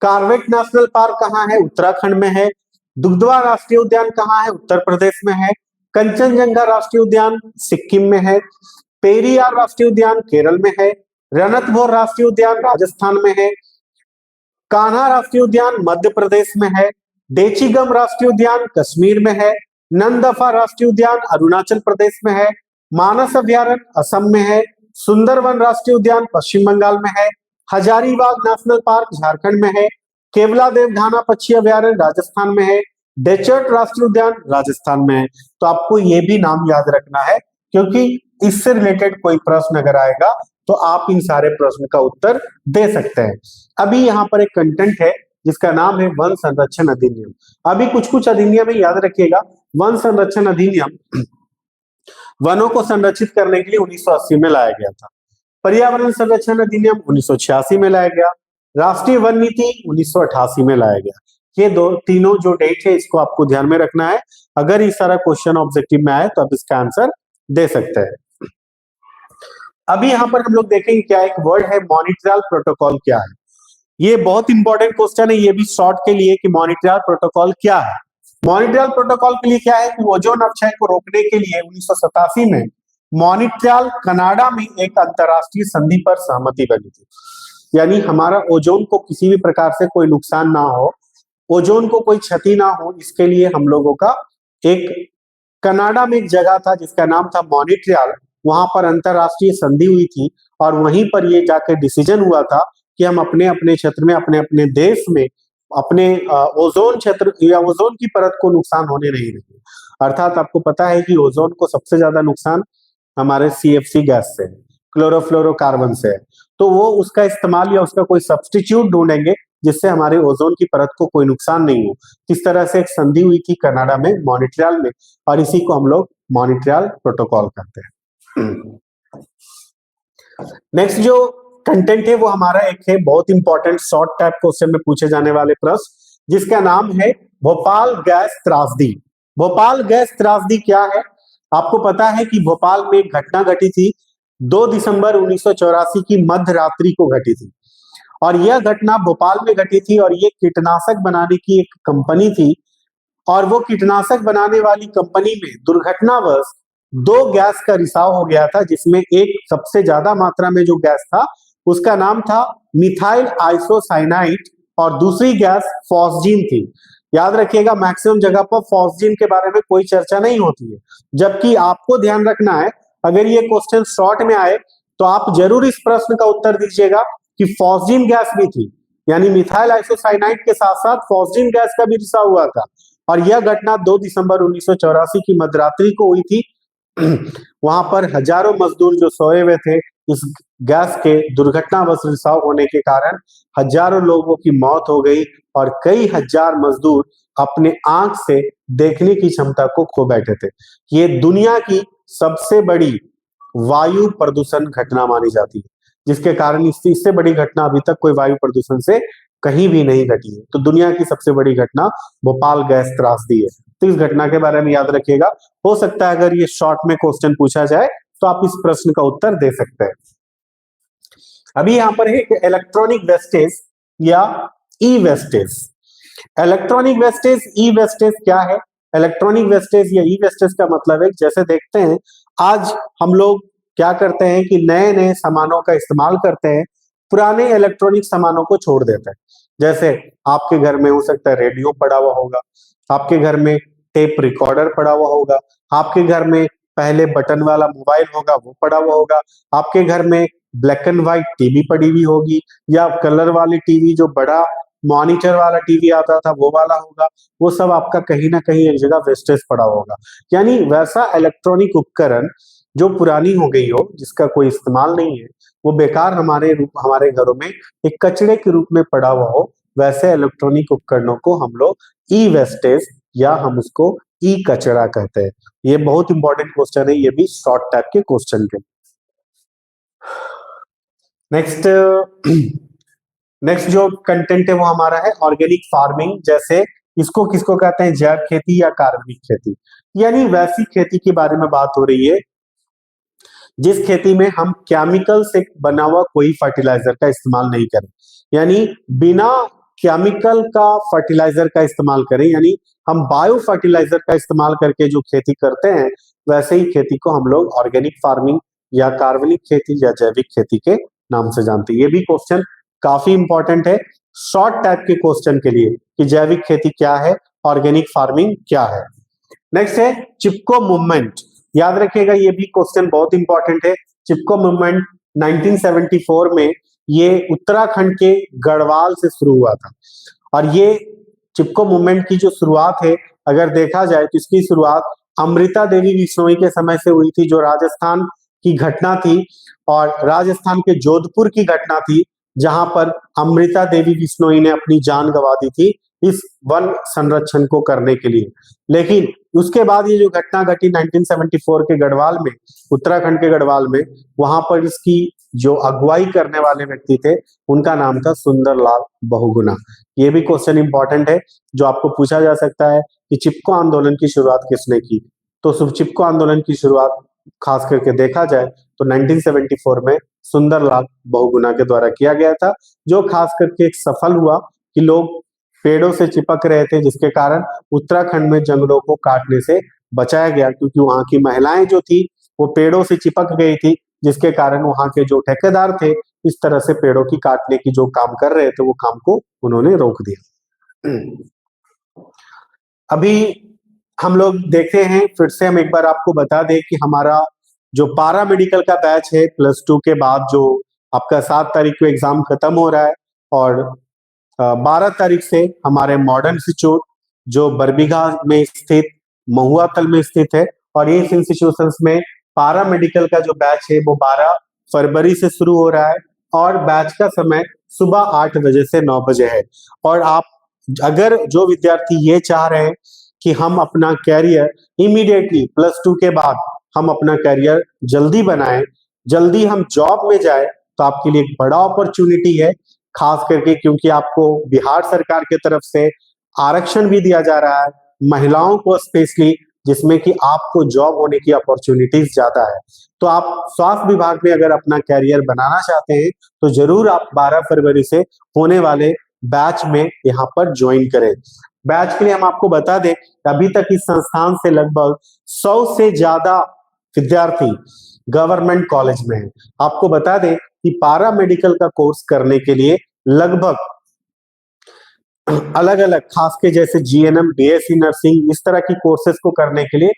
[SPEAKER 1] कार्बेट नेशनल पार्क कहाँ है? उत्तराखंड में है। दुधवा राष्ट्रीय उद्यान कहाँ है? उत्तर प्रदेश में है। कंचनजंगा राष्ट्रीय उद्यान सिक्किम में है। पेरियार राष्ट्रीय उद्यान केरल में है। रणथंभौर राष्ट्रीय उद्यान राजस्थान में है। कान्हा राष्ट्रीय उद्यान मध्य प्रदेश में है। देचीगम राष्ट्रीय उद्यान कश्मीर में है। नंदफा राष्ट्रीय उद्यान अरुणाचल प्रदेश में है। मानस अभ्यारण्य असम में है। सुंदरवन राष्ट्रीय उद्यान पश्चिम बंगाल में है। हजारीबाग नेशनल पार्क झारखंड में है। केवलादेव घाना पक्षी अभ्यारण्य राजस्थान में है। डेचर्ट राष्ट्रीय उद्यान राजस्थान में है। तो आपको ये भी नाम याद रखना है, क्योंकि इससे रिलेटेड कोई प्रश्न अगर आएगा तो आप इन सारे प्रश्न का उत्तर दे सकते हैं। अभी यहाँ पर एक कंटेंट है जिसका नाम है वन संरक्षण अधिनियम। अभी कुछ कुछ अधिनियम है, याद रखिएगा। वन संरक्षण अधिनियम वनों को संरक्षित करने के लिए 1980 में लाया गया था। पर्यावरण संरक्षण अधिनियम 1986 में लाया गया। राष्ट्रीय वन नीति 1988 में लाया गया। ये तीनों जो डेट है इसको आपको ध्यान में रखना है। अगर इस सारा क्वेश्चन ऑब्जेक्टिव में आए तो आप इसका आंसर दे सकते हैं। अभी यहाँ पर हम लोग देखेंगे क्या एक वर्ड है मॉन्ट्रियल प्रोटोकॉल क्या है। ये बहुत इंपॉर्टेंट क्वेश्चन है, ये भी शॉर्ट के लिए कि मॉन्ट्रियल प्रोटोकॉल क्या है। मॉन्ट्रियल प्रोटोकॉल के लिए क्या है कि ओजोन अपक्षय को रोकने के लिए 1987 में मॉन्ट्रियल कनाडा में एक अंतरराष्ट्रीय संधि पर सहमति बनी थी। यानी हमारा ओजोन को किसी भी प्रकार से कोई नुकसान ना हो, ओजोन को कोई क्षति ना हो, इसके लिए हम लोगों का एक कनाडा में एक जगह था जिसका नाम था मॉन्ट्रियल। वहां पर अंतरराष्ट्रीय संधि हुई थी और वहीं पर ये जाकर डिसीजन हुआ था कि हम अपने अपने क्षेत्र में, अपने अपने देश में, अपने ओजोन क्षेत्र या ओजोन की परत को नुकसान होने नहीं देंगे। अर्थात आपको पता है कि ओजोन को सबसे ज्यादा नुकसान हमारे CFC गैस से, क्लोरोफ्लोरोकार्बन से है। तो वो उसका इस्तेमाल या उसका कोई सब्स्टिट्यूट ढूंढेंगे जिससे हमारे ओजोन की परत को कोई नुकसान नहीं हो। इस तरह से एक संधि हुई थी कनाडा में, मॉन्ट्रियल में, और इसी को हम लोग मॉन्ट्रियल प्रोटोकॉल कहते हैं। नेक्स्ट जो कंटेंट है वो हमारा एक है बहुत इंपॉर्टेंट शॉर्ट टाइप क्वेश्चन में पूछे जाने वाले प्रश्न, जिसका नाम है भोपाल गैस त्रासदी। भोपाल गैस त्रासदी क्या है? आपको पता है कि भोपाल में एक घटना घटी थी 2 दिसंबर 1984 की मध्य रात्रि को घटी थी। और यह घटना भोपाल में घटी थी और ये कीटनाशक बनाने की एक कंपनी थी। और वो कीटनाशक बनाने वाली कंपनी में दुर्घटनावश 2 गैस का रिसाव हो गया था, जिसमें एक सबसे ज्यादा मात्रा में जो गैस था उसका नाम था मिथाइल आइसोसाइनाइड और दूसरी गैस फॉस्जीन थी। याद रखिएगा मैक्सिमम जगह पर फॉस्जीन के बारे में कोई चर्चा नहीं होती है, जबकि आपको ध्यान रखना है अगर ये क्वेश्चन शॉर्ट में आए तो आप जरूर इस प्रश्न का उत्तर दीजिएगा कि फॉस्जीन गैस भी थी, यानी मिथाइल आइसोसाइनाइड के साथ साथ फॉस्जीन गैस का भी रिसाव हुआ था। और यह घटना 2 दिसंबर 1984 की मध्यरात्रि को हुई थी। वहां पर हजारों मजदूर जो सोए हुए थे, इस गैस के दुर्घटनावश रिसाव होने के कारण हजारों लोगों की मौत हो गई और कई हजार मजदूर अपने आंख से देखने की क्षमता को खो बैठे थे। ये दुनिया की सबसे बड़ी वायु प्रदूषण घटना मानी जाती है, जिसके कारण इससे बड़ी घटना अभी तक कोई वायु प्रदूषण से कहीं भी नहीं घटी है। तो दुनिया की सबसे बड़ी घटना भोपाल गैस त्रासदी है। तो इस घटना के बारे में याद रखिएगा। हो सकता है अगर ये शॉर्ट में क्वेश्चन पूछा जाए तो आप इस प्रश्न का उत्तर दे सकते हैं। अभी यहाँ पर है इलेक्ट्रॉनिक वेस्टेज या ई वेस्टेज। इलेक्ट्रॉनिक वेस्टेज, ई वेस्टेज क्या है? इलेक्ट्रॉनिक वेस्टेज या ई वेस्टेज का मतलब है, जैसे देखते हैं आज हम लोग क्या करते हैं कि नए नए सामानों का इस्तेमाल करते हैं, पुराने इलेक्ट्रॉनिक सामानों को छोड़ देते हैं। जैसे आपके घर में हो सकता है रेडियो पड़ा हुआ होगा, आपके घर में टेप रिकॉर्डर पड़ा हुआ होगा, आपके घर में पहले बटन वाला मोबाइल होगा वो पड़ा हुआ होगा, आपके घर में ब्लैक एंड व्हाइट टीवी पड़ी हुई होगी, या कलर वाली टीवी जो बड़ा मॉनिटर वाला टीवी आता था वो वाला होगा। वो सब आपका कहीं ना कहीं एक जगह वेस्टेज पड़ा होगा। यानी वैसा इलेक्ट्रॉनिक उपकरण जो पुरानी हो गई हो, जिसका कोई इस्तेमाल नहीं है, वो बेकार हमारे घरों में एक कचरे के रूप में पड़ा हुआ हो, वैसे इलेक्ट्रॉनिक उपकरणों को हम लोग ई वेस्टेज या हम उसको ई कचरा कहते हैं। ये बहुत इंपॉर्टेंट क्वेश्चन है, ये भी शॉर्ट टाइप के क्वेश्चन के। नेक्स्ट नेक्स्ट जो कंटेंट है वो हमारा है ऑर्गेनिक फार्मिंग। जैसे इसको किसको कहते हैं, जैव खेती या कार्बनिक खेती, यानी वैसी खेती के बारे में बात हो रही है जिस खेती में हम केमिकल से बना हुआ कोई फर्टिलाइजर का इस्तेमाल नहीं करें, यानी बिना केमिकल का फर्टिलाइजर का इस्तेमाल करें, यानी हम बायो फर्टिलाइजर का इस्तेमाल करके जो खेती करते हैं वैसे ही खेती को हम लोग ऑर्गेनिक फार्मिंग या कार्बनिक खेती या जैविक खेती के नाम से जानते हैं। ये भी क्वेश्चन काफी इंपॉर्टेंट है शॉर्ट टाइप के क्वेश्चन के लिए कि जैविक खेती क्या है, ऑर्गेनिक फार्मिंग क्या है। नेक्स्ट है चिपको मूवमेंट। याद रखिएगा ये भी क्वेश्चन बहुत इंपॉर्टेंट है। चिपको मूवमेंट 1974 में ये उत्तराखंड के गढ़वाल से शुरू हुआ था, और ये चिपको मूवमेंट की जो शुरुआत है अगर देखा जाए तो इसकी शुरुआत अमृता देवी बिश्नोई के समय से हुई थी, जो राजस्थान की घटना थी, और राजस्थान के जोधपुर की घटना थी जहां पर अमृता देवी बिश्नोई ने अपनी जान गंवा दी थी इस वन संरक्षण को करने के लिए। लेकिन उसके बाद ये जो घटना घटी 1974 के गढ़वाल में, उत्तराखंड के गढ़वाल में, वहां पर इसकी जो अगुवाई करने वाले व्यक्ति थे उनका नाम था सुंदरलाल बहुगुणा। ये भी क्वेश्चन इंपॉर्टेंट है जो आपको पूछा जा सकता है कि चिपको आंदोलन की शुरुआत किसने की। तो चिपको आंदोलन की शुरुआत खास करके देखा जाए तो 1974 में सुंदरलाल बहुगुणा के द्वारा किया गया था, जो खास करके एक सफल हुआ कि लोग पेड़ों से चिपक रहे थे, जिसके कारण उत्तराखंड में जंगलों को काटने से बचाया गया, क्योंकि वहां की महिलाएं जो थी वो पेड़ों से चिपक गई थी, जिसके कारण वहां के जो ठेकेदार थे इस तरह से पेड़ों की काटने की जो काम कर रहे थे वो काम को उन्होंने रोक दिया। अभी हम लोग देखते हैं, फिर से हम एक बार आपको बता दें कि हमारा जो पारा मेडिकल का बैच है +2 के बाद, जो आपका 7 तारीख को एग्जाम खत्म हो रहा है, और 12 तारीख से हमारे मॉडर्न इंस्टीट्यूट जो बरबीघा में स्थित महुआ तल में स्थित है, और इस इंस्टीट्यूशंस में पारा मेडिकल का जो बैच है वो 12 फरवरी से शुरू हो रहा है, और बैच का समय सुबह 8 बजे से 9 बजे है। और आप अगर जो विद्यार्थी ये चाह रहे हैं कि हम अपना कैरियर इमीडिएटली +2 के बाद हम अपना कैरियर जल्दी बनाएं, जल्दी हम जॉब में जाए, तो आपके लिए एक बड़ा अपॉर्चुनिटी है, खास करके क्योंकि आपको बिहार सरकार की तरफ से आरक्षण भी दिया जा रहा है महिलाओं को स्पेशली, जिसमें कि आपको जॉब होने की अपॉर्चुनिटीज ज्यादा है। तो आप स्वास्थ्य विभाग में अगर अपना कैरियर बनाना चाहते हैं तो जरूर आप 12 फरवरी से होने वाले बैच में यहाँ पर ज्वाइन करें। बैच के लिए हम आपको बता दें कि अभी तक इस संस्थान से लगभग 100 से ज्यादा विद्यार्थी गवर्नमेंट कॉलेज में है। आपको बता दें कि पारा मेडिकल का कोर्स करने के लिए लगभग अलग अलग, खास के जैसे जीएनएम, बीएससी नर्सिंग, इस तरह की कोर्सेज को करने के लिए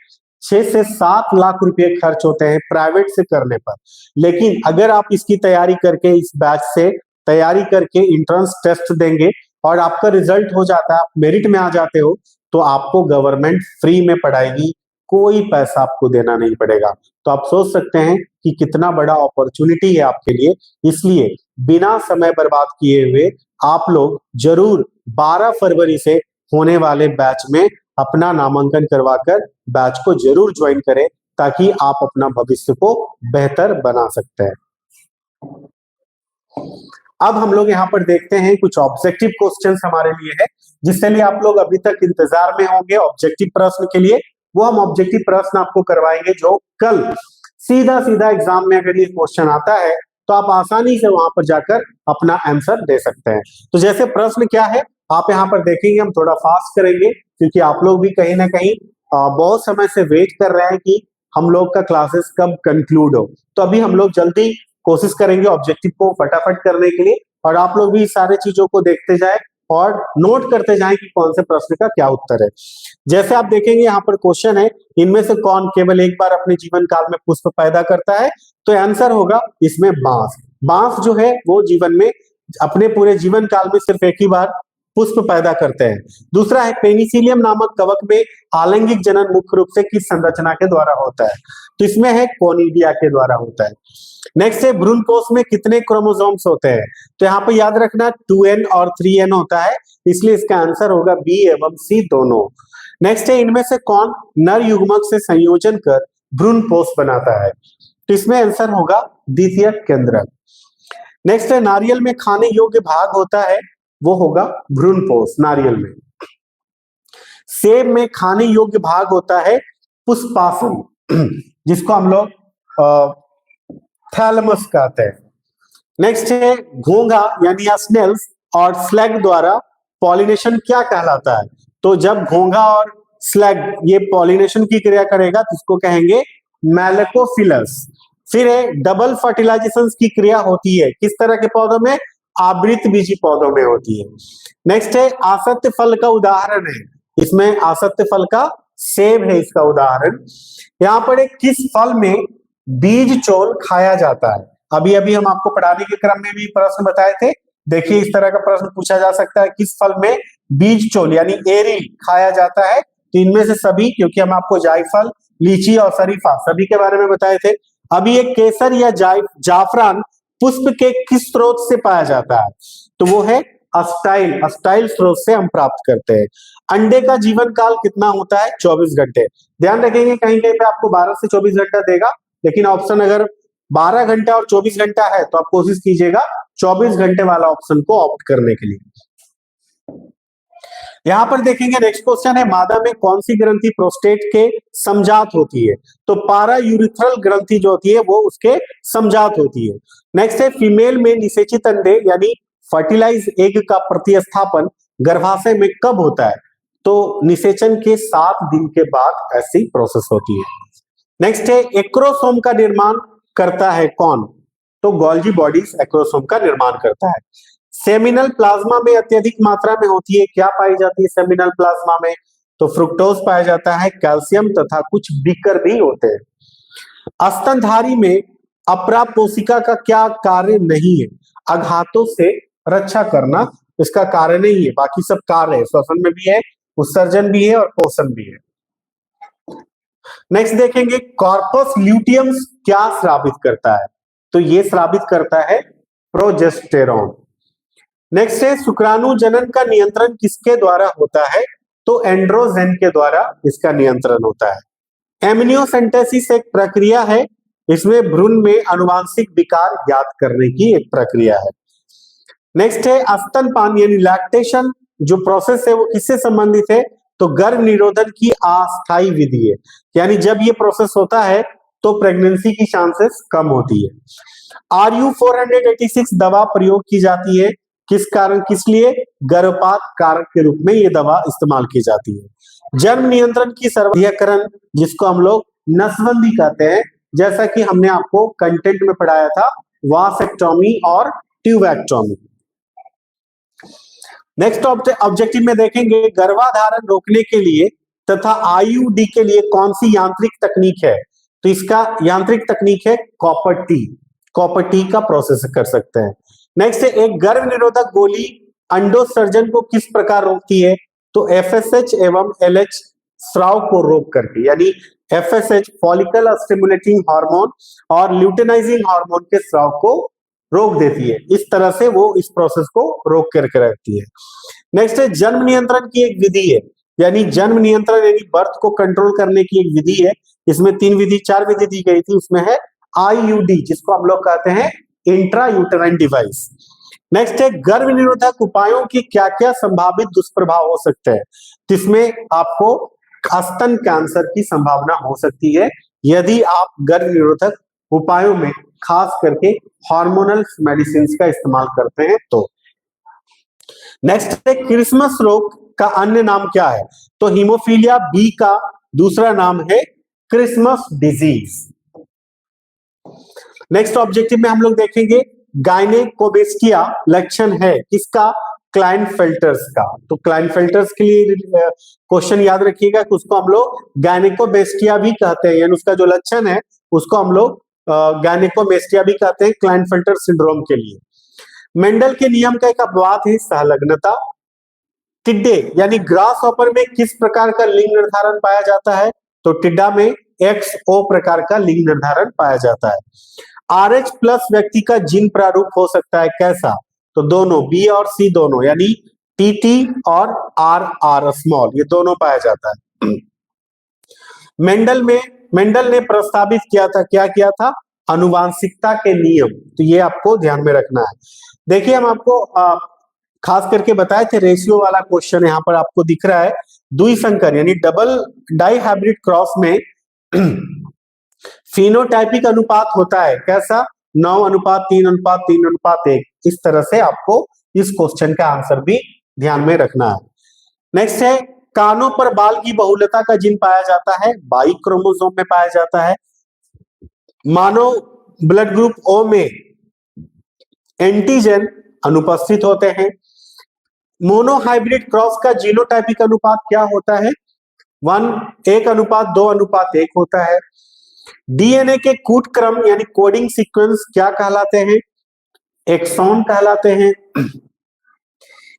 [SPEAKER 1] 6 से 7 लाख रुपए खर्च होते हैं प्राइवेट से करने पर। लेकिन अगर आप इसकी तैयारी करके, इस बैच से तैयारी करके एंट्रेंस टेस्ट देंगे और आपका रिजल्ट हो जाता है, आप मेरिट में आ जाते हो, तो आपको गवर्नमेंट फ्री में पढ़ाएगी, कोई पैसा आपको देना नहीं पड़ेगा। तो आप सोच सकते हैं कि कितना बड़ा अपॉर्चुनिटी है आपके लिए। इसलिए बिना समय बर्बाद किए हुए आप लोग जरूर 12 फरवरी से होने वाले बैच में अपना नामांकन करवाकर बैच को जरूर ज्वाइन करें, ताकि आप अपना भविष्य को बेहतर बना सकते हैं। अब हम लोग यहाँ पर देखते हैं कुछ ऑब्जेक्टिव क्वेश्चंस हमारे लिए है, जिसके लिए आप लोग अभी तक इंतजार में होंगे ऑब्जेक्टिव प्रश्न के लिए। वो हम ऑब्जेक्टिव प्रश्न आपको करवाएंगे जो कल सीधा सीधा एग्जाम में अगर ये क्वेश्चन आता है तो आप आसानी से वहां पर जाकर अपना आंसर दे सकते हैं। तो जैसे प्रश्न क्या है आप यहाँ पर देखेंगे, हम थोड़ा फास्ट करेंगे क्योंकि आप लोग भी कहीं ना कहीं बहुत समय से वेट कर रहे हैं कि हम लोग का क्लासेस कब कंक्लूड हो। तो अभी हम लोग जल्दी कोशिश करेंगे ऑब्जेक्टिव को फटाफट करने के लिए, और आप लोग भी सारे चीजों को देखते जाए और नोट करते जाएं कि कौन से प्रश्न का क्या उत्तर है। जैसे आप देखेंगे यहाँ पर क्वेश्चन है, इनमें से कौन केवल एक बार अपने जीवन काल में पुष्प पैदा करता है? तो आंसर होगा इसमें बांस। बांस जो है वो जीवन में अपने पूरे जीवन काल में सिर्फ एक ही बार पुष्प पैदा करते हैं। दूसरा है पेनिसिलियम नामक कवक में आलैंगिक जनन मुख्य रूप से किस संरचना के द्वारा होता है? तो इसमें है कोनिडिया के द्वारा होता है। नेक्स्ट है भ्रूणपोष में कितने क्रोमोसोम्स होते हैं? तो यहाँ पे याद रखना 2n और 3n होता है, इसलिए इसका आंसर होगा बी एवं सी दोनों। नेक्स्ट है इनमें से कौन नर युग्मक से संयोजन कर भ्रूणपोष बनाता है? तो इसमें आंसर होगा द्वितीयक केंद्रक। नेक्स्ट है नारियल में खाने योग्य भाग होता है, वो होगा भ्रूणपोष नारियल में। सेब में खाने योग्य भाग होता है पुष्पासन, जिसको हम लोग थैलमस कहते हैं। नेक्स्ट है घोंघा यानी स्नेल्स और स्लैग द्वारा पॉलिनेशन क्या कहलाता है? तो जब घोंघा और स्लैग ये पॉलिनेशन की क्रिया करेगा तो इसको कहेंगे मैलेकोफिलस। फिर है डबल फर्टिलाइजेशन की क्रिया होती है किस तरह के पौधों में? आवृत बीजी पौधों में होती है। नेक्स्ट है आसत्य फल का उदाहरण है, इसमें आसत्य फल का सेब है इसका उदाहरण। यहाँ पर एक किस फल में बीज चोल खाया जाता है? अभी अभी हम आपको पढ़ाने के क्रम में भी प्रश्न बताए थे। देखिए इस तरह का प्रश्न पूछा जा सकता है, किस फल में बीज चोल यानी एरी खाया जाता है? तो इनमें से सभी, क्योंकि हम आपको जायफल, लीची और शरीफा सभी के बारे में बताए थे। अभी एक केसर या जाफरान पुष्प के किस स्रोत से पाया जाता है? तो वो है अस्टाइल स्रोत से हम प्राप्त करते हैं। अंडे का जीवन काल कितना होता है? 24 घंटे। ध्यान रखेंगे कहीं कहीं पे आपको 12 से 24 घंटा देगा, लेकिन ऑप्शन अगर 12 घंटा और 24 घंटा है तो आप कोशिश कीजिएगा 24 घंटे वाला ऑप्शन को ऑप्ट करने के लिए। यहां पर देखेंगे नेक्स्ट क्वेश्चन है, मादा में कौन सी ग्रंथि प्रोस्टेट के समजात होती है? तो पारायूरिथ्रल ग्रंथि जो होती है वो उसके समजात होती है। नेक्स्ट है फीमेल में निषेचित अंडे यानी फर्टिलाइज एग का प्रतिस्थापन गर्भाशय में कब होता है? तो निषेचन के 7 दिन के बाद ऐसी प्रोसेस होती है। नेक्स्ट है एक्रोसोम का निर्माण करता है कौन? तो गोल्जी बॉडीज एक्रोसोम का निर्माण करता है। सेमिनल प्लाज्मा में अत्यधिक मात्रा में होती है, क्या पाई जाती है सेमिनल प्लाज्मा में? तो फ्रुक्टोज पाया जाता है, कैल्शियम तथा कुछ बिकर भी होते हैं। स्तनधारी में अपरा कोशिका का क्या कार्य नहीं है? आघातों से रक्षा करना इसका कार्य नहीं है, बाकी सब कार्य है, श्वसन में भी है, उत्सर्जन भी है और पोषण भी है। नेक्स्ट देखेंगे कॉर्पस ल्यूटियम क्या स्रावित करता है? तो ये स्रावित करता है प्रोजेस्टेरॉन। नेक्स्ट है शुक्राणु जनन का नियंत्रण किसके द्वारा होता है? तो एंड्रोजन के द्वारा इसका नियंत्रण होता है। एमनियोसेंटेसिस एक प्रक्रिया है, इसमें भ्रूण में आनुवांशिक विकार ज्ञात करने की एक प्रक्रिया है। नेक्स्ट है स्तनपान यानी लैक्टेशन जो प्रोसेस है वो किससे संबंधित है? तो गर्भ निरोधन की अस्थायी विधि है, यानी जब ये प्रोसेस होता है तो प्रेगनेंसी की चांसेस कम होती है। RU 486 दवा प्रयोग की जाती है किस कारण, किस लिए? गर्भपात कारक के रूप में ये दवा इस्तेमाल की जाती है। जन्म नियंत्रण की सर्वधिकरण जिसको हम लोग नसबंदी कहते हैं, जैसा कि हमने आपको कंटेंट में पढ़ाया था, वासेक्टोमी और ट्यूबेक्टोमी। नेक्स्ट ऑब्जेक्टिव में देखेंगे गर्भाधारण रोकने के लिए तथा IUD के लिए कौन सी यांत्रिक तकनीक है? तो इसका यांत्रिक तकनीक है कॉपर टी का प्रोसेस कर सकते हैं। नेक्स्ट है एक गर्भ निरोधक गोली अंडोत्सर्जन को किस प्रकार रोकती है? तो FSH एवं LH स्राव को रोक करके, यानी FSH फॉलिकल स्टिमुलेटिंग हार्मोन और ल्यूटेनाइजिंग हार्मोन के स्राव को रोक देती है। इस तरह से वो इस प्रोसेस को रोक करके रखती है। नेक्स्ट है जन्म नियंत्रण की एक विधि है, यानी जन्म नियंत्रण यानी बर्थ को कंट्रोल करने की एक विधि है। इसमें 4 विधि दी गई थी, उसमें है IUD जिसको हम लोग कहते हैं इंट्रा यूटेराइन डिवाइस। नेक्स्ट है गर्भ निरोधक उपायों की क्या क्या संभावित दुष्प्रभाव हो सकते हैं? जिसमें आपको स्तन कैंसर की संभावना हो सकती है यदि आप गर्भ निरोधक उपायों में खास करके हार्मोनल मेडिसिन का इस्तेमाल करते हैं तो। नेक्स्ट है क्रिसमस रोग का अन्य नाम क्या है? तो हीमोफीलिया बी का दूसरा नाम है क्रिसमस डिजीज। नेक्स्ट ऑब्जेक्टिव में हम लोग देखेंगे गायनेकोमेस्टिया लक्षण है किसका, क्लाइनफेल्टर्स का। तो क्लाइनफेल्टर्स के लिए क्वेश्चन याद रखिएगा कि उसको हम लोग गायनेकोमेस्टिया भी कहते हैं, यानी उसका जो लक्षण है उसको हम लोग गायनेकोमेस्टिया भी कहते हैं क्लाइनफेल्टर सिंड्रोम के लिए। मेंडल के नियम का एक अपवाद है सहलग्नता। टिड्डे यानी ग्रास हॉपर में किस प्रकार का लिंग निर्धारण पाया जाता है, तो टिड्डा में XO प्रकार का लिंग निर्धारण पाया जाता है। RH प्लस व्यक्ति का जीन प्रारूप हो सकता है कैसा, तो दोनों B और C दोनों, यानी TT और RR स्मॉल, ये दोनों पाया जाता है। मेंडल ने प्रस्तावित किया था, क्या किया था, अनुवांशिकता के नियम, तो ये आपको ध्यान में रखना है। देखिए हम आपको खास करके बताए थे रेशियो वाला क्वेश्चन यहाँ पर आपको दिख रहा है। द्विसंकर यानी डबल डाई हाइब्रिड क्रॉस में फिनोटाइपिक अनुपात होता है कैसा, 9:3:3:1। इस तरह से आपको इस क्वेश्चन का आंसर भी ध्यान में रखना है। नेक्स्ट है कानों पर बाल की बहुलता का जीन पाया जाता है, बाई क्रोमोसोम में पाया जाता है। मानव ब्लड ग्रुप O में एंटीजन अनुपस्थित होते हैं। मोनोहाइब्रिड क्रॉस का जीनोटाइपिक अनुपात क्या होता है, 1:2:1 होता है। डीएनए के कूट क्रम यानी कोडिंग सीक्वेंस क्या कहलाते हैं, एक्सॉन कहलाते हैं।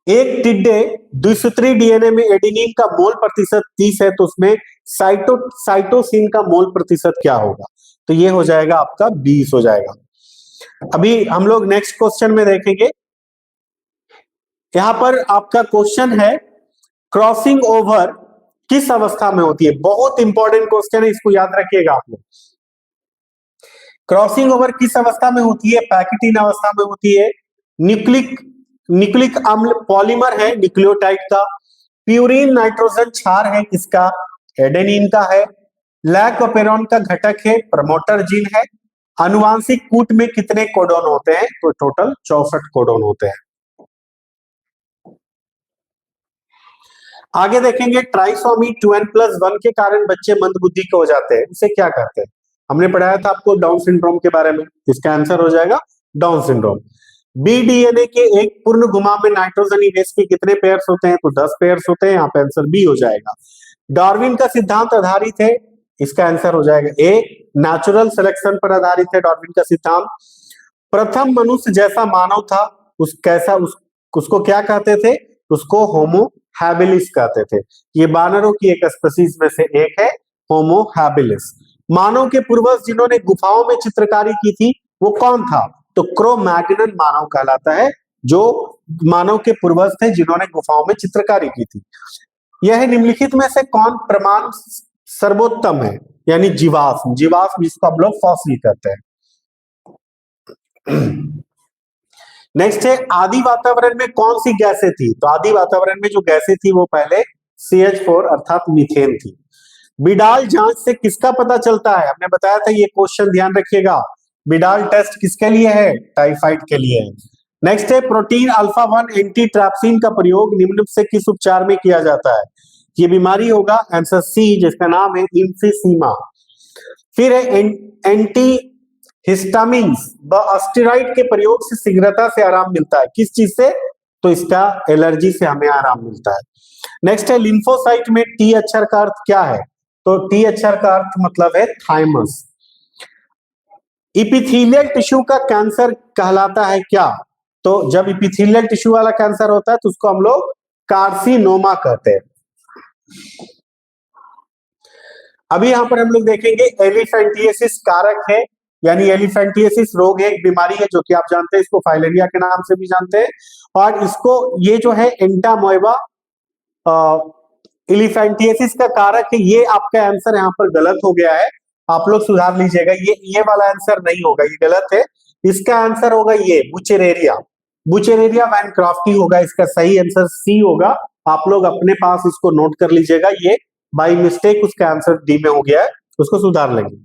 [SPEAKER 1] एक टिड्डे द्विसूत्री डीएनए में एडेनिन का मोल प्रतिशत 30 है, तो उसमें साइटोसिन का मोल प्रतिशत क्या होगा, तो ये हो जाएगा आपका 20 हो जाएगा। अभी हम लोग नेक्स्ट क्वेश्चन में देखेंगे। यहां पर आपका क्वेश्चन है क्रॉसिंग ओवर किस अवस्था में होती है, बहुत इंपॉर्टेंट क्वेश्चन है, इसको याद रखिएगा आप लोग। क्रॉसिंग ओवर किस अवस्था में होती है, पैकेटिन अवस्था में होती है। न्यूक्लिक अम्ल पॉलीमर है न्यूक्लियोटाइड का। प्यूरिन नाइट्रोजन क्षार है किसका, एडेनिन का है। लैकोपेरॉन का घटक है, प्रमोटर जीन है। आनुवांशिक कूट में कितने कोडोन होते हैं, तो टोटल 64 कोडोन होते हैं। आगे देखेंगे ट्राइसोमी 2n+1 के कारण बच्चे मंदबुद्धि के हो जाते हैं, उसे क्या कहते हैं। हमने पढ़ाया था आपको डाउन सिंड्रोम के बारे में, इसका आंसर हो जाएगा डाउन सिंड्रोम। बी डीएनए के एक पूर्ण घुमाव में नाइट्रोजन बेस के कितने पेयर्स होते हैं, तो 10 पेयर्स होते हैं, यहाँ पे आंसर बी हो जाएगा। डार्विन का सिद्धांत आधारित है, इसका आंसर हो जाएगा ए। नेचुरल सिलेक्शन पर आधारित है डार्विन का सिद्धांत। प्रथम मनुष्य जैसा मानव था उसको क्या कहते थे, उसको होमो हैबिलिस कहते थे। ये बानरों की एक स्पीशीज में से एक है होमो हैबिलिस। मानव के पूर्वज जिन्होंने गुफाओं में चित्रकारी की थी वो कौन था, तो क्रो-मैग्नन मानव कहलाता है, जो मानव के पूर्वज थे जिन्होंने गुफाओं में चित्रकारी की थी। यह निम्नलिखित में से कौन प्रमाण सर्वोत्तम है, यानी जीवाश्म जिसको हम लोग फॉसिल कहते हैं। नेक्स्ट है आदि वातावरण में कौन सी गैसें थी, तो आदि वातावरण में जो गैसें थी वो पहले CH4 अर्थात मीथेन थी। बिडाल जांच से किसका पता चलता है, हमने बताया था ये क्वेश्चन ध्यान रखिएगा। बिडाल टेस्ट किसके लिए है, टाइफाइड के लिए है। नेक्स्ट है प्रोटीन अल्फा-1 एंटीट्रैप्सिन का प्रयोग निम्न से किस उपचार में किया जाता है, ये बीमारी होगा आंसर सी, जिसका नाम है एम्फीसीमा। फिर है एंटी हिस्टामिन्स व स्टेरॉइड के प्रयोग से शीघ्रता से आराम मिलता है, किस चीज से, तो इसका एलर्जी से हमें आराम मिलता है। नेक्स्ट है लिम्फोसाइट में टी अक्षर का अर्थ क्या है, तो टी अक्षर का अर्थ मतलब है थाइमस। इपिथेलियल टिश्यू का कैंसर कहलाता है क्या, तो जब इपिथेलियल टिश्यू वाला कैंसर होता है तो उसको हम लोग कार्सिनोमा कहते हैं। अभी यहां पर हम लोग देखेंगे एलिफेंटिएसिस कारक है, यानी एलिफेंटिएसिस रोग है, एक बीमारी है जो कि आप जानते हैं, इसको फाइलेरिया के नाम से भी जानते हैं। और इसको ये जो है एंटामोएबा एलिफेंटिएसिस का कारक है। ये आपका आंसर यहाँ पर गलत हो गया है, आप लोग सुधार लीजिएगा, ये वाला आंसर नहीं होगा, ये गलत है। इसका आंसर होगा ये बुचेरेरिया वैनक्राफ्टी होगा, इसका सही आंसर सी होगा। आप लोग अपने पास इसको नोट कर लीजिएगा, ये बाय मिस्टेक उसका आंसर डी में हो गया है, उसको सुधार लेंगे।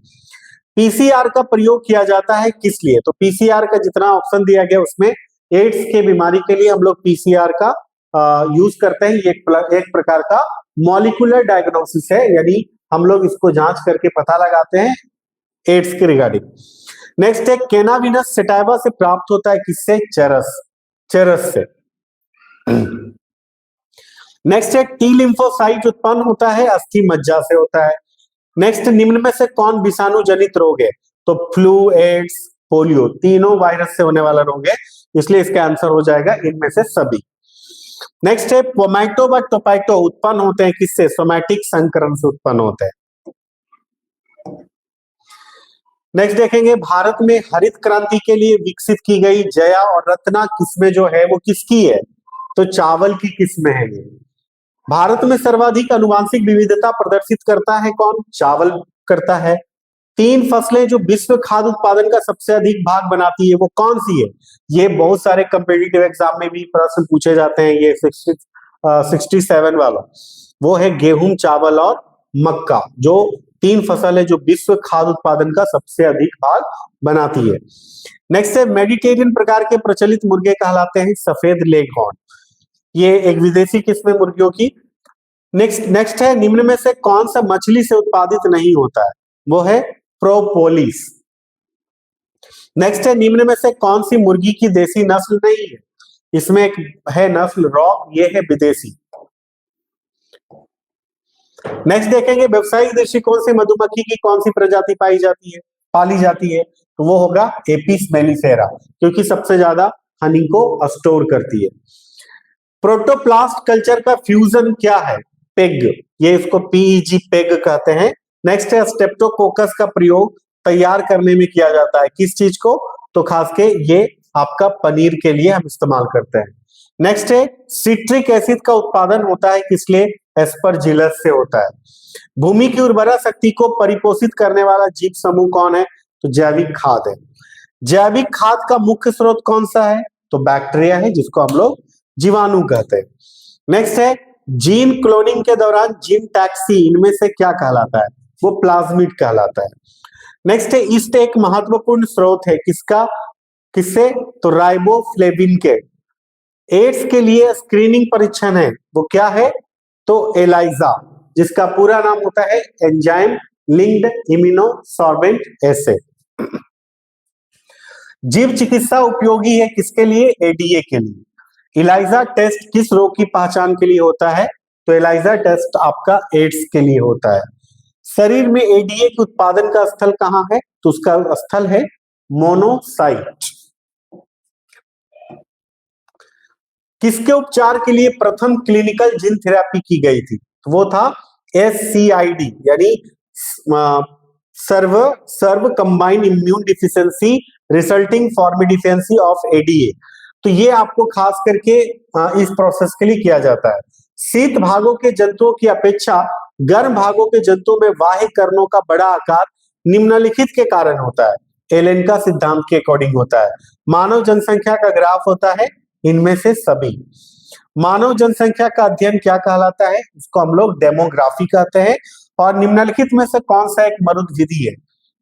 [SPEAKER 1] पीसीआर का प्रयोग किया जाता है किस लिए, तो पीसीआर का जितना ऑप्शन दिया गया उसमें एड्स के बीमारी के लिए हम लोग पीसीआर का यूज करते हैं। ये एक प्रकार का मॉलिक्यूलर डायग्नोसिस है, यानी हम लोग इसको जांच करके पता लगाते हैं एड्स के रिगार्डिंग। नेक्स्ट है कैनाविनस सेटाइवा से प्राप्त होता है किससे? चरस, चरस से। नेक्स्ट है टी लिम्फोसाइट उत्पन्न होता है अस्थि मज्जा से होता है। नेक्स्ट, निम्न में से कौन विषाणु जनित रोग है? तो फ्लू, एड्स, पोलियो, तीनों वायरस से होने वाला रोग है, इसलिए इसका आंसर हो जाएगा इनमें से सभी। नेक्स्ट है पोमैटो व टोपैटो उत्पन्न होते हैं किससे? सोमैटिक संकरण से उत्पन्न होते हैं। नेक्स्ट देखेंगे भारत में हरित क्रांति के लिए विकसित की गई जया और रत्ना किस्में जो है वो किसकी है? तो चावल की किस्में है ये। भारत में सर्वाधिक अनुवांशिक विविधता प्रदर्शित करता है कौन? चावल करता है। 3 फसलें जो विश्व खाद्य उत्पादन का सबसे अधिक भाग बनाती है वो कौन सी है? ये बहुत सारे कॉम्पिटिटिव एग्जाम में भी प्रश्न पूछे जाते हैं, ये 67 वाला, वो है गेहूं, चावल और मक्का, जो 3 फसल है जो विश्व खाद्य उत्पादन का सबसे अधिक भाग बनाती है। नेक्स्ट है मेडिटेरियन प्रकार के प्रचलित मुर्गे कहलाते हैं सफेद लेगहॉर्न, ये एक विदेशी किस्म है मुर्गियों की। नेक्स्ट है निम्न में से कौन सा मछली से उत्पादित नहीं होता है? वो है प्रोपोलिस। नेक्स्ट है निम्न में से कौन सी मुर्गी की देसी नस्ल नहीं है? इसमें एक है नस्ल रॉक, ये है विदेशी। नेक्स्ट देखेंगे व्यवसायिक दृष्टिकोण से मधुमक्खी की कौन सी प्रजाति पाली जाती है? तो वो होगा एपिस मेलिफेरा, क्योंकि सबसे ज्यादा हनी को स्टोर करती है। प्रोटोप्लास्ट कल्चर का फ्यूजन क्या है? पेग, ये इसको पीईजी पेग कहते हैं। नेक्स्ट है स्टेप्टोकोकस का प्रयोग तैयार करने में किया जाता है किस चीज को? तो खास के ये आपका पनीर के लिए हम इस्तेमाल करते हैं। नेक्स्ट है सिट्रिक एसिड का उत्पादन होता है किस लिए? एस्परजिलस से होता है। भूमि की उर्वरा शक्ति को परिपोषित करने वाला जीव समूह कौन है? तो जैविक खाद है। जैविक खाद का मुख्य स्रोत कौन सा है? तो बैक्टीरिया है, जिसको हम लोग जीवाणु कहते हैं। नेक्स्ट है जीन क्लोनिंग के दौरान जीन टैक्सी इनमें से क्या कहलाता है? वो प्लाज्मिड कहलाता है। नेक्स्ट है ईस्ट एक महत्वपूर्ण स्रोत है किसका? किससे? तो राइबोफ्लेविन के। एड्स के लिए स्क्रीनिंग परीक्षण है, वो क्या है? तो एलाइजा, जिसका पूरा नाम होता है एंजाइम लिंक्ड इम्यूनोसॉर्बेंट एसे। जीव चिकित्सा उपयोगी है किसके लिए? एडीए के लिए। एलाइजा टेस्ट किस रोग की पहचान के लिए होता है? तो एलाइजा टेस्ट आपका एड्स के लिए होता है। शरीर में एडीए के उत्पादन का स्थल कहां है? तो उसका स्थल है मोनोसाइट। किसके उपचार के लिए प्रथम क्लिनिकल जीन थेरेपी की गई थी? वो था SCID, यानी severe combined immune deficiency resulting from deficiency of ADA. तो ये आपको खास करके इस प्रोसेस के लिए किया जाता है। शीत भागों के जंतुओं की अपेक्षा गर्म भागों के जंतुओं में बाह्य कर्णों का बड़ा आकार निम्नलिखित के कारण होता है। एलेन का सिद्धांत के अकॉर्डिंग होता है। मानव जनसंख्या का ग्राफ होता है इनमें से सभी। मानव जनसंख्या का अध्ययन क्या कहलाता है? इसको हम लोग डेमोग्राफी कहते हैं। और निम्नलिखित में से कौन सा एक मरुद विधि है?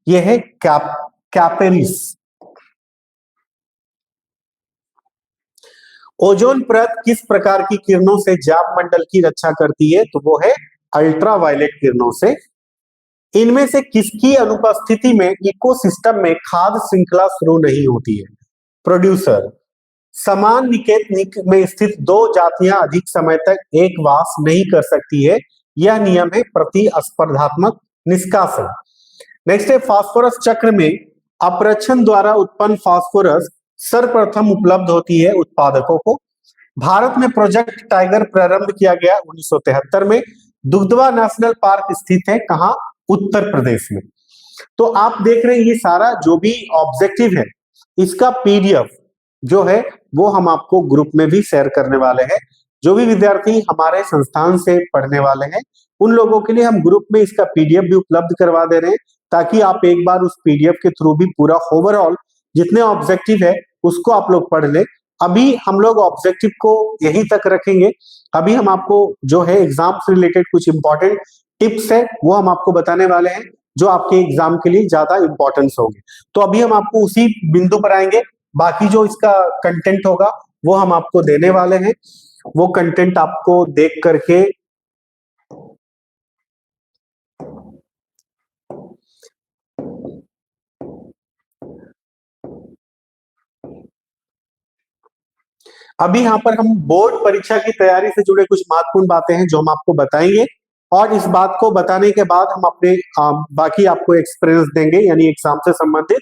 [SPEAKER 1] यह है कैपेरिस। ओजोन परत किस प्रकार की किरणों से ज्याप मंडल की रक्षा करती है? तो वो है अल्ट्रावायलेट किरणों से। इनमें से किसकी अनुपस्थिति में इकोसिस्टम में खाद्य श्रृंखला शुरू नहीं होती है? प्रोड्यूसर। समान निकेत में स्थित 2 जातियां अधिक समय तक एक वास नहीं कर सकती है, यह नियम है प्रतिस्पर्धात्मक निष्कासन। नेक्स्ट है फास्फोरस चक्र में अपरक्षण द्वारा उत्पन्न फास्फोरस सर्वप्रथम उपलब्ध होती है उत्पादकों को। भारत में प्रोजेक्ट टाइगर प्रारंभ किया गया 1973 में। दुग्धवा नेशनल पार्क स्थित है कहां? उत्तर प्रदेश में। तो आप देख रहे हैं ये सारा जो भी ऑब्जेक्टिव है इसका PDF जो है वो हम आपको ग्रुप में भी शेयर करने वाले हैं। जो भी विद्यार्थी हमारे संस्थान से पढ़ने वाले हैं उन लोगों के लिए हम ग्रुप में इसका PDF भी उपलब्ध करवा दे रहे हैं, ताकि आप एक बार उस PDF के थ्रू भी पूरा ओवरऑल जितने ऑब्जेक्टिव है उसको आप लोग पढ़ ले। अभी हम लोग ऑब्जेक्टिव को यहीं तक रखेंगे। अभी हम आपको जो है एग्जाम से रिलेटेड कुछ इंपॉर्टेंट टिप्स है वो हम आपको बताने वाले हैं, जो आपके एग्जाम के लिए ज्यादा इंपॉर्टेंस होंगे। तो अभी हम आपको उसी बिंदु पर आएंगे। बाकी जो इसका कंटेंट होगा वो हम आपको देने वाले हैं। वो कंटेंट आपको देख करके अभी यहाँ पर हम बोर्ड परीक्षा की तैयारी से जुड़े कुछ महत्वपूर्ण बातें हैं जो हम आपको बताएंगे, और इस बात को बताने के बाद हम अपने बाकी आपको एक्सपीरियंस देंगे यानी एग्जाम से संबंधित,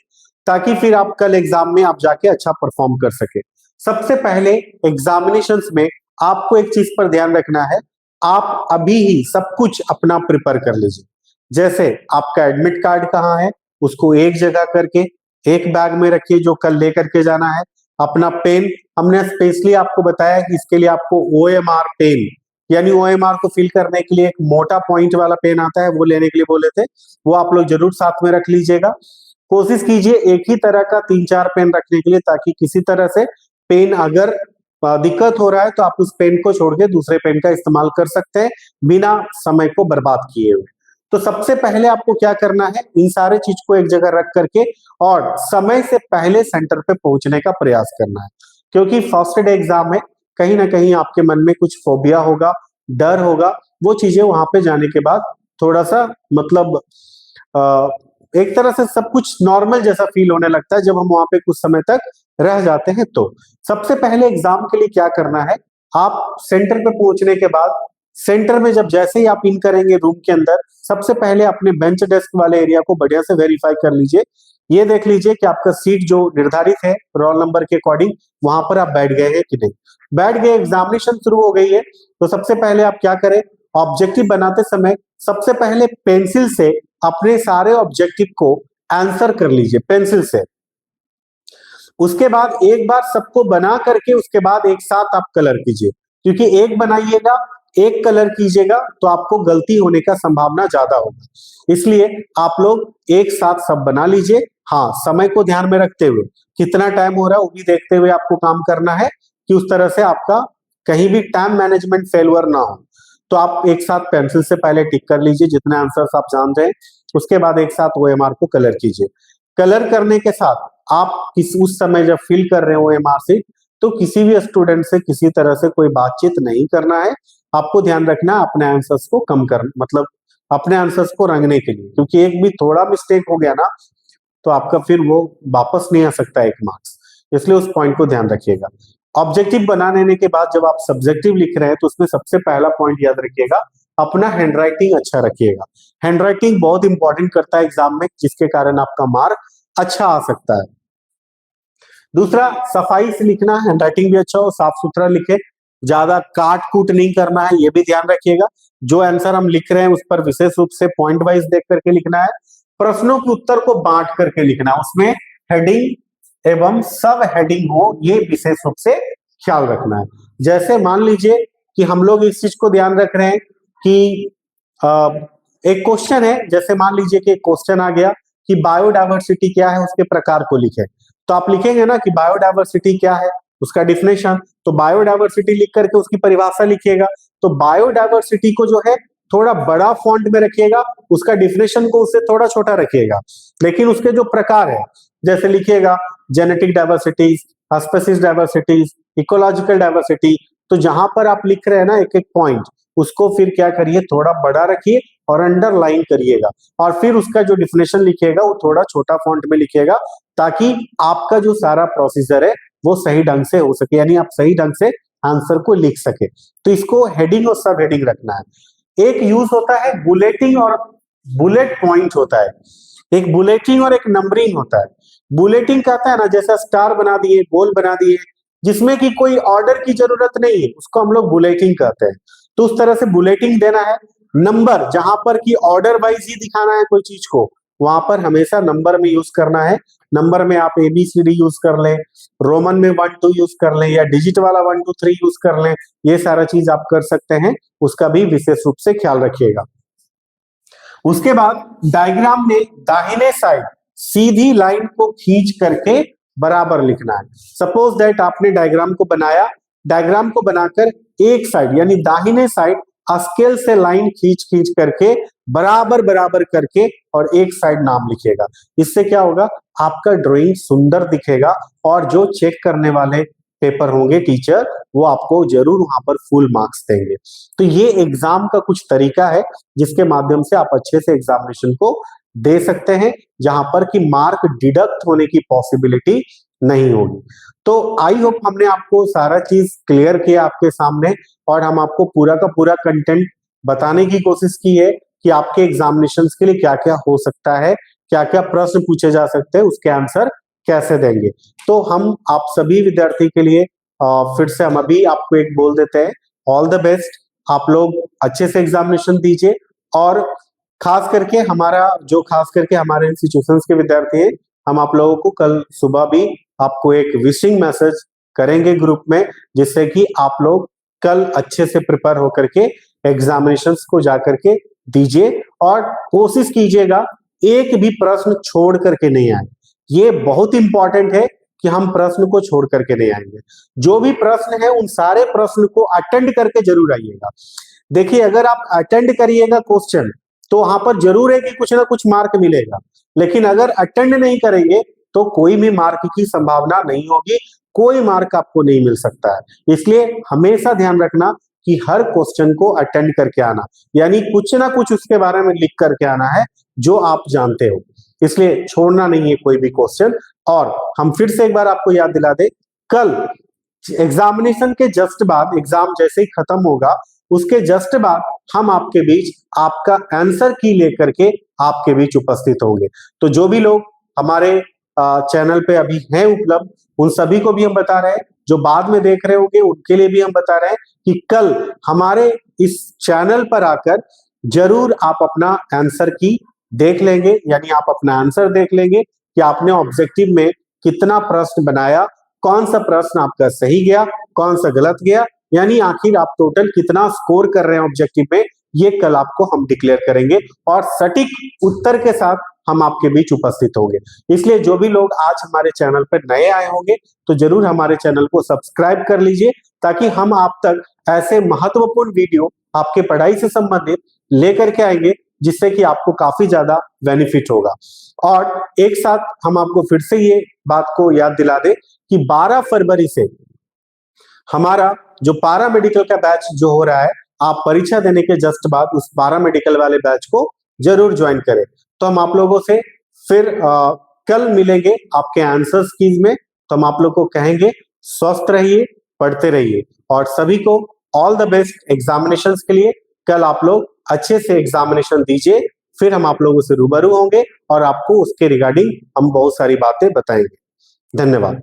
[SPEAKER 1] ताकि फिर आप कल एग्जाम में आप जाके अच्छा परफॉर्म कर सके। सबसे पहले एग्जामिनेशंस में आपको एक चीज पर ध्यान रखना है, आप अभी ही सब कुछ अपना प्रिपेयर कर लीजिए। जैसे आपका एडमिट कार्ड कहाँ है, उसको एक जगह करके एक बैग में रखिए जो कल लेकर के जाना है। अपना पेन, हमने स्पेशली आपको बताया कि इसके लिए आपको OMR पेन, यानी OMR को फिल करने के लिए एक मोटा पॉइंट वाला पेन आता है, वो लेने के लिए बोले थे, वो आप लोग जरूर साथ में रख लीजिएगा। कोशिश कीजिए एक ही तरह का 3-4 पेन रखने के लिए, ताकि किसी तरह से पेन अगर दिक्कत हो रहा है तो आप उस पेन को छोड़ के दूसरे पेन का इस्तेमाल कर सकते हैं बिना समय को बर्बाद किए हुए। तो सबसे पहले आपको क्या करना है, इन सारे चीज को एक जगह रख करके और समय से पहले सेंटर पे पहुंचने का प्रयास करना है, क्योंकि फर्स्ट डे एग्जाम है, कहीं ना कहीं आपके मन में कुछ फोबिया होगा, डर होगा, वो चीजें वहां पे जाने के बाद थोड़ा सा मतलब एक तरह से सब कुछ नॉर्मल जैसा फील होने लगता है जब हम वहां पे कुछ समय तक रह जाते हैं। तो सबसे पहले एग्जाम के लिए क्या करना है, आप सेंटर पे पहुंचने के बाद सेंटर में जब जैसे ही आप इन करेंगे रूम के अंदर, सबसे पहले अपने बेंच डेस्क वाले एरिया को बढ़िया से वेरीफाई कर लीजिए। ये देख लीजिए कि आपका सीट जो निर्धारित है रोल नंबर के अकॉर्डिंग वहां पर आप बैठ गए हैं कि नहीं। बैठ गए, एग्जामिनेशन शुरू हो गई है, तो सबसे पहले आप क्या करें, ऑब्जेक्टिव बनाते समय सबसे पहले पेंसिल से अपने सारे ऑब्जेक्टिव को आंसर कर लीजिए पेंसिल से। उसके बाद एक बार सबको बना करके उसके बाद एक साथ आप कलर कीजिए, क्योंकि एक बनाइएगा एक कलर कीजिएगा तो आपको गलती होने का संभावना ज्यादा होगा, इसलिए आप लोग एक साथ सब बना लीजिए। हाँ, समय को ध्यान में रखते हुए, कितना टाइम हो रहा है वो भी देखते हुए आपको काम करना है, कि उस तरह से आपका कहीं भी टाइम मैनेजमेंट फेलवर ना हो। तो आप एक साथ पेंसिल से पहले टिक कर लीजिए जितने आंसर्स आप जान रहे हैं, उसके बाद एक साथ OMR को कलर कीजिए। कलर करने के साथ आप उस समय जब फिल कर रहे हो OMR से, तो किसी भी स्टूडेंट से किसी तरह से कोई बातचीत नहीं करना है। आपको ध्यान रखना है अपने आंसर्स को कम कर, मतलब अपने आंसर्स को रंगने के लिए, क्योंकि एक भी थोड़ा मिस्टेक हो गया ना तो आपका फिर वो वापस नहीं आ सकता एक मार्क्स, इसलिए उस पॉइंट को ध्यान रखिएगा। ऑब्जेक्टिव बना लेने के बाद जब आप सब्जेक्टिव लिख रहे हैं तो उसमें सबसे पहला पॉइंट याद रखिएगा, अपना हैंडराइटिंग अच्छा रखिएगा। हैंडराइटिंग बहुत इंपॉर्टेंट करता है एग्जाम में, जिसके कारण आपका मार्क अच्छा आ सकता है। दूसरा, सफाई से लिखना, हैंडराइटिंग भी अच्छा हो, साफ सुथरा लिखे, ज्यादा काट कूट नहीं करना है, ये भी ध्यान रखिएगा। जो आंसर हम लिख रहे हैं उस पर विशेष रूप से पॉइंट वाइज देख करके लिखना है। प्रश्नों के उत्तर को बांट करके लिखना, उसमें हेडिंग एवं सब हेडिंग हो, ये विशेष रूप से ख्याल रखना है। जैसे मान लीजिए कि हम लोग इस चीज को ध्यान रख रहे हैं कि एक क्वेश्चन है, जैसे मान लीजिए कि एक क्वेश्चन आ गया कि बायोडायवर्सिटी क्या है, उसके प्रकार को लिखे, तो आप लिखेंगे ना कि बायोडायवर्सिटी क्या है, उसका डिफिनेशन, तो बायोडायवर्सिटी लिख करके उसकी परिभाषा लिखिएगा। तो बायोडायवर्सिटी को जो है थोड़ा बड़ा फॉन्ट में रखिएगा, उसका डिफिनेशन को उससे थोड़ा छोटा रखिएगा, लेकिन उसके जो प्रकार है जैसे लिखिएगा जेनेटिक डायवर्सिटीज, स्पीशीज डायवर्सिटीज, इकोलॉजिकल डायवर्सिटी, तो जहां पर आप लिख रहे हैं ना एक एक पॉइंट, उसको फिर क्या करिए, थोड़ा बड़ा रखिए और अंडरलाइन करिएगा, और फिर उसका जो डिफिनेशन लिखिएगा वो थोड़ा छोटा फॉन्ट में लिखिएगा, ताकि आपका जो सारा प्रोसीजर है वो सही ढंग से हो सके, यानी आप सही ढंग से आंसर को लिख सके। तो इसको हेडिंग और सब हेडिंग रखना है। एक यूज होता है बुलेटिंग और बुलेट पॉइंट होता है, एक बुलेटिंग और एक नंबरिंग होता है। बुलेटिंग कहता है ना, जैसा स्टार बना दिए, गोल बना दिए, जिसमें कि कोई ऑर्डर की जरूरत नहीं है, उसको हम लोग बुलेटिंग कहते हैं। तो उस तरह से बुलेटिंग देना है। नंबर, जहां पर कि ऑर्डर वाइज ही दिखाना है कोई चीज को, वहां पर हमेशा नंबर में यूज करना है। नंबर में आप ABCD यूज कर लें, रोमन में 1 2 यूज कर लें, या डिजिट वाला 1 2 3 यूज कर लें, ये सारा चीज आप कर सकते हैं, उसका भी विशेष रूप से ख्याल रखिएगा। उसके बाद डायग्राम में दाहिने साइड सीधी लाइन को खींच करके बराबर लिखना है। सपोज दैट आपने डायग्राम को बनाया, डायग्राम को बनाकर एक साइड यानी दाहिने साइड स्केल से लाइन खींच खींच करके बराबर बराबर करके और एक साइड नाम लिखिएगा। इससे क्या होगा, आपका ड्राइंग सुंदर दिखेगा, और जो चेक करने वाले पेपर होंगे टीचर, वो आपको जरूर वहां पर फुल मार्क्स देंगे। तो ये एग्जाम का कुछ तरीका है जिसके माध्यम से आप अच्छे से एग्जामिनेशन को दे सकते हैं, जहां पर कि मार्क डिडक्ट होने की पॉसिबिलिटी नहीं होगी। तो आई होप हमने आपको सारा चीज क्लियर किया आपके सामने, और हम आपको पूरा का पूरा कंटेंट बताने की कोशिश की है कि आपके एग्जामिनेशंस के लिए क्या क्या हो सकता है, क्या क्या प्रश्न पूछे जा सकते हैं, उसके आंसर कैसे देंगे। तो हम आप सभी विद्यार्थी के लिए फिर से हम अभी आपको एक बोल देते हैं, ऑल द बेस्ट। आप लोग अच्छे से एग्जामिनेशन दीजिए, और खास करके हमारे इंस्टीट्यूशंस के विद्यार्थी हैं, हम आप लोगों को कल सुबह भी आपको एक विशिंग मैसेज करेंगे ग्रुप में, जिससे कि आप लोग कल अच्छे से प्रिपेयर होकर के एग्जामिनेशंस को जाकर के दीजिए, और कोशिश कीजिएगा एक भी प्रश्न छोड़ करके नहीं आए। ये बहुत इंपॉर्टेंट है कि हम प्रश्न को छोड़ करके नहीं आएंगे। जो भी प्रश्न है उन सारे प्रश्न को अटेंड करके जरूर आइएगा। देखिए, अगर आप अटेंड करिएगा क्वेश्चन, तो वहां पर जरूर है कि कुछ ना कुछ मार्क मिलेगा, लेकिन अगर अटेंड नहीं करेंगे तो कोई भी मार्क की संभावना नहीं होगी, कोई मार्क आपको नहीं मिल सकता है। इसलिए हमेशा ध्यान रखना कि हर क्वेश्चन को अटेंड करके आना, यानी कुछ ना कुछ उसके बारे में लिख करके आना है जो आप जानते हो, इसलिए छोड़ना नहीं है कोई भी क्वेश्चन। और हम फिर से एक बार आपको याद दिला दें, कल एग्जामिनेशन के जस्ट बाद, एग्जाम जैसे ही खत्म होगा उसके जस्ट बाद हम आपके बीच आपका आंसर की लेकर के आपके बीच उपस्थित होंगे। तो जो भी लोग हमारे चैनल पे अभी हैं उपलब्ध, उन सभी को भी हम बता रहे हैं, जो बाद में देख रहे होंगे उनके लिए भी हम बता रहे हैं कि कल हमारे इस चैनल पर आकर जरूर आप अपना आंसर की देख लेंगे, यानी आप अपना आंसर देख लेंगे कि आपने ऑब्जेक्टिव में कितना प्रश्न बनाया, कौन सा प्रश्न आपका सही गया, कौन सा गलत गया, यानी आखिर आप टोटल कितना स्कोर कर रहे हैं ऑब्जेक्टिव में, ये कल आपको हम डिक्लेयर करेंगे, और सटीक उत्तर के साथ हम आपके बीच उपस्थित होंगे। इसलिए जो भी लोग आज हमारे चैनल पर नए आए होंगे, तो जरूर हमारे चैनल को सब्सक्राइब कर लीजिए, ताकि हम आप तक ऐसे महत्वपूर्ण वीडियो आपके पढ़ाई से संबंधित लेकर के आएंगे, जिससे कि आपको काफी ज्यादा बेनिफिट होगा। और एक साथ हम आपको फिर से ये बात को याद दिला दें कि 12 फरवरी से हमारा जो पारा मेडिकल का बैच जो हो रहा है, आप परीक्षा देने के जस्ट बाद उस पारा मेडिकल वाले बैच को जरूर ज्वाइन करें। तो हम आप लोगों से फिर कल मिलेंगे आपके आंसर्स कीज में। तो हम आप लोग को कहेंगे, स्वस्थ रहिए, पढ़ते रहिए, और सभी को ऑल द बेस्ट एग्जामिनेशंस के लिए। कल आप लोग अच्छे से एग्जामिनेशन दीजिए, फिर हम आप लोगों से रूबरू होंगे और आपको उसके रिगार्डिंग हम बहुत सारी बातें बताएंगे। धन्यवाद।